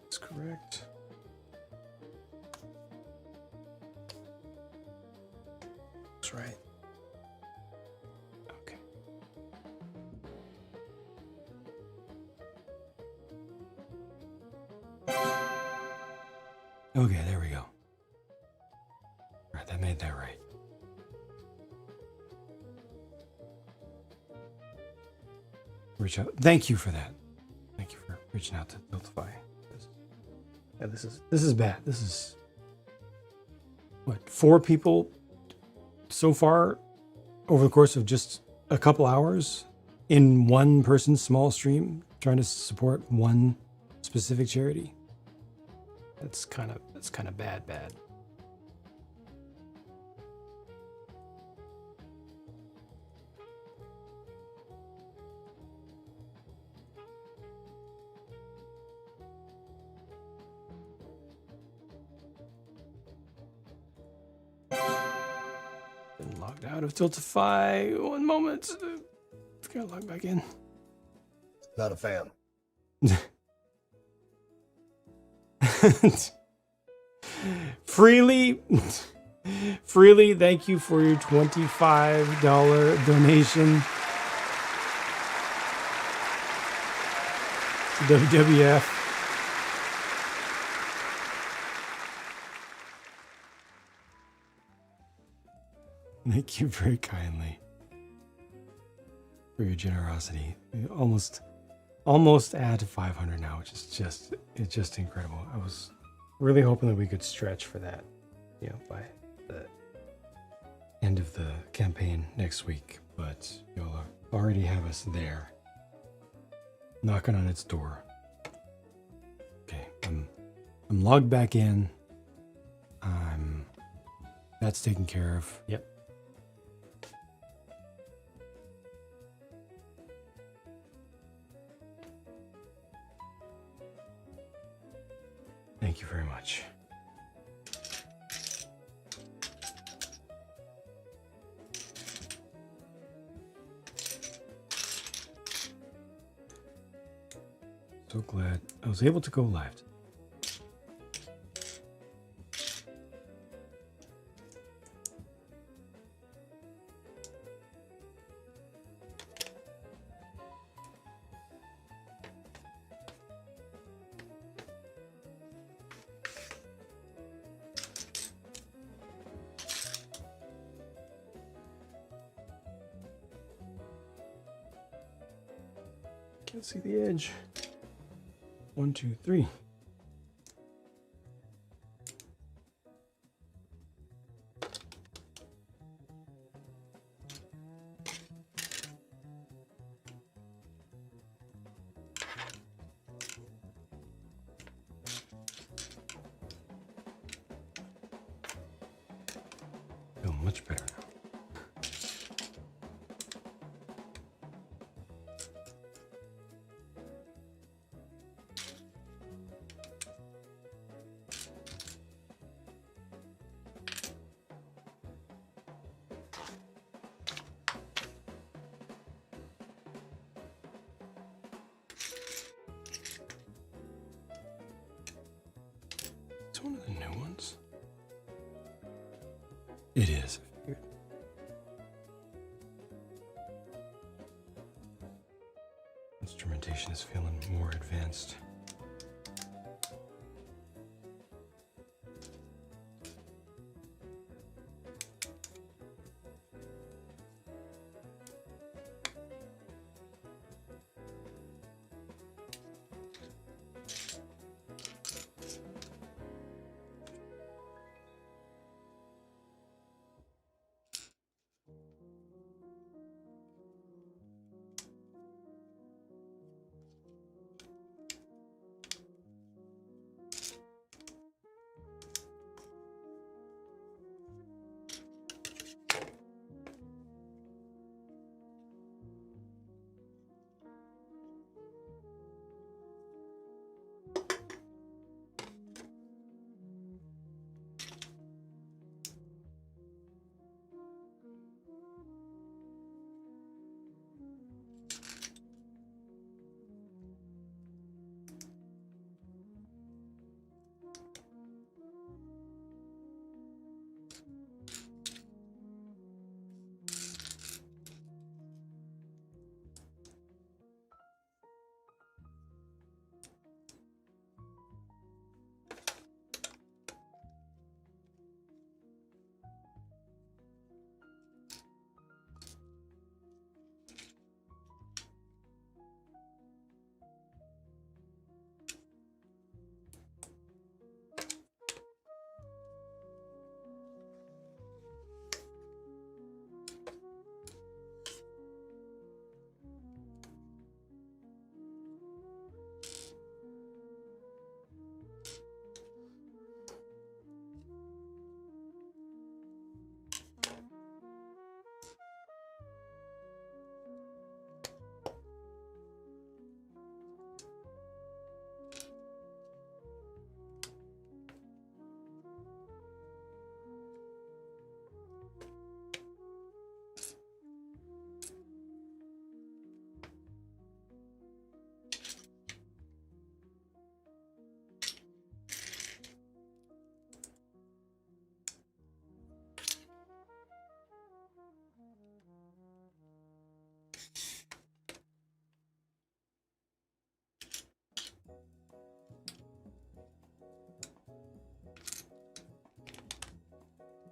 That's correct. That's right. Okay. Okay, there we go. All right, that made that right. Reach out. Thank you for that. Thank you for reaching out to Tiltify. Yeah, this is bad. This is what, 4 people so far over the course of just a couple hours in one person's small stream trying to support one specific charity. That's kind of bad. Been logged out of Tiltify. 1 moment. It's gotta log back in.
Not a fan.
Freely, thank you for your $25 donation to WWF. Thank you very kindly for your generosity. Almost at 500 now, which is just incredible. I was really hoping that we could stretch for that, you know, by the end of the campaign next week. But you'll already have us there, knocking on its door. Okay, I'm logged back in. That's taken care of. Yep. Thank you very much. So glad I was able to go live. Can't see the edge. 1, 2, 3. Feel much better now. It's one of the new ones. It is. Instrumentation is feeling more advanced.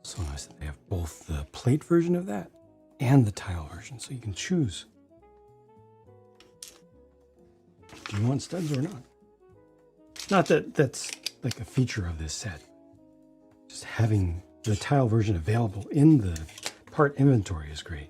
So nice that they have both the plate version of that and the tile version, so you can choose. Do you want studs or not? Not that that's like a feature of this set. Just having the tile version available in the part inventory is great.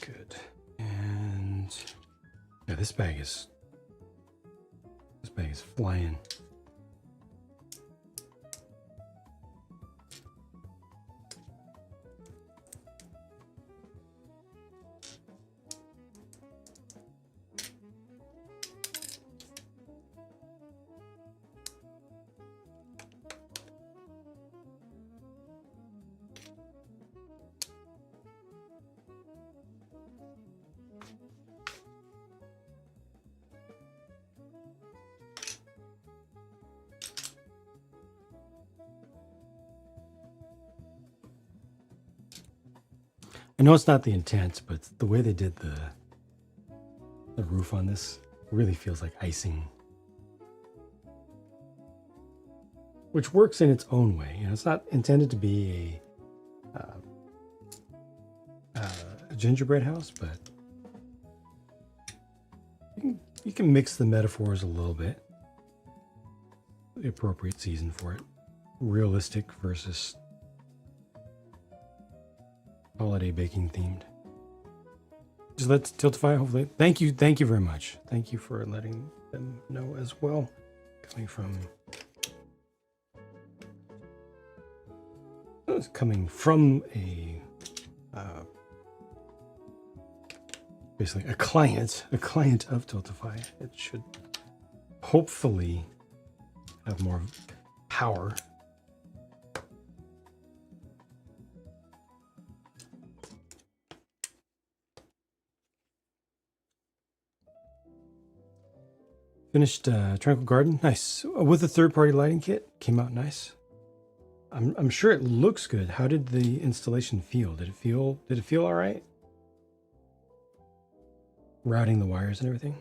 Good. this bag is flying. I know it's not the intent, but the way they did the roof on this really feels like icing, which works in its own way. You know, it's not intended to be a gingerbread house, but you can mix the metaphors a little bit. The appropriate season for it. Realistic versus holiday baking themed. Just let's Tiltify, hopefully. Thank you very much. Thank you for letting them know as well. Coming from a basically a client of Tiltify. It should hopefully have more power. Finished Tranquil Garden, nice. With a third-party lighting kit, came out nice. I'm sure it looks good. How did the installation feel? Did it feel all right? Routing the wires and everything.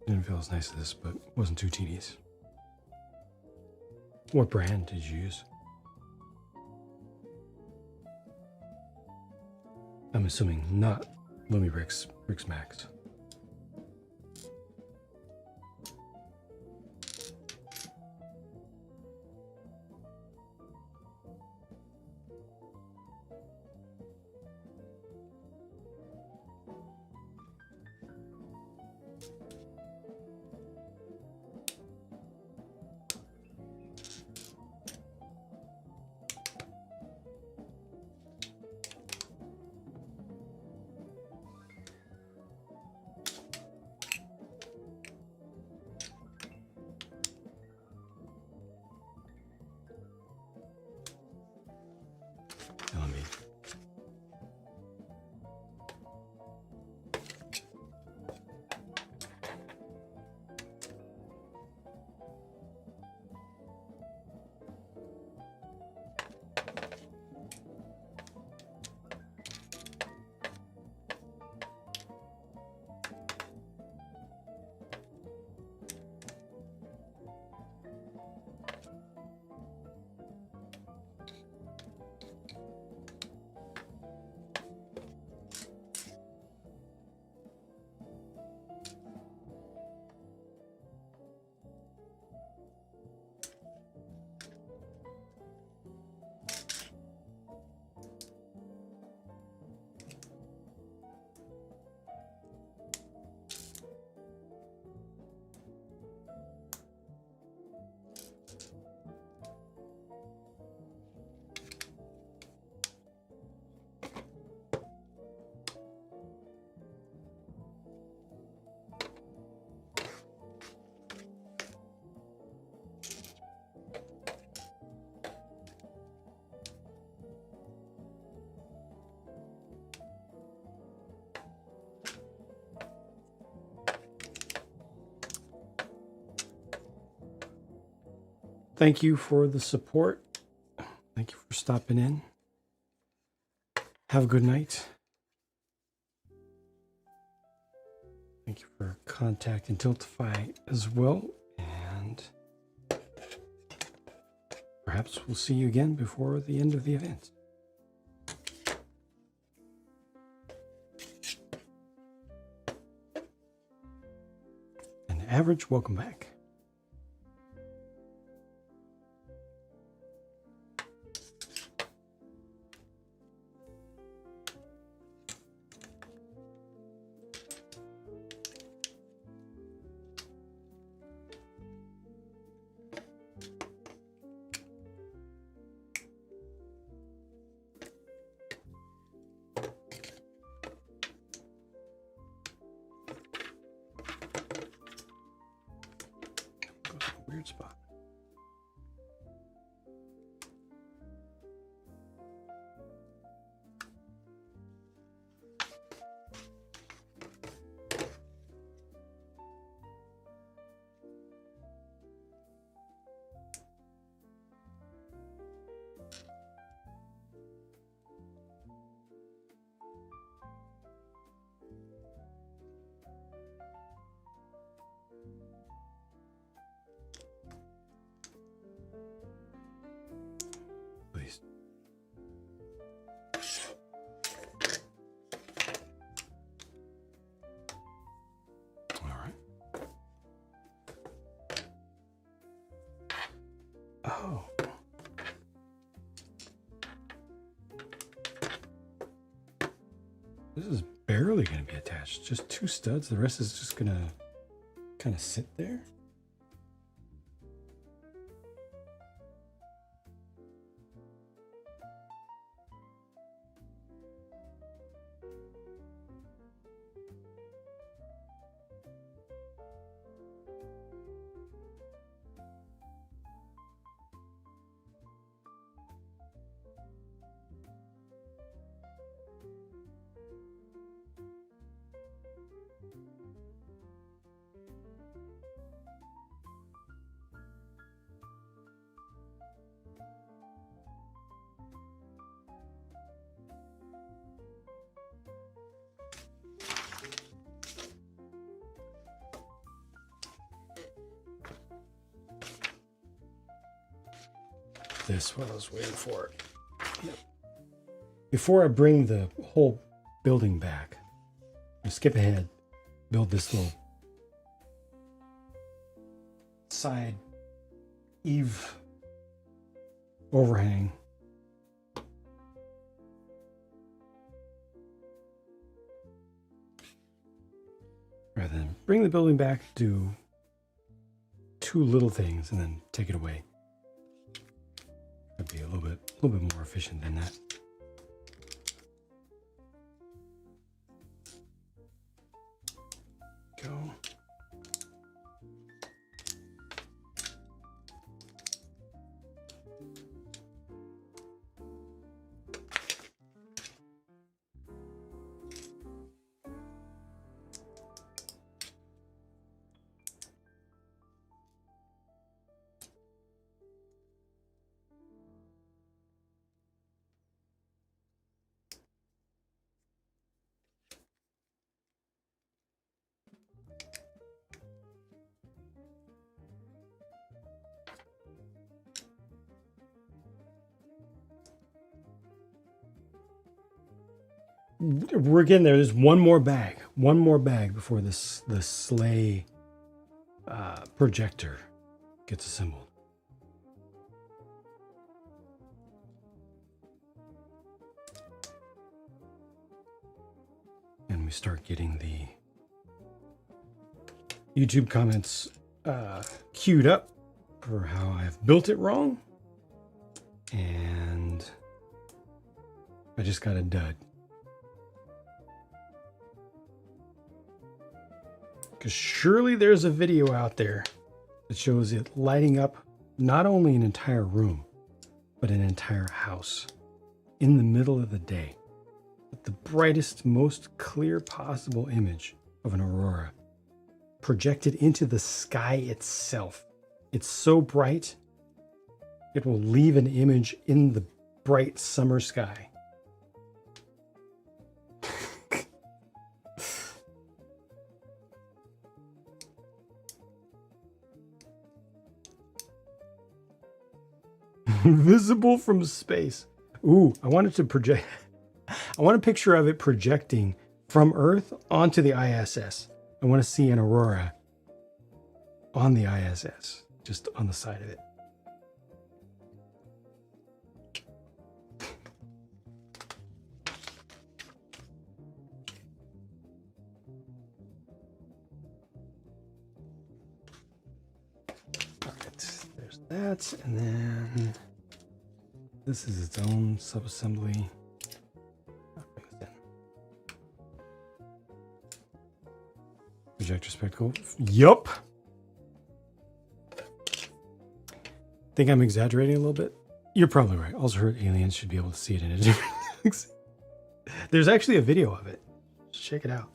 Didn't feel as nice as this, but wasn't too tedious. What brand did you use? I'm assuming not Lumibricks Max. thank you for the support. Thank you for stopping in. Have a good night. Thank you for contacting Tiltify as well. And perhaps we'll see you again before the end of the event. And Average, welcome back. Weird spot. Please. All right. Oh. This is barely going to be attached. Just 2 studs. The rest is just going to kind of sit there. This what I was waiting for. Yep. Before I bring the whole building back, I skip ahead, build this little side eave overhang. Rather than bring the building back, do 2 little things and then take it away. That'd be a little bit more efficient than that. Go. We're getting there. There's one more bag before the sleigh projector gets assembled. And we start getting the YouTube comments queued up for how I've built it wrong. And I just got a dud. Because surely there's a video out there that shows it lighting up not only an entire room, but an entire house in the middle of the day. With the brightest, most clear possible image of an aurora projected into the sky itself. It's so bright It will leave an image in the bright summer sky. Visible from space. Ooh, I wanted to project. I want a picture of it projecting from Earth onto the ISS. I want to see an aurora on the ISS, just on the side of it. All right, there's that, and then this is its own subassembly. Projector spectacle. Yup. Think I'm exaggerating a little bit? You're probably right. Also heard aliens should be able to see it in a different. There's actually a video of it. Check it out.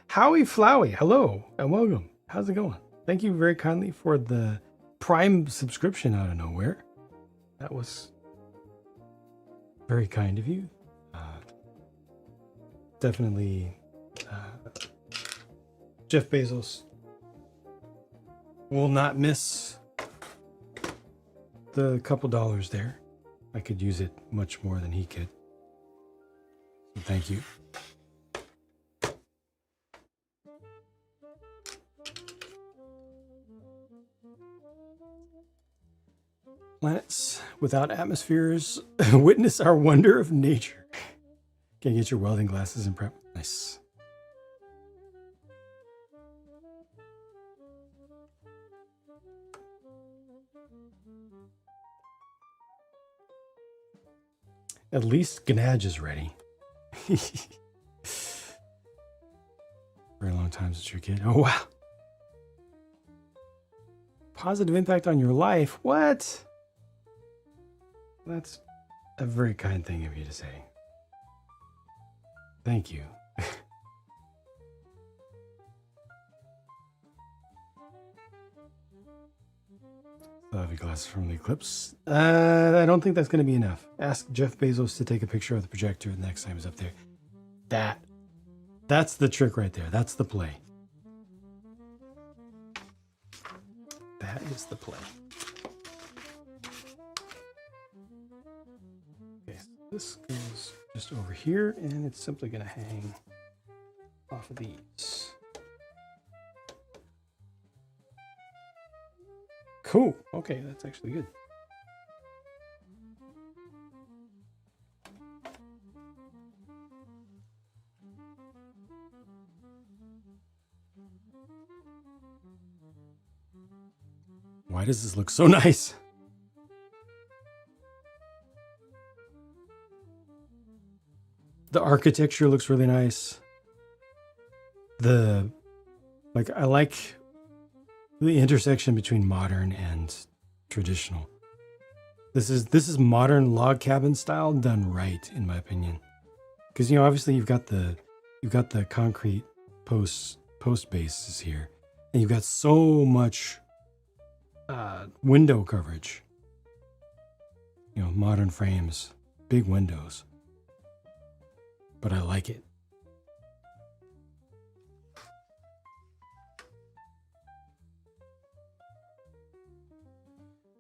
Howie Flowey, hello and welcome. How's it going? Thank you very kindly for the Prime subscription out of nowhere. That was very kind of you. Definitely Jeff Bezos will not miss the couple dollars there. I could use it much more than he could. So thank you. Planets without atmospheres witness our wonder of nature. Can you get your welding glasses and prep? Nice. At least Gnadge is ready. Very long time since you're a kid. Oh, wow. Positive impact on your life? What? That's a very kind thing of you to say. Thank you. Still have your glasses from the eclipse. I don't think that's going to be enough. Ask Jeff Bezos to take a picture of the projector the next time he's up there. That's the trick right there. That's the play. That is the play. Okay, so this goes just over here, and it's simply going to hang off of these. Cool. Okay, that's actually good. Why does this look so nice? The architecture looks really nice. I like the intersection between modern and traditional. This is modern log cabin style done right, in my opinion. Because obviously you've got the concrete post bases here, and you've got so much window coverage. Modern frames, big windows. But I like it.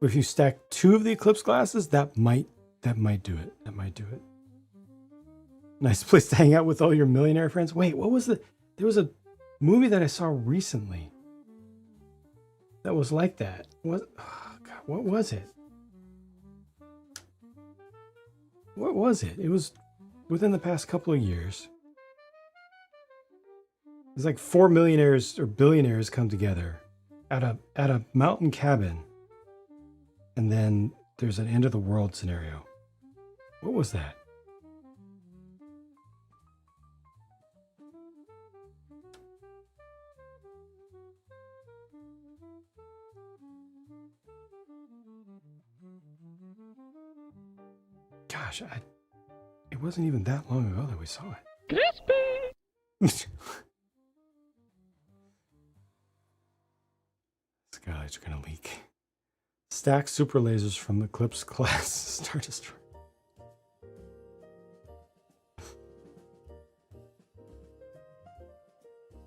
If you stack two of the eclipse glasses, that might do it. That might do it. Nice place to hang out with all your millionaire friends. Wait, there was a movie that I saw recently that was like that. What was it? What was it? It was within the past couple of years. It's like 4 millionaires or billionaires come together at a mountain cabin. And then there's an end of the world scenario. What was that? Gosh, it wasn't even that long ago that we saw it. Crispy! Skylights are gonna leak. stack super lasers from the Eclipse class Star Destroyer.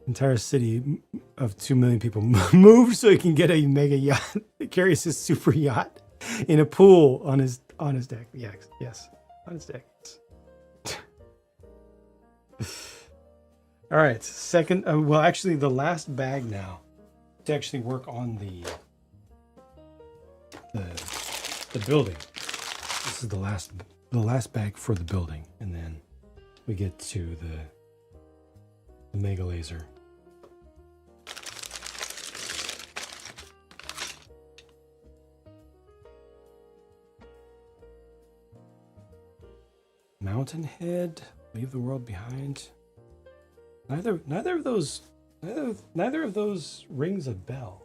Entire city of 2 million people moved so he can get a mega yacht that carries his super yacht in a pool on his deck. Yes, on his deck. All right, second. Well, actually, the last bag now to actually work on the building. This is the last bag for the building, and then we get to the mega laser. Mountainhead, leave the world behind. Neither of those rings a bell.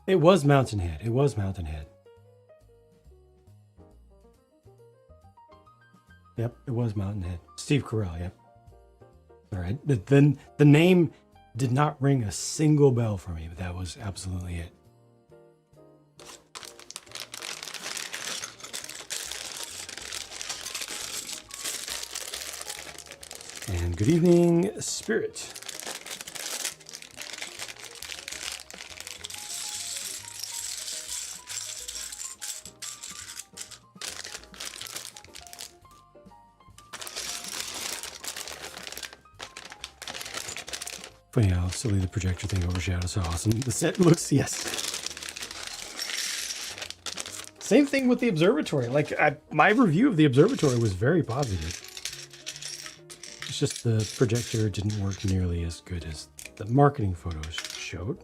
It was Mountainhead. It was Mountainhead. Yep, it was Mountainhead. Steve Carell, yep. All right. Then the name did not ring a single bell for me, but that was absolutely it. And good evening, Spirit. Funny how silly the projector thing overshadows how awesome the set looks. Yes. Same thing with the observatory. Like my review of the observatory was very positive. It's just the projector didn't work nearly as good as the marketing photos showed.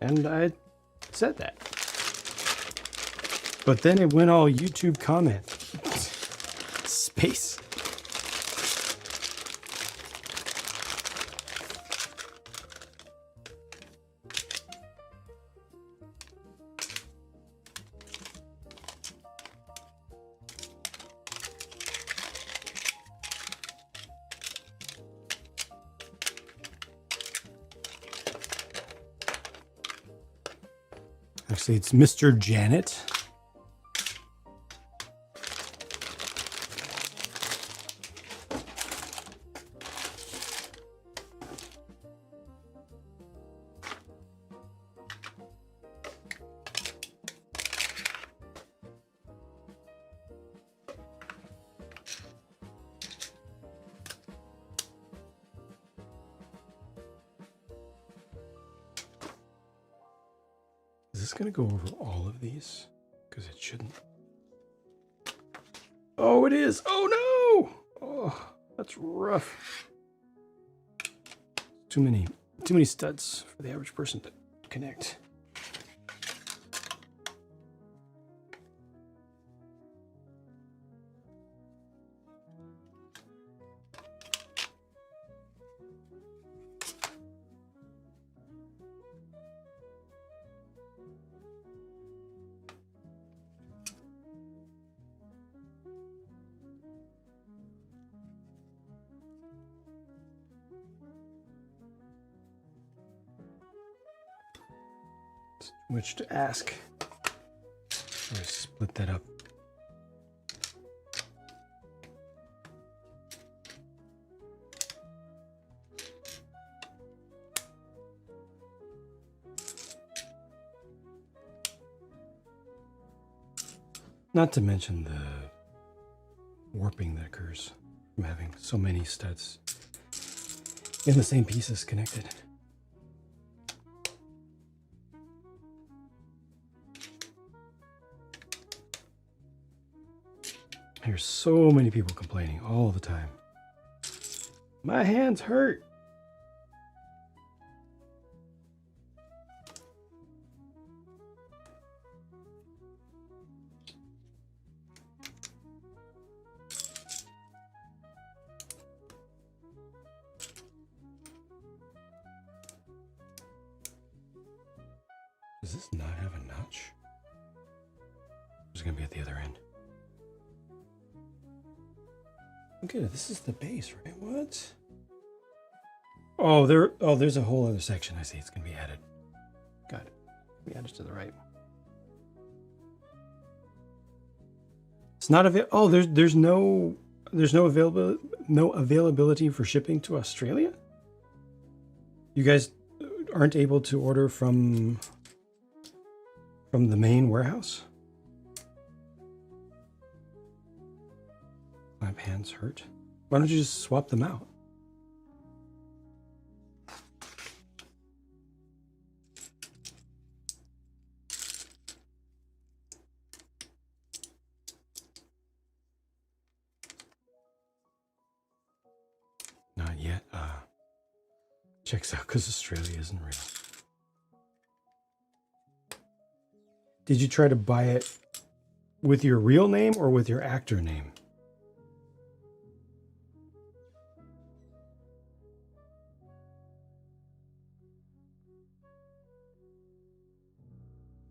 And I said that. But then it went all YouTube comment. Space. Actually, it's Mr. Janet. Is this going to go over all of these? Because it shouldn't. Oh, it is. Oh, no. Oh, that's rough. Too many studs for the average person to connect. Which to ask. Let's split that up. Not to mention the warping that occurs from having so many studs in the same pieces connected. hear so many people complaining all the time. My hands hurt. Does this not have a notch? It's gonna be at the other end. Okay, this is the base, right? What? Oh, there's a whole other section. I see. It's gonna be added. Got it. We added to the right. It's not available. Oh, there's no availability for shipping to Australia. You guys aren't able to order from the main warehouse. My hands hurt. Why don't you just swap them out? Not yet. Checks out because Australia isn't real. Did you try to buy it with your real name or with your actor name?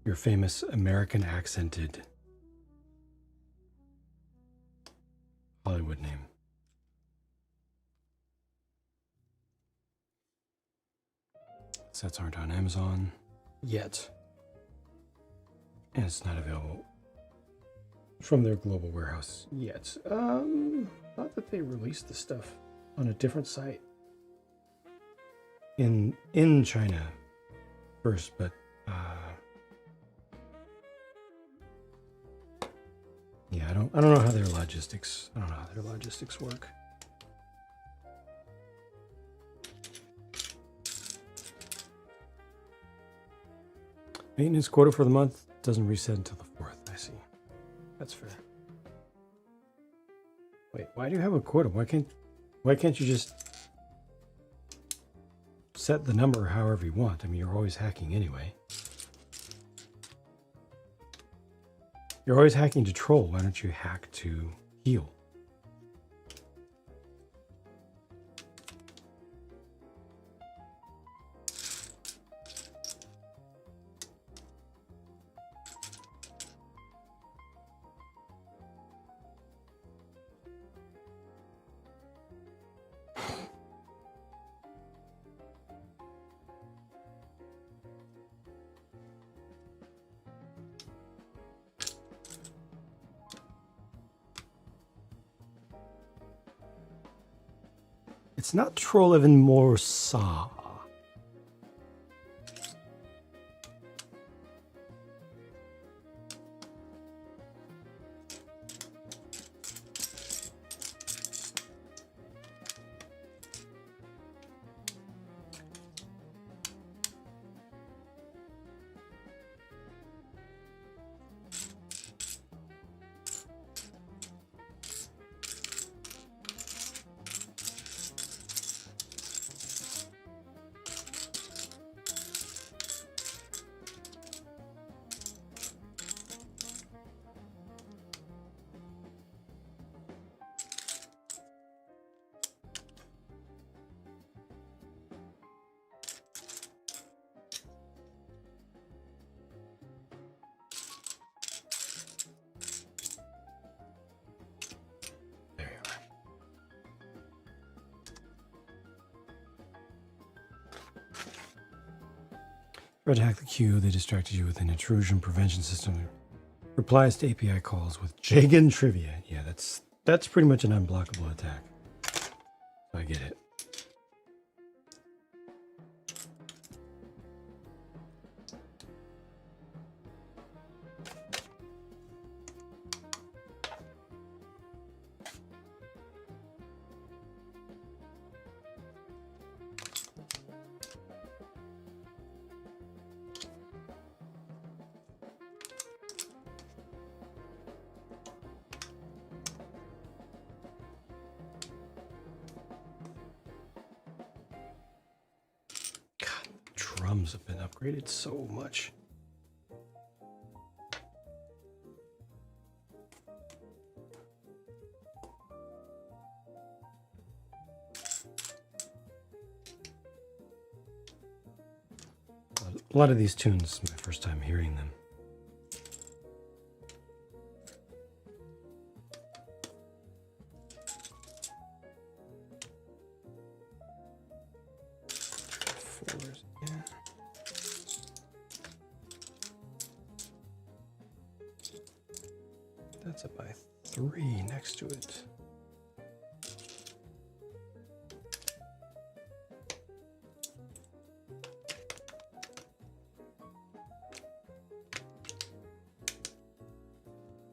Your famous American accented Hollywood name. Sets aren't on Amazon yet. And it's not available from their global warehouse yet. Thought that they released the stuff on a different site in China first, but yeah, I don't know how their logistics. I don't know how their logistics work. Maintenance quota for the month doesn't reset until the 4th. I see. That's fair. Wait, why do you have a quota? Why can't you just set the number however you want? I mean, you're always hacking anyway. You're always hacking to troll. Why don't you hack to heal? It's not troll even more saw. Tried to hack the queue, they distracted you with an intrusion prevention system. Replies to API calls with Jagan trivia. Yeah, that's pretty much an unblockable attack. I get it. drums have been upgraded so much. A lot of these tunes, my first time hearing them. Fours, yeah. That's up by 3 next to it.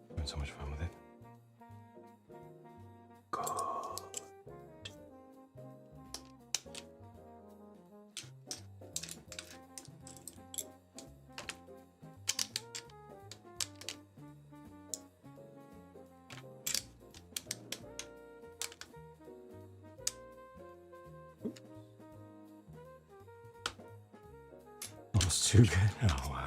Having so much fun with it. Almost too good. Oh wow.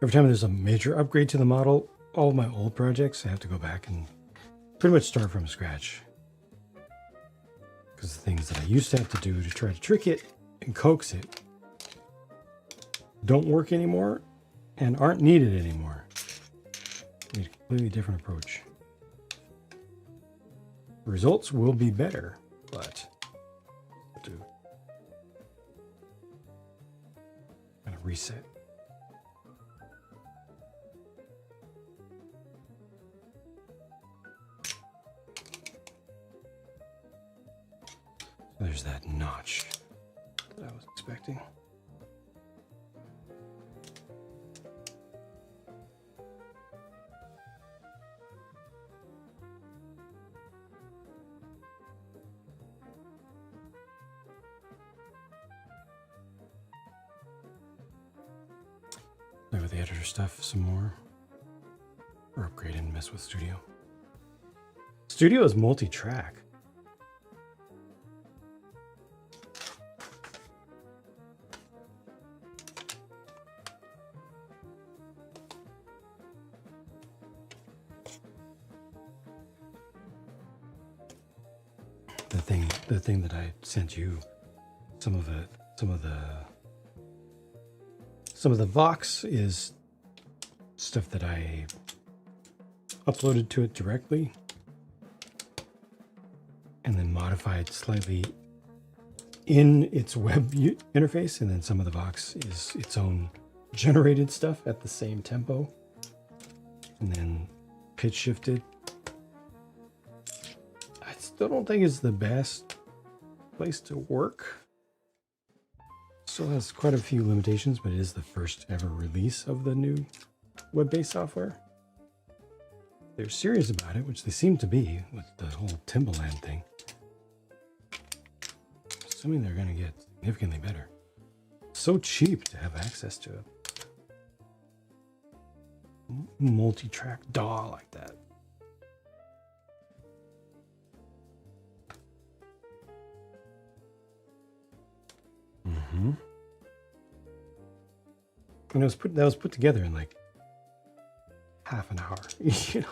Every time there's a major upgrade to the model, all of my old projects, I have to go back and pretty much start from scratch. Because the things that I used to have to do to try to trick it and coax it don't work anymore and aren't needed anymore. I need a completely different approach. The results will be better, but I'll do kind of reset. There's that notch that I was expecting. Play with the editor stuff some more. Or upgrade and mess with Studio. Studio is multi-track. The thing that I sent you, some of the Vox is stuff that I uploaded to it directly and then modified slightly in its web interface, and then some of the Vox is its own generated stuff at the same tempo and then pitch shifted. I still don't think it's the best place to work. Still has quite a few limitations, but it is the first ever release of the new web-based software. They're serious about it, which they seem to be with the whole Timbaland thing. Assuming they're going to get significantly better. So cheap to have access to a multi-track DAW like that. Mm-hmm. And that was put together in like half an hour, you know.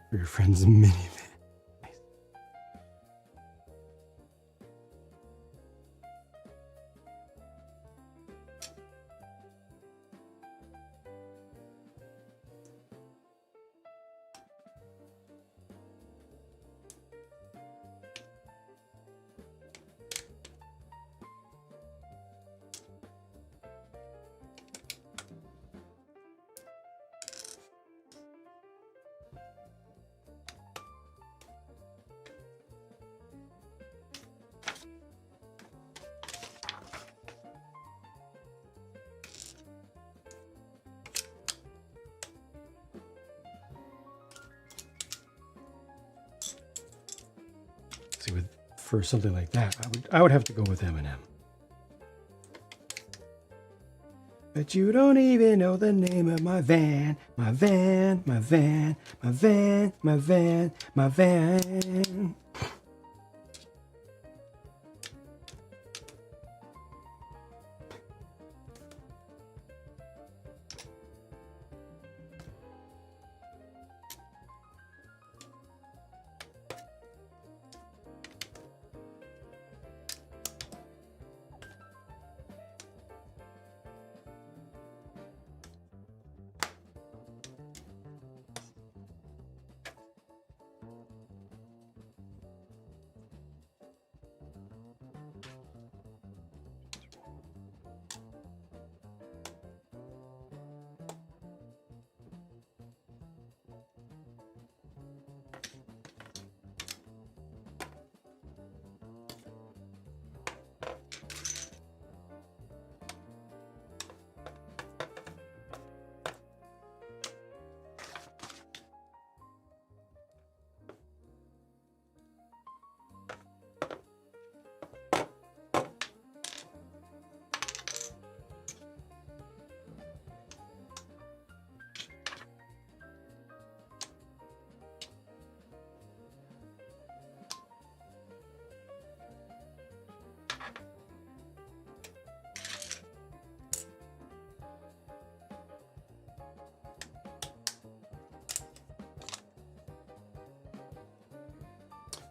For your friend's minivan. for something like that, I would have to go with Eminem. But you don't even know the name of my van, my van, my van, my van, my van, my van.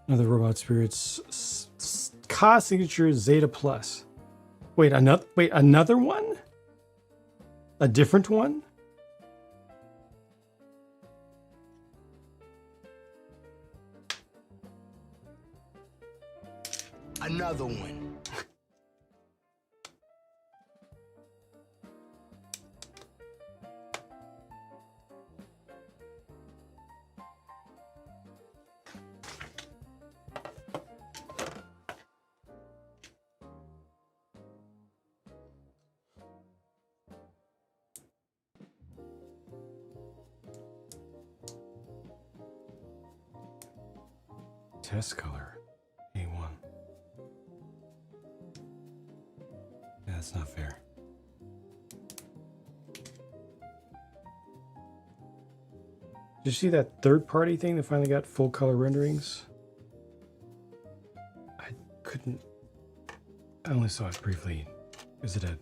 Another Robot Spirits cost signature Zeta Plus. Wait, another one? A different one?
Another one.
Test color A1. Yeah, that's not fair. Did you see that third-party thing that finally got full color renderings? I couldn't. I only saw it briefly. Is it a?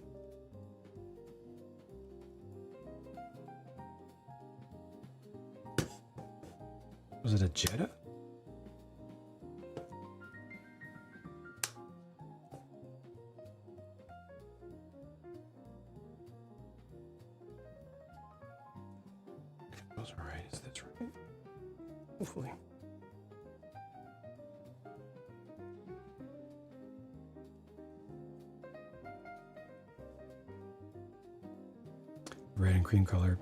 Was it a Jetta? Those are right. Is that right? Hopefully. Red and cream color.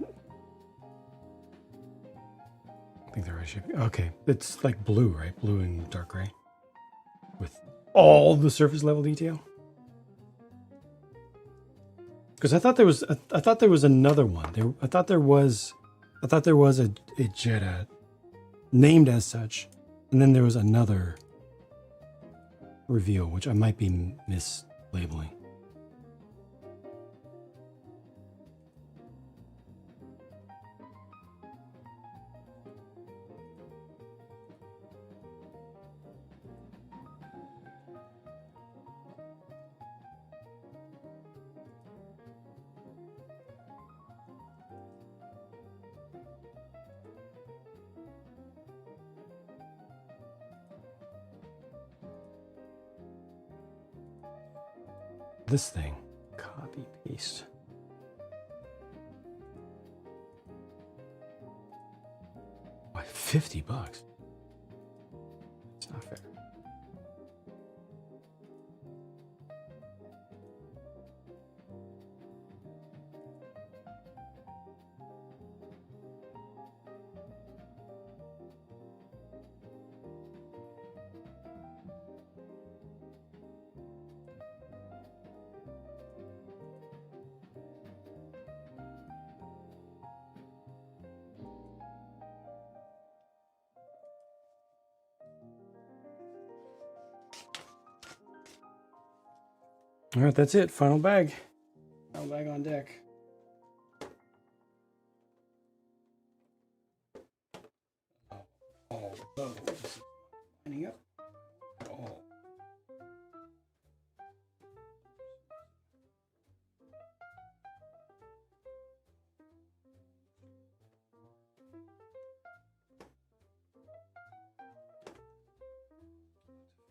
I think they're right shaping. Okay, it's like blue, right? Blue and dark gray with all the surface level detail. Because I thought there was another one. I thought there was a Jetta named as such, and then there was another reveal, which I might be mislabeling. This thing, copy paste. Why $50? It's not fair. All right, that's it. Final bag. Final bag on deck. Oh, this is lining up. Oh.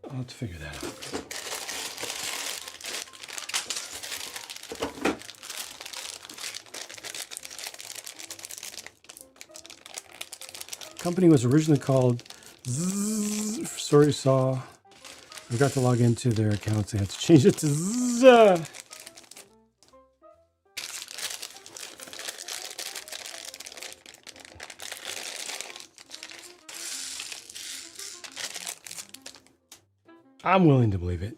I'll have to figure that out. Company was originally called Story Saw. I forgot to log into their accounts. They had to change it to Z. I'm willing to believe it.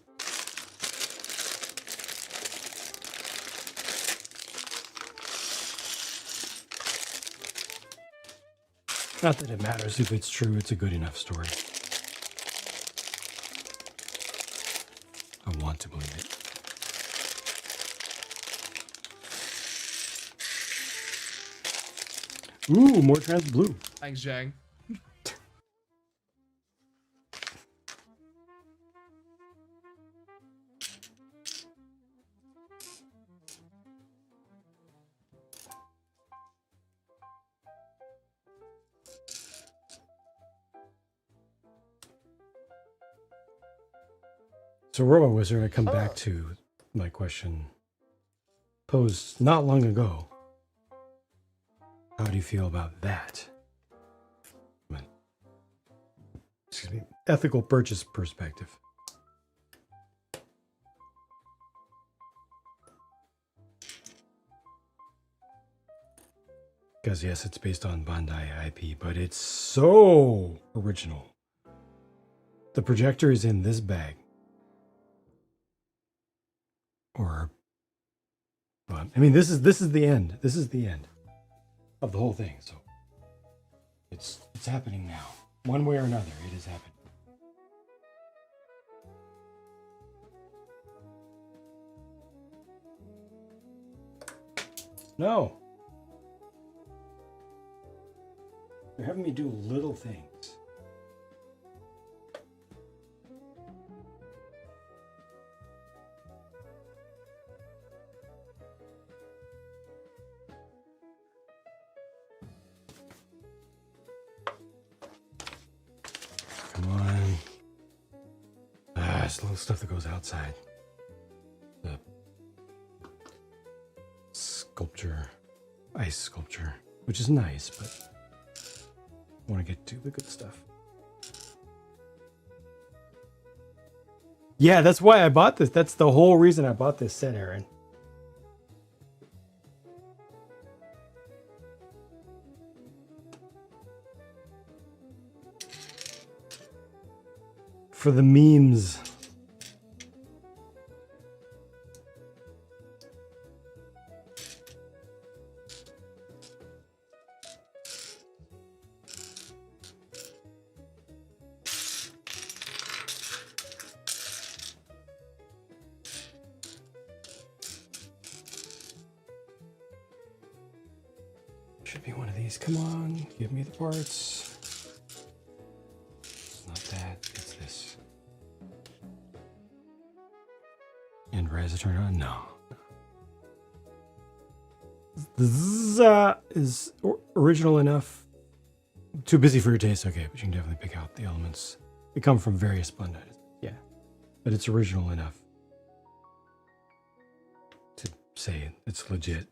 Not that it matters if it's true, it's a good enough story. I want to believe it. Ooh, more trans blue.
Thanks, Jag.
So, Robo Wizard, I come back to my question posed not long ago. How do you feel about that? Excuse me, ethical purchase perspective. Because yes, it's based on Bandai IP, but it's so original. The projector is in this bag. Or, well, I mean, this is the end. This is the end of the whole thing. So it's happening now. One way or another, it is happening. No. They're having me do little things. Come on. It's little stuff that goes outside. The sculpture, ice sculpture, which is nice, but I want to get to the good stuff. Yeah, that's why I bought this. That's the whole reason I bought this set, Aaron. For the memes. Should be one of these. Come on, give me the parts. It's not that, it's this. And res turn on? No. The zzz is original enough. Too busy for your taste, okay, but you can definitely pick out the elements. They come from various blend items. Yeah. But it's original enough to say it's legit.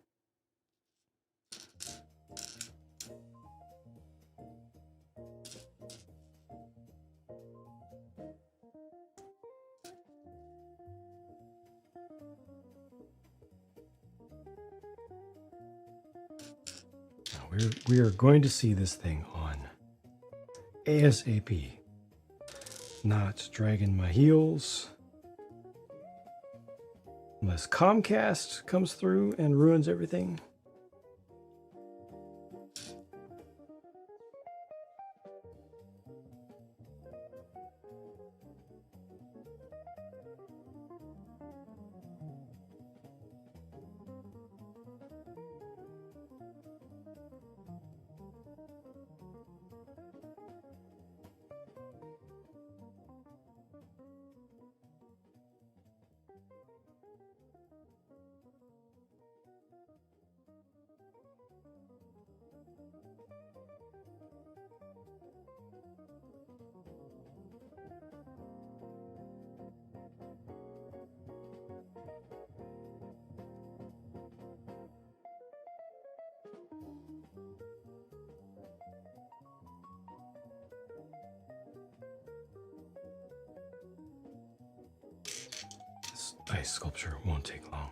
We are going to see this thing on ASAP. Not dragging my heels. Unless Comcast comes through and ruins everything. ice sculpture won't take long.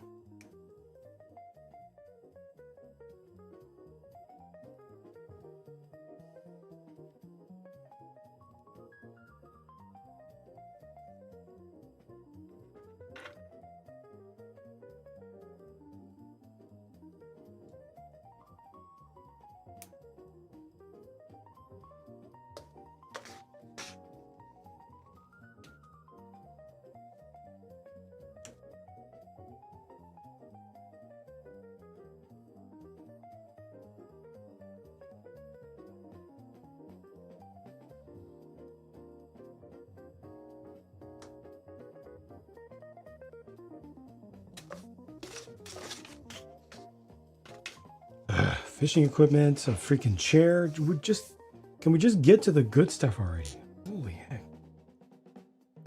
Fishing equipment, a freaking chair. Can we just get to the good stuff already? Holy heck.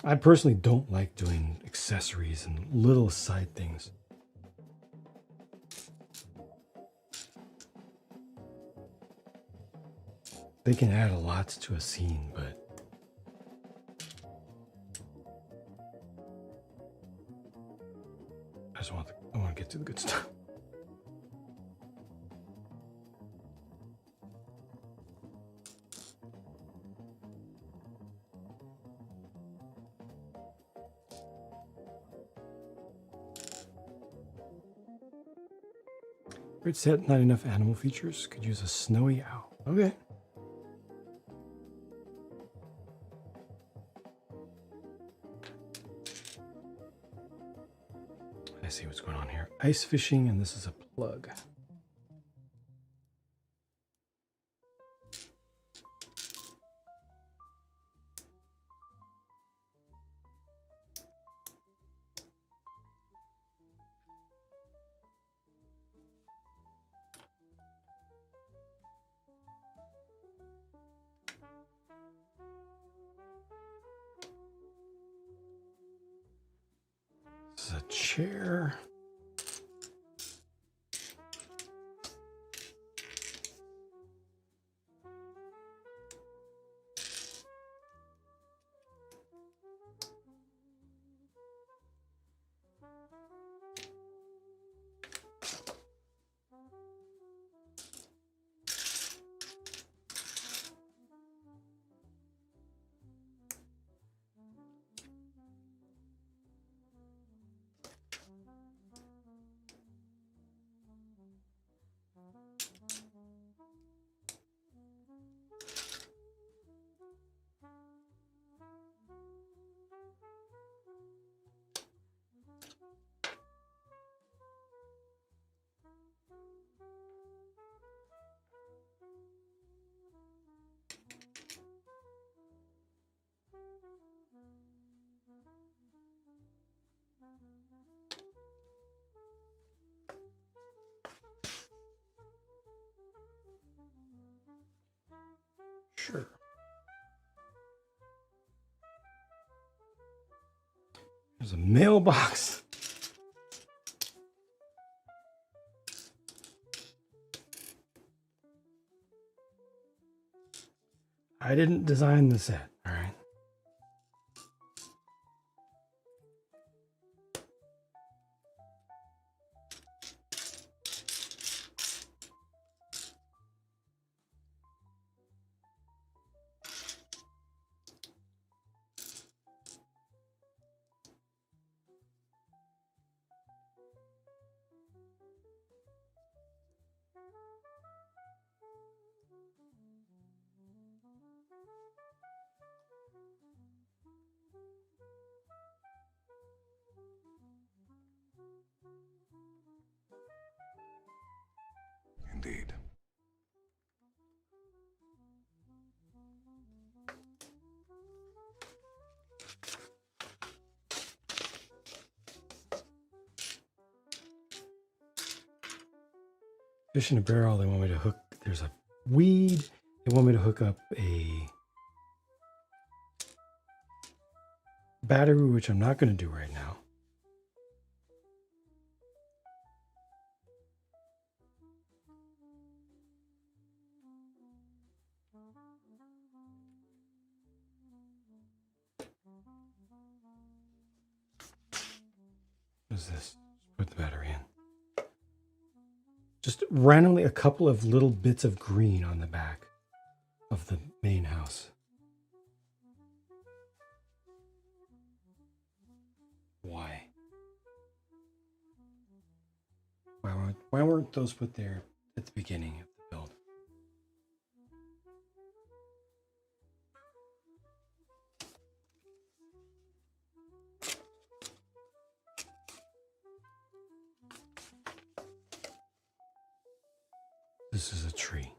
I personally don't like doing accessories and little side things. They can add a lot to a scene, but I want to get to the good stuff. Great set, not enough animal features. Could use a snowy owl. Okay. I see what's going on here. Ice fishing, and this is a plug. This is a chair. Sure. There's a mailbox. I didn't design the set, all right?
Indeed.
Fish in a barrel, they want me to hook, there's a weed. They want me to hook up a battery, which I'm not going to do right now. is this? Put the battery in. Just randomly a couple of little bits of green on the back of the main house. Why? Why weren't those put there at the beginning of the build? This is a tree.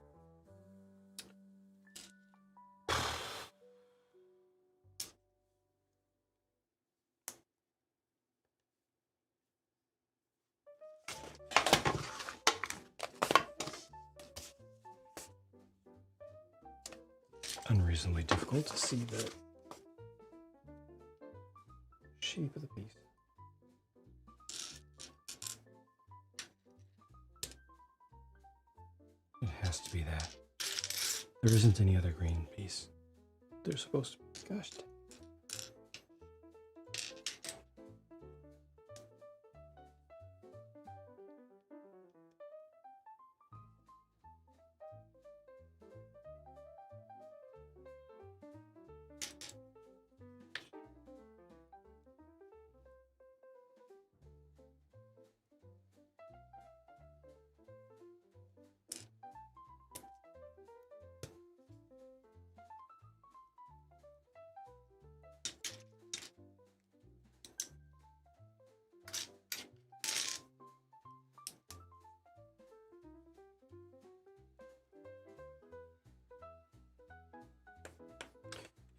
Unreasonably difficult to see the shape of the piece. It has to be that. There isn't any other green piece. They're supposed to be. Gosh.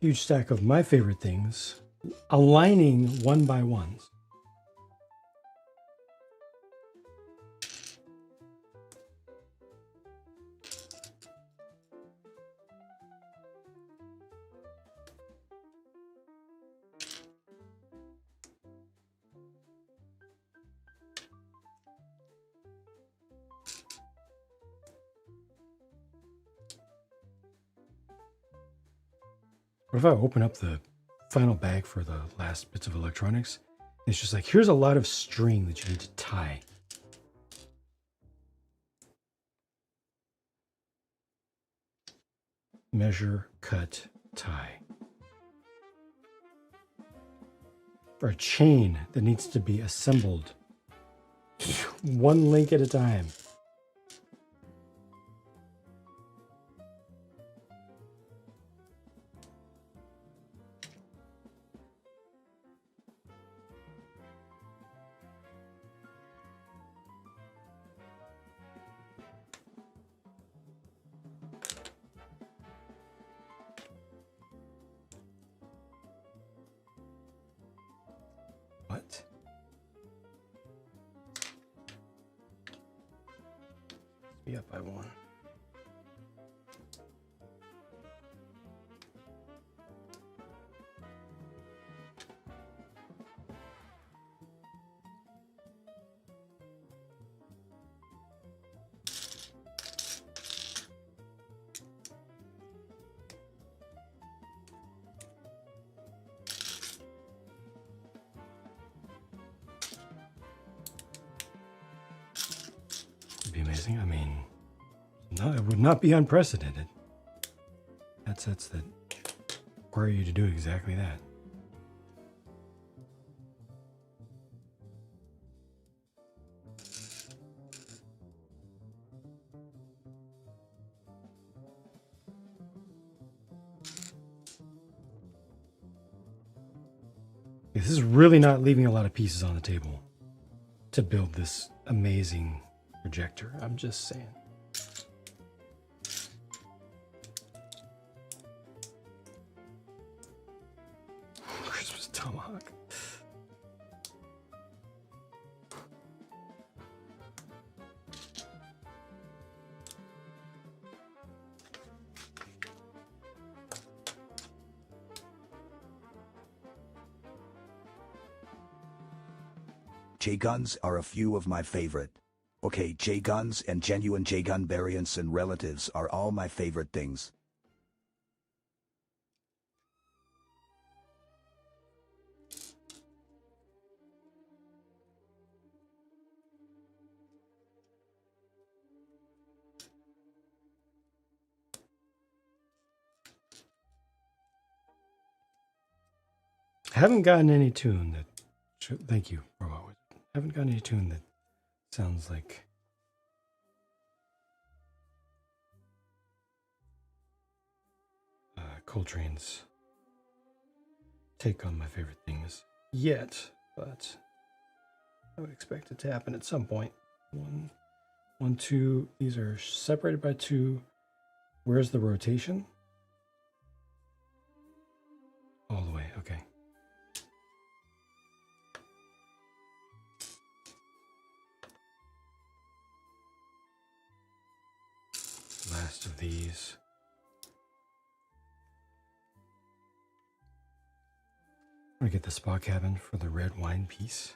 Huge stack of my favorite things, aligning one by ones. What if I open up the final bag for the last bits of electronics? It's just like, here's a lot of string that you need to tie. Measure, cut, tie. Or a chain that needs to be assembled. One link at a time. What? Be up by one. It'd be amazing. I mean, no, it would not be unprecedented. That's that require you to do exactly that. This is really not leaving a lot of pieces on the table to build this amazing projector. I'm just saying. Christmas tomahawk.
J-guns are a few of my favorite. Okay, J-guns and genuine J-gun variants and relatives are all my favorite things.
Haven't gotten any tune that. Thank you, Robot Wizard. Haven't gotten any tune that sounds like. Coltrane's take on my favorite things yet, but I would expect it to happen at some point. One, two. These are separated by two. Where's the rotation? All the way. Okay. Last of these. I'm gonna get the spa cabin for the red wine piece.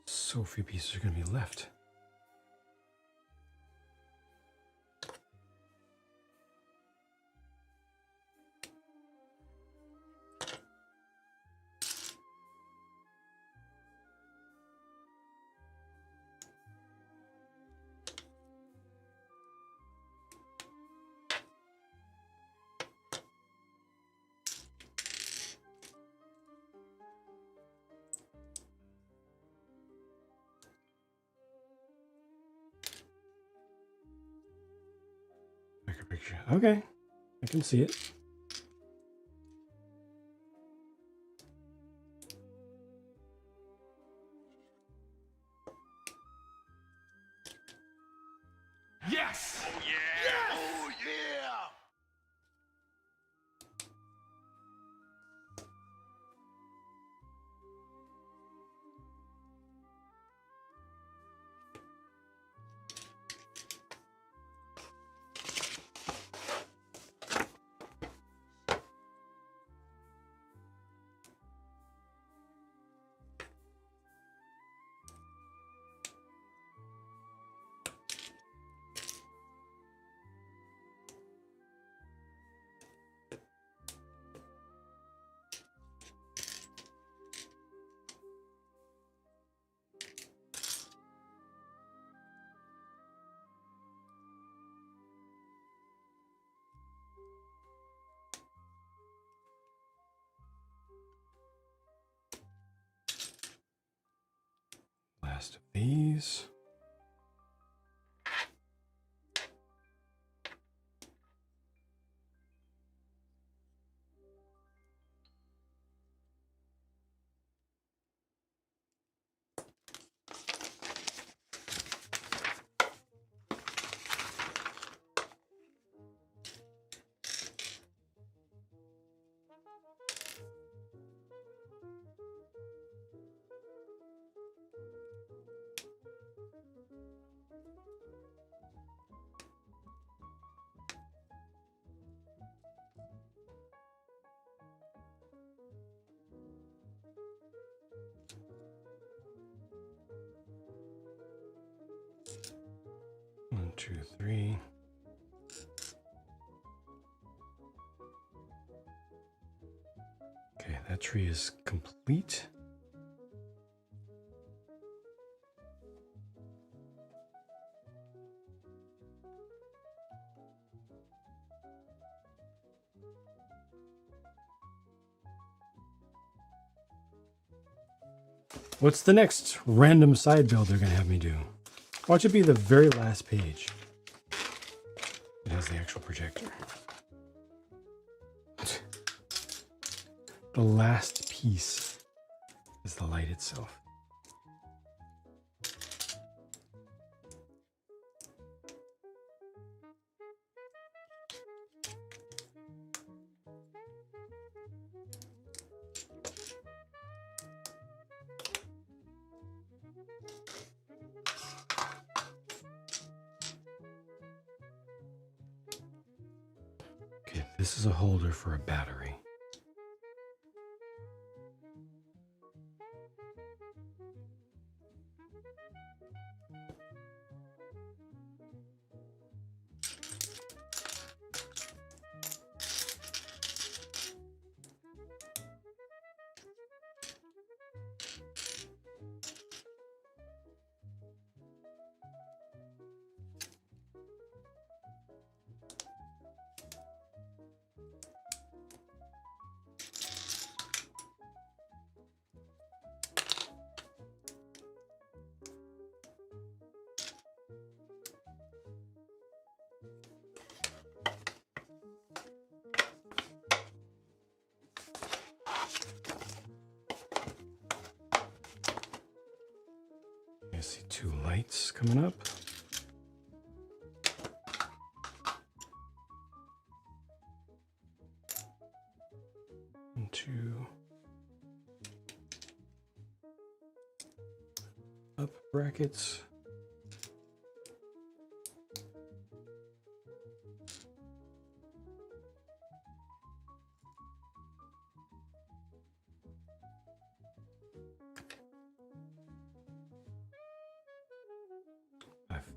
So few pieces are gonna be left. Bigger picture. Okay, I can see it.
Yes! Oh yeah! Yes! Oh yeah!
Last of these. One, two, three. Okay, that tree is complete. What's the next random side build they're gonna have me do? Watch it be the very last page. It has the actual projector. The last piece is the light itself. Okay, this is a holder for a battery. I see 2 lights coming up. And 2 up brackets.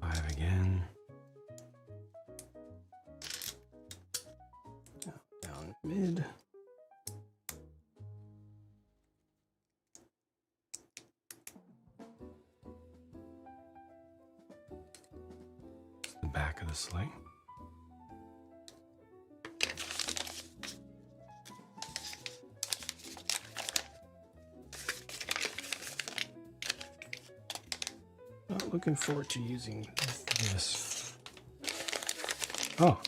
Five again. Down mid. It's the back of the sleigh. Not looking forward to using this. Oh.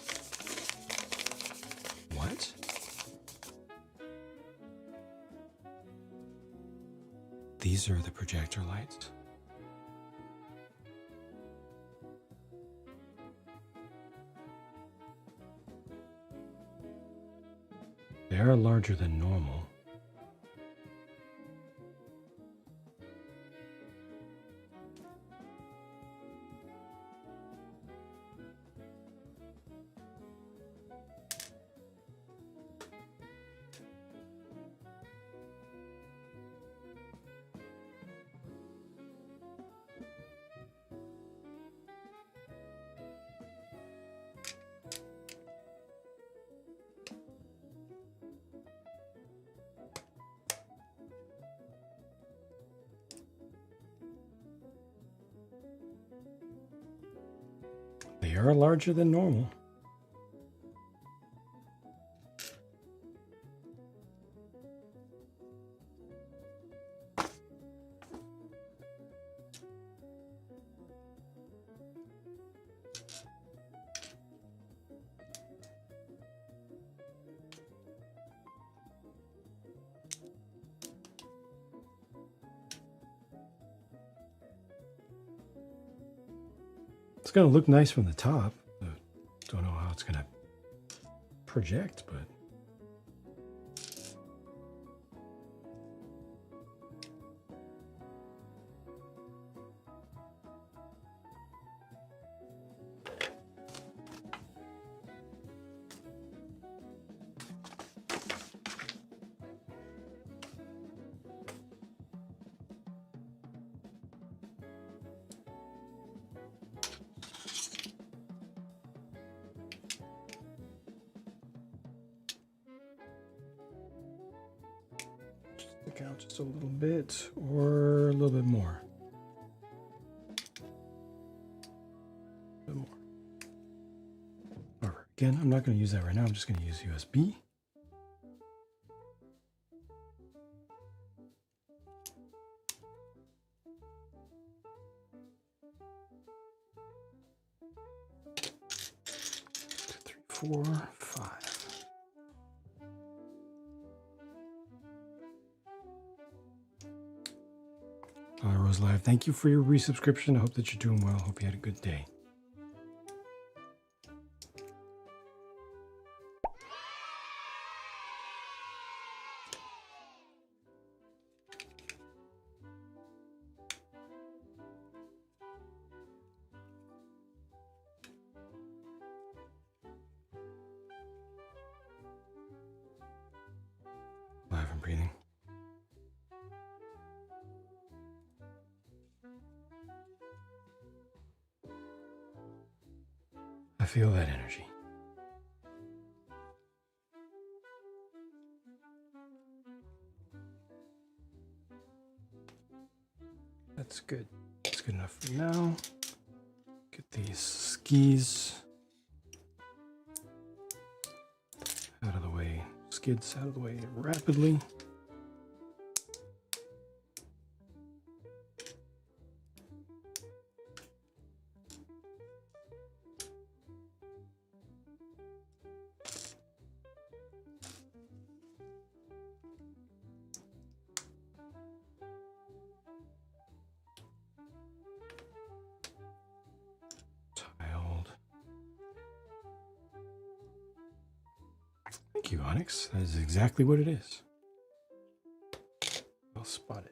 What? These are the projector lights. They are larger than normal. They are larger than normal. It's going to look nice from the top. Don't know how it's going to project, but stick out just a little bit or a little bit more. A bit more. However, again, I'm not going to use that right now. I'm just going to use USB. Two, three, 4, 5. Rose Live, thank you for your resubscription. I hope that you're doing well. Hope you had a good day. Live and breathing. I feel that energy. That's good. That's good enough for now. Get these skis out of the way, skids out of the way rapidly. Thank you, Onyx. That is exactly what it is. Well spotted.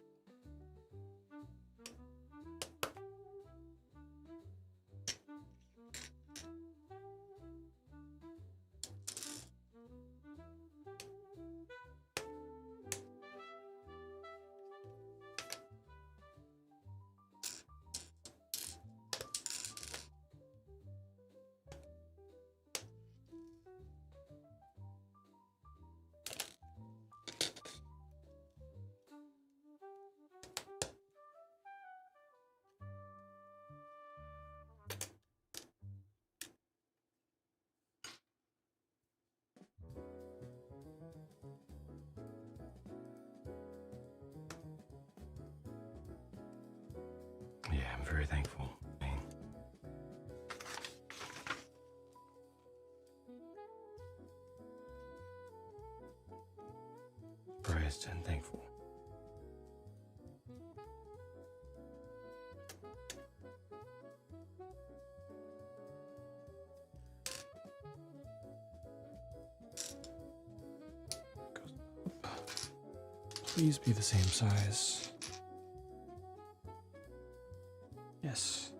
Yeah, I'm very thankful. Surprised and thankful. Please be the same size. Yes.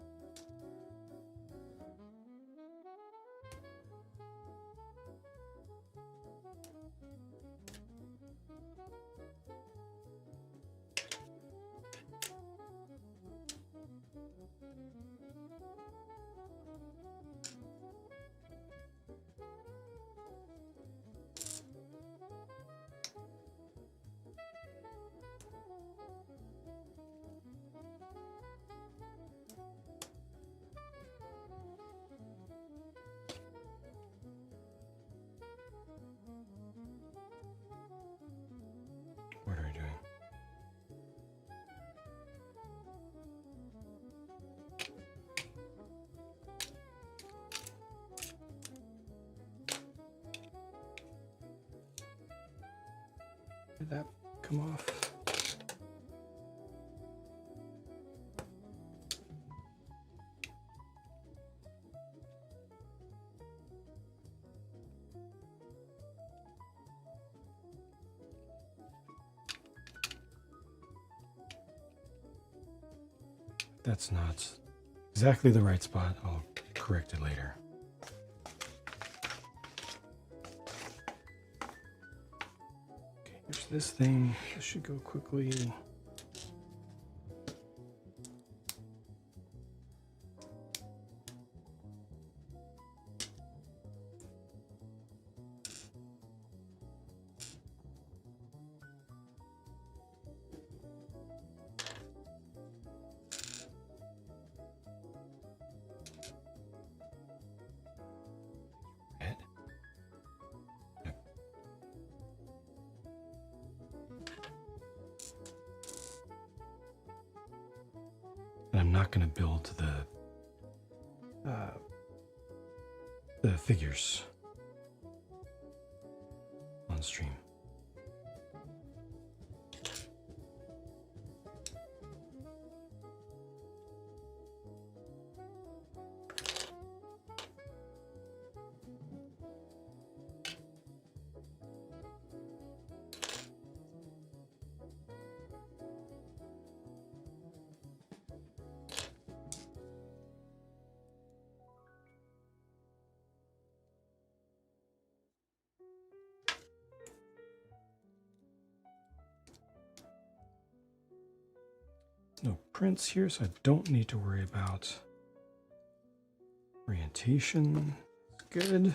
What are you doing? Did that come off? That's not exactly the right spot. I'll correct it later. Okay, here's this thing. This should go quickly. And I'm not going to build the figures on stream. No prints here, so I don't need to worry about orientation. Good.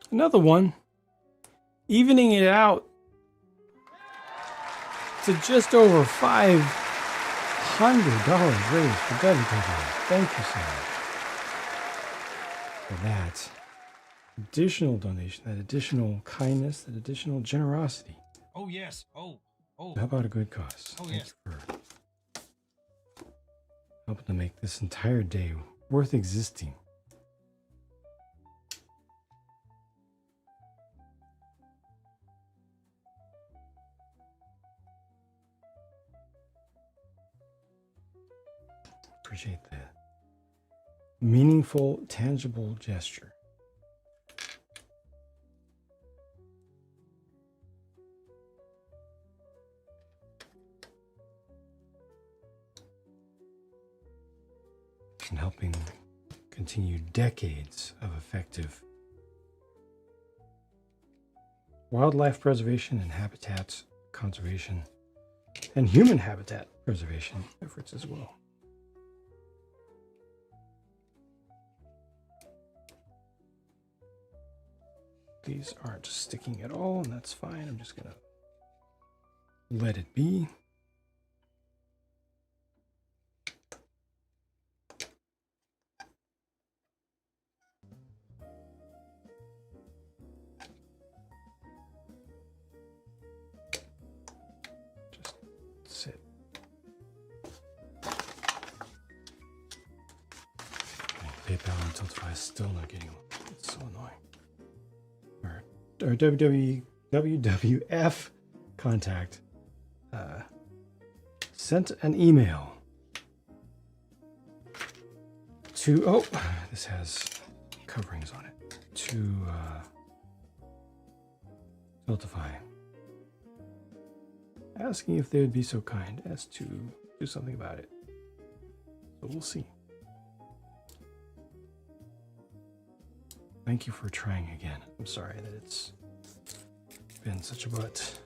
Another one. Evening it out to just over $500 raised for WW. Thank you so much for that additional donation, that additional kindness, that additional generosity.
Oh, yes. Oh.
How about a good cause?
Oh,
Thank
yes.
you for helping to make this entire day worth existing. appreciate that. Meaningful, tangible gesture. And helping continue decades of effective wildlife preservation and habitat conservation and human habitat preservation efforts as well. These aren't sticking at all, and that's fine. I'm just gonna let it be. Just sit. PayPal and Tiltify is still not getting them. It's so annoying. Our WWF contact sent an email to, oh, this has coverings on it, to Tiltify, asking if they would be so kind as to do something about it. So we'll see. Thank you for trying again. I'm sorry that it's been such a butt.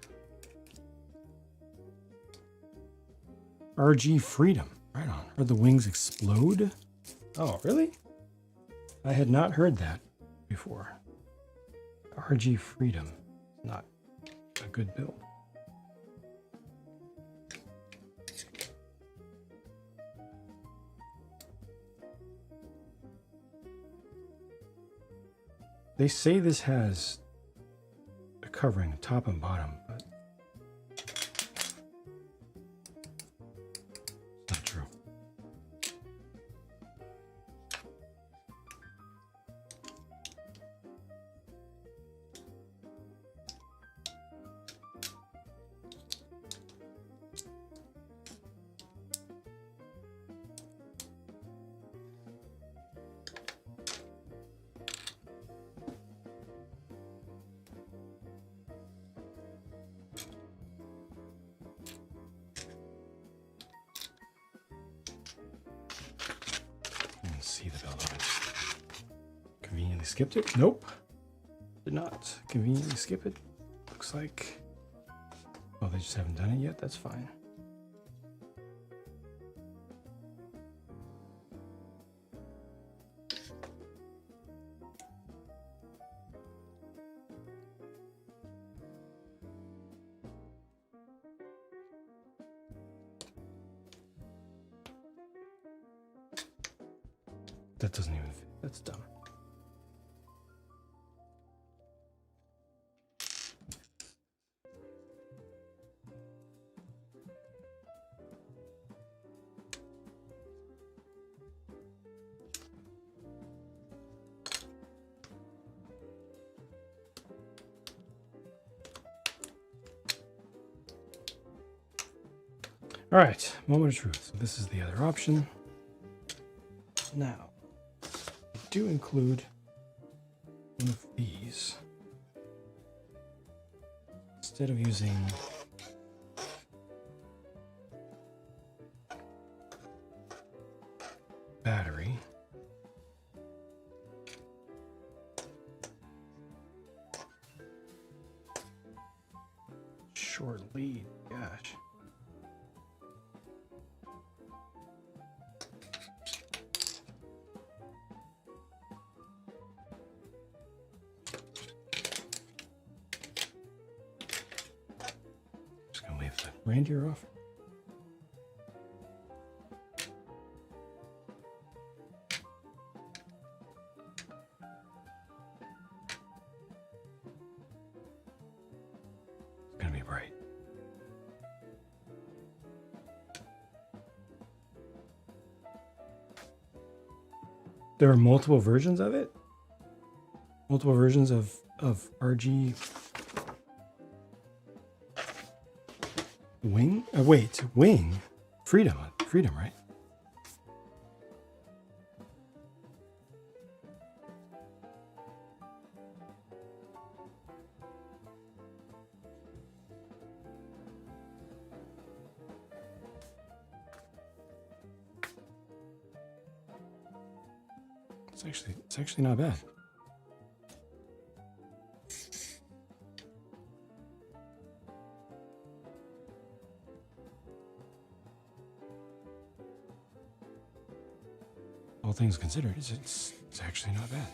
RG Freedom. Right on. Heard the wings explode? Oh, really? I had not heard that before. RG Freedom. Not a good build. They say this has a covering, top and bottom, but it's not true. See the build of it. Conveniently skipped it? Nope. Did not conveniently skip it. Looks like, oh, they just haven't done it yet. That's fine. That doesn't even fit. That's dumb. All right, moment of truth. So this is the other option. Now, I do include one of these. Instead of using battery, short lead, gosh. Reindeer off. It's gonna be bright. There are multiple versions of it? Multiple versions of RG Wing? Wait, Wing? Freedom, right? It's actually not bad. All things considered, it's actually not bad.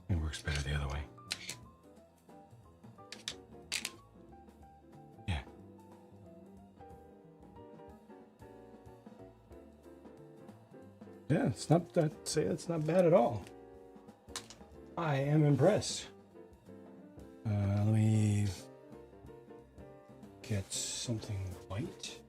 It works better the other way. Yeah. Yeah, it's not that. Say it's not bad at all. I am impressed. Let me get something white.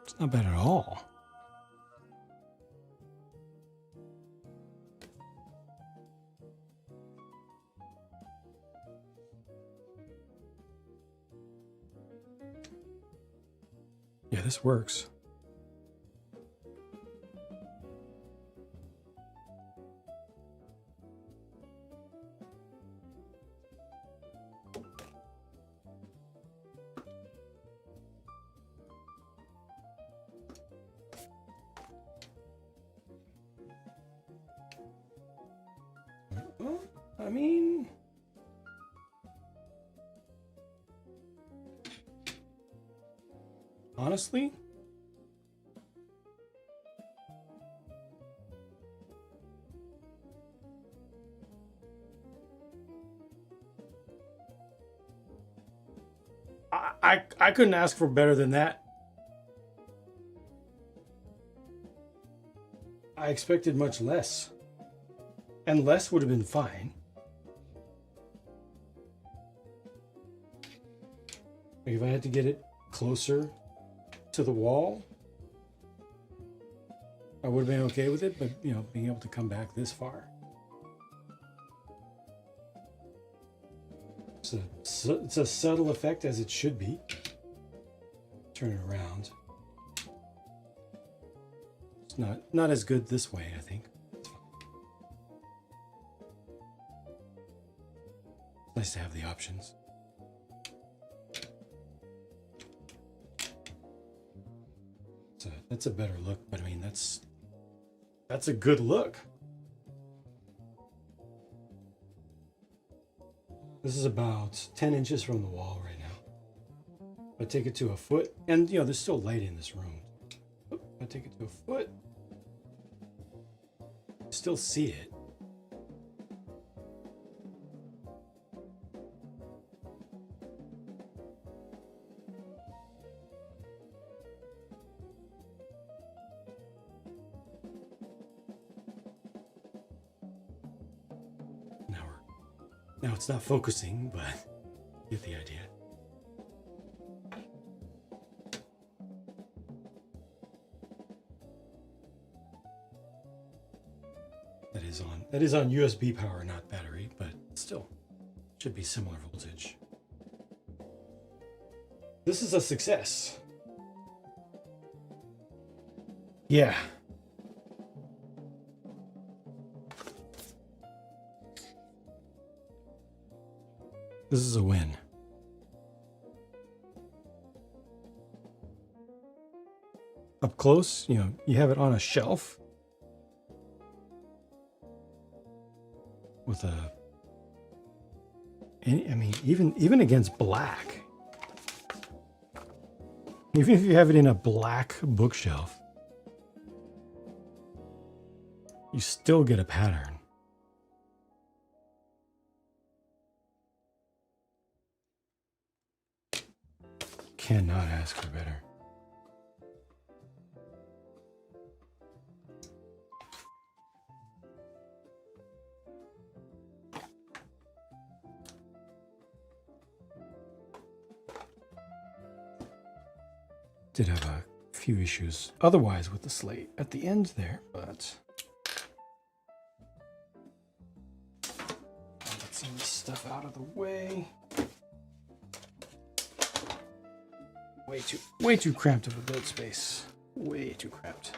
It's not bad at all. Yeah, this works. Well, I mean, honestly, I couldn't ask for better than that. I expected much less. And less would have been fine. Like if I had to get it closer to the wall, I would have been okay with it, but you know, being able to come back this far. It's a subtle effect, as it should be. Turn it around. It's not as good this way, I think. It's nice to have the options. That's a better look, but I mean that's a good look. This is about 10 inches from the wall right now. If I take it to a foot, and you know, there's still light in this room. If I take it to a foot, still see it. Now it's not focusing, but you get the idea. That is on USB power, not battery, but still should be similar voltage. This is a success. Yeah. This is a win. Up close, you know, you have it on a shelf with a, I mean, even against black, even if you have it in a black bookshelf, you still get a pattern. Cannot ask for better. Did have a few issues otherwise with the slate at the end there, but let's see this stuff out of the way. Way too cramped of a build space. Way too cramped.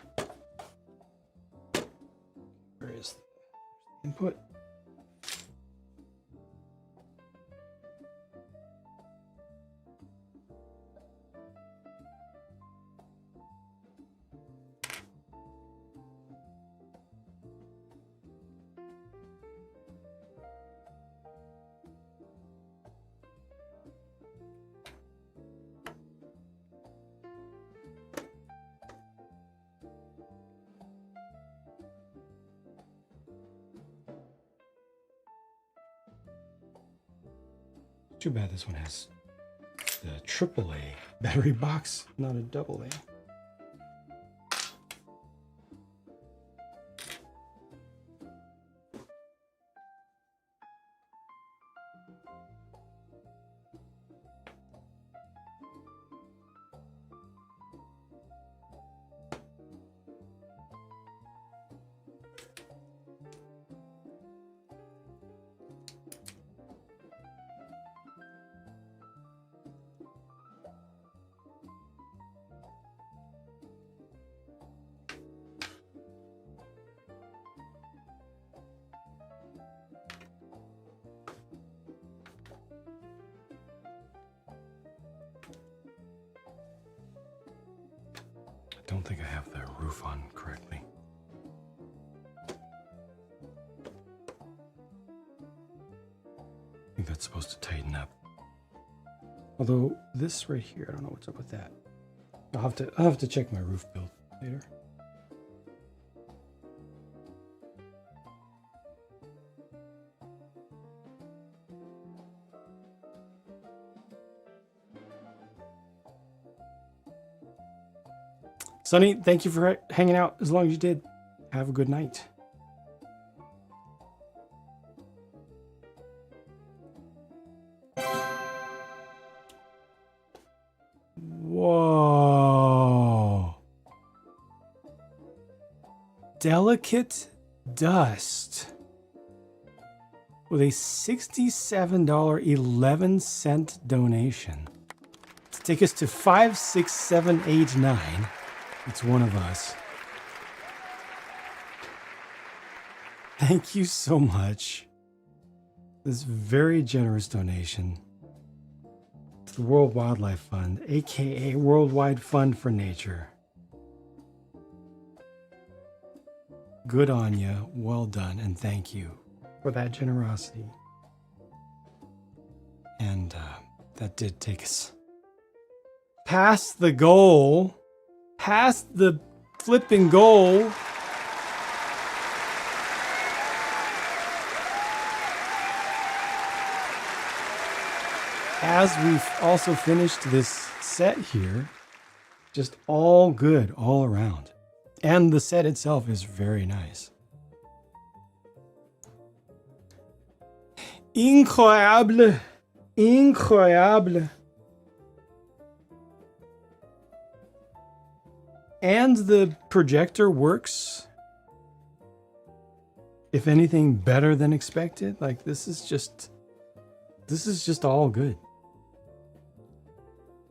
Where is the input? Too bad this one has the AAA battery box, not a AA. I don't think I have the roof on correctly. I think that's supposed to tighten up. Although this right here, I don't know what's up with that. I'll have to check my roof build later. Sonny, thank you for hanging out as long as you did. Have a good night. Whoa. Delicate Dust with a $67.11 donation to take us to 56789. It's one of us. Thank you so much. This very generous donation to the World Wildlife Fund, aka Worldwide Fund for Nature. Good on you. Well done, and thank you for that generosity. And that did take us past the goal. Past the flipping goal. As we've also finished this set here, just all good all around. And the set itself is very nice. Incroyable. Incroyable. And the projector works, if anything, better than expected. Like, this is just all good.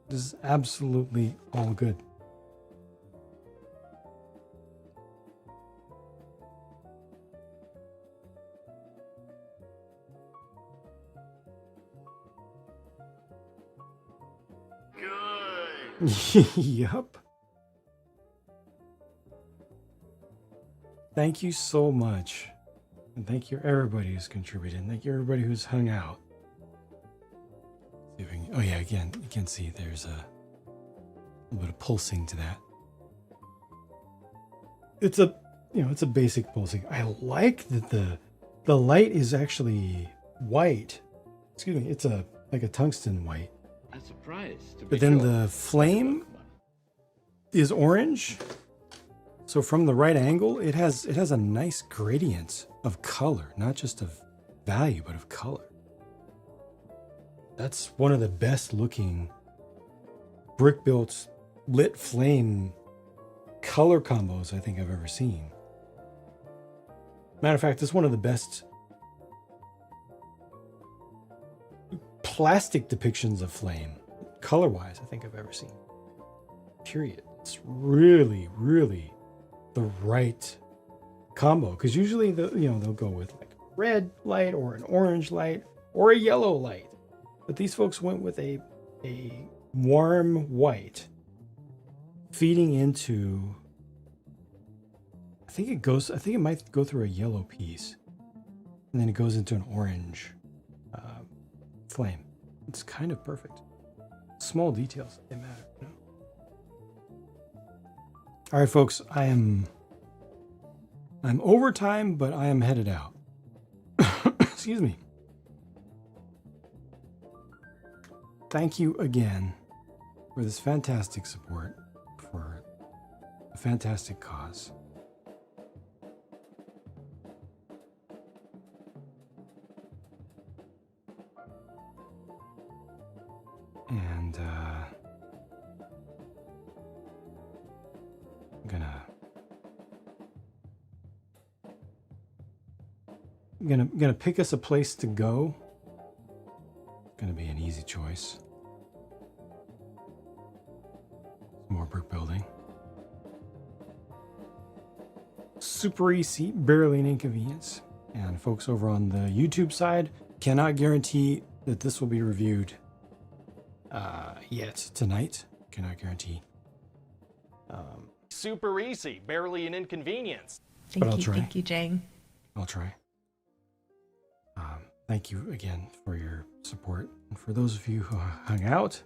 This is absolutely all good. Good. Yup. Thank you so much. And thank you everybody who's contributed. Thank you everybody who's hung out. Oh yeah, again, you can see there's a little bit of pulsing to that. It's a, it's a basic pulsing. I like that the light is actually white. Excuse me, it's like a tungsten white.
I'm surprised.
But then the flame is orange. So from the right angle, it has a nice gradient of color, not just of value, but of color. That's one of the best looking brick-built lit flame color combos I think I've ever seen. Matter of fact, it's one of the best plastic depictions of flame, color-wise, I think I've ever seen. Period. It's really, really the right combo, because usually they'll go with like red light or an orange light or a yellow light, but these folks went with a warm white feeding into, I think it might go through a yellow piece and then it goes into an orange flame. It's kind of perfect. Small details, they matter, you know? All right, folks, I'm over time, but I am headed out. Excuse me. Thank you again for this fantastic support for a fantastic cause. And I'm gonna pick us a place to go. Gonna be an easy choice. More brick building. Super easy, barely an inconvenience. And folks over on the YouTube side, cannot guarantee that this will be reviewed yet tonight. Cannot guarantee.
Super easy, barely an inconvenience.
Thank
you, Jane.
I'll try. Thank you again for your support. And for those of you who hung out,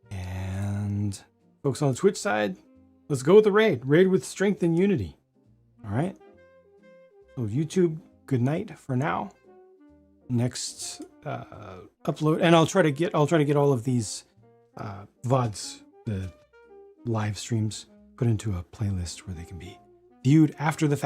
and folks on the Twitch side, let's go with the raid. Raid with strength and unity. All right. So YouTube, good night for now. Next upload, and I'll try to get all of these VODs, the live streams, put into a playlist where they can be viewed after the fact.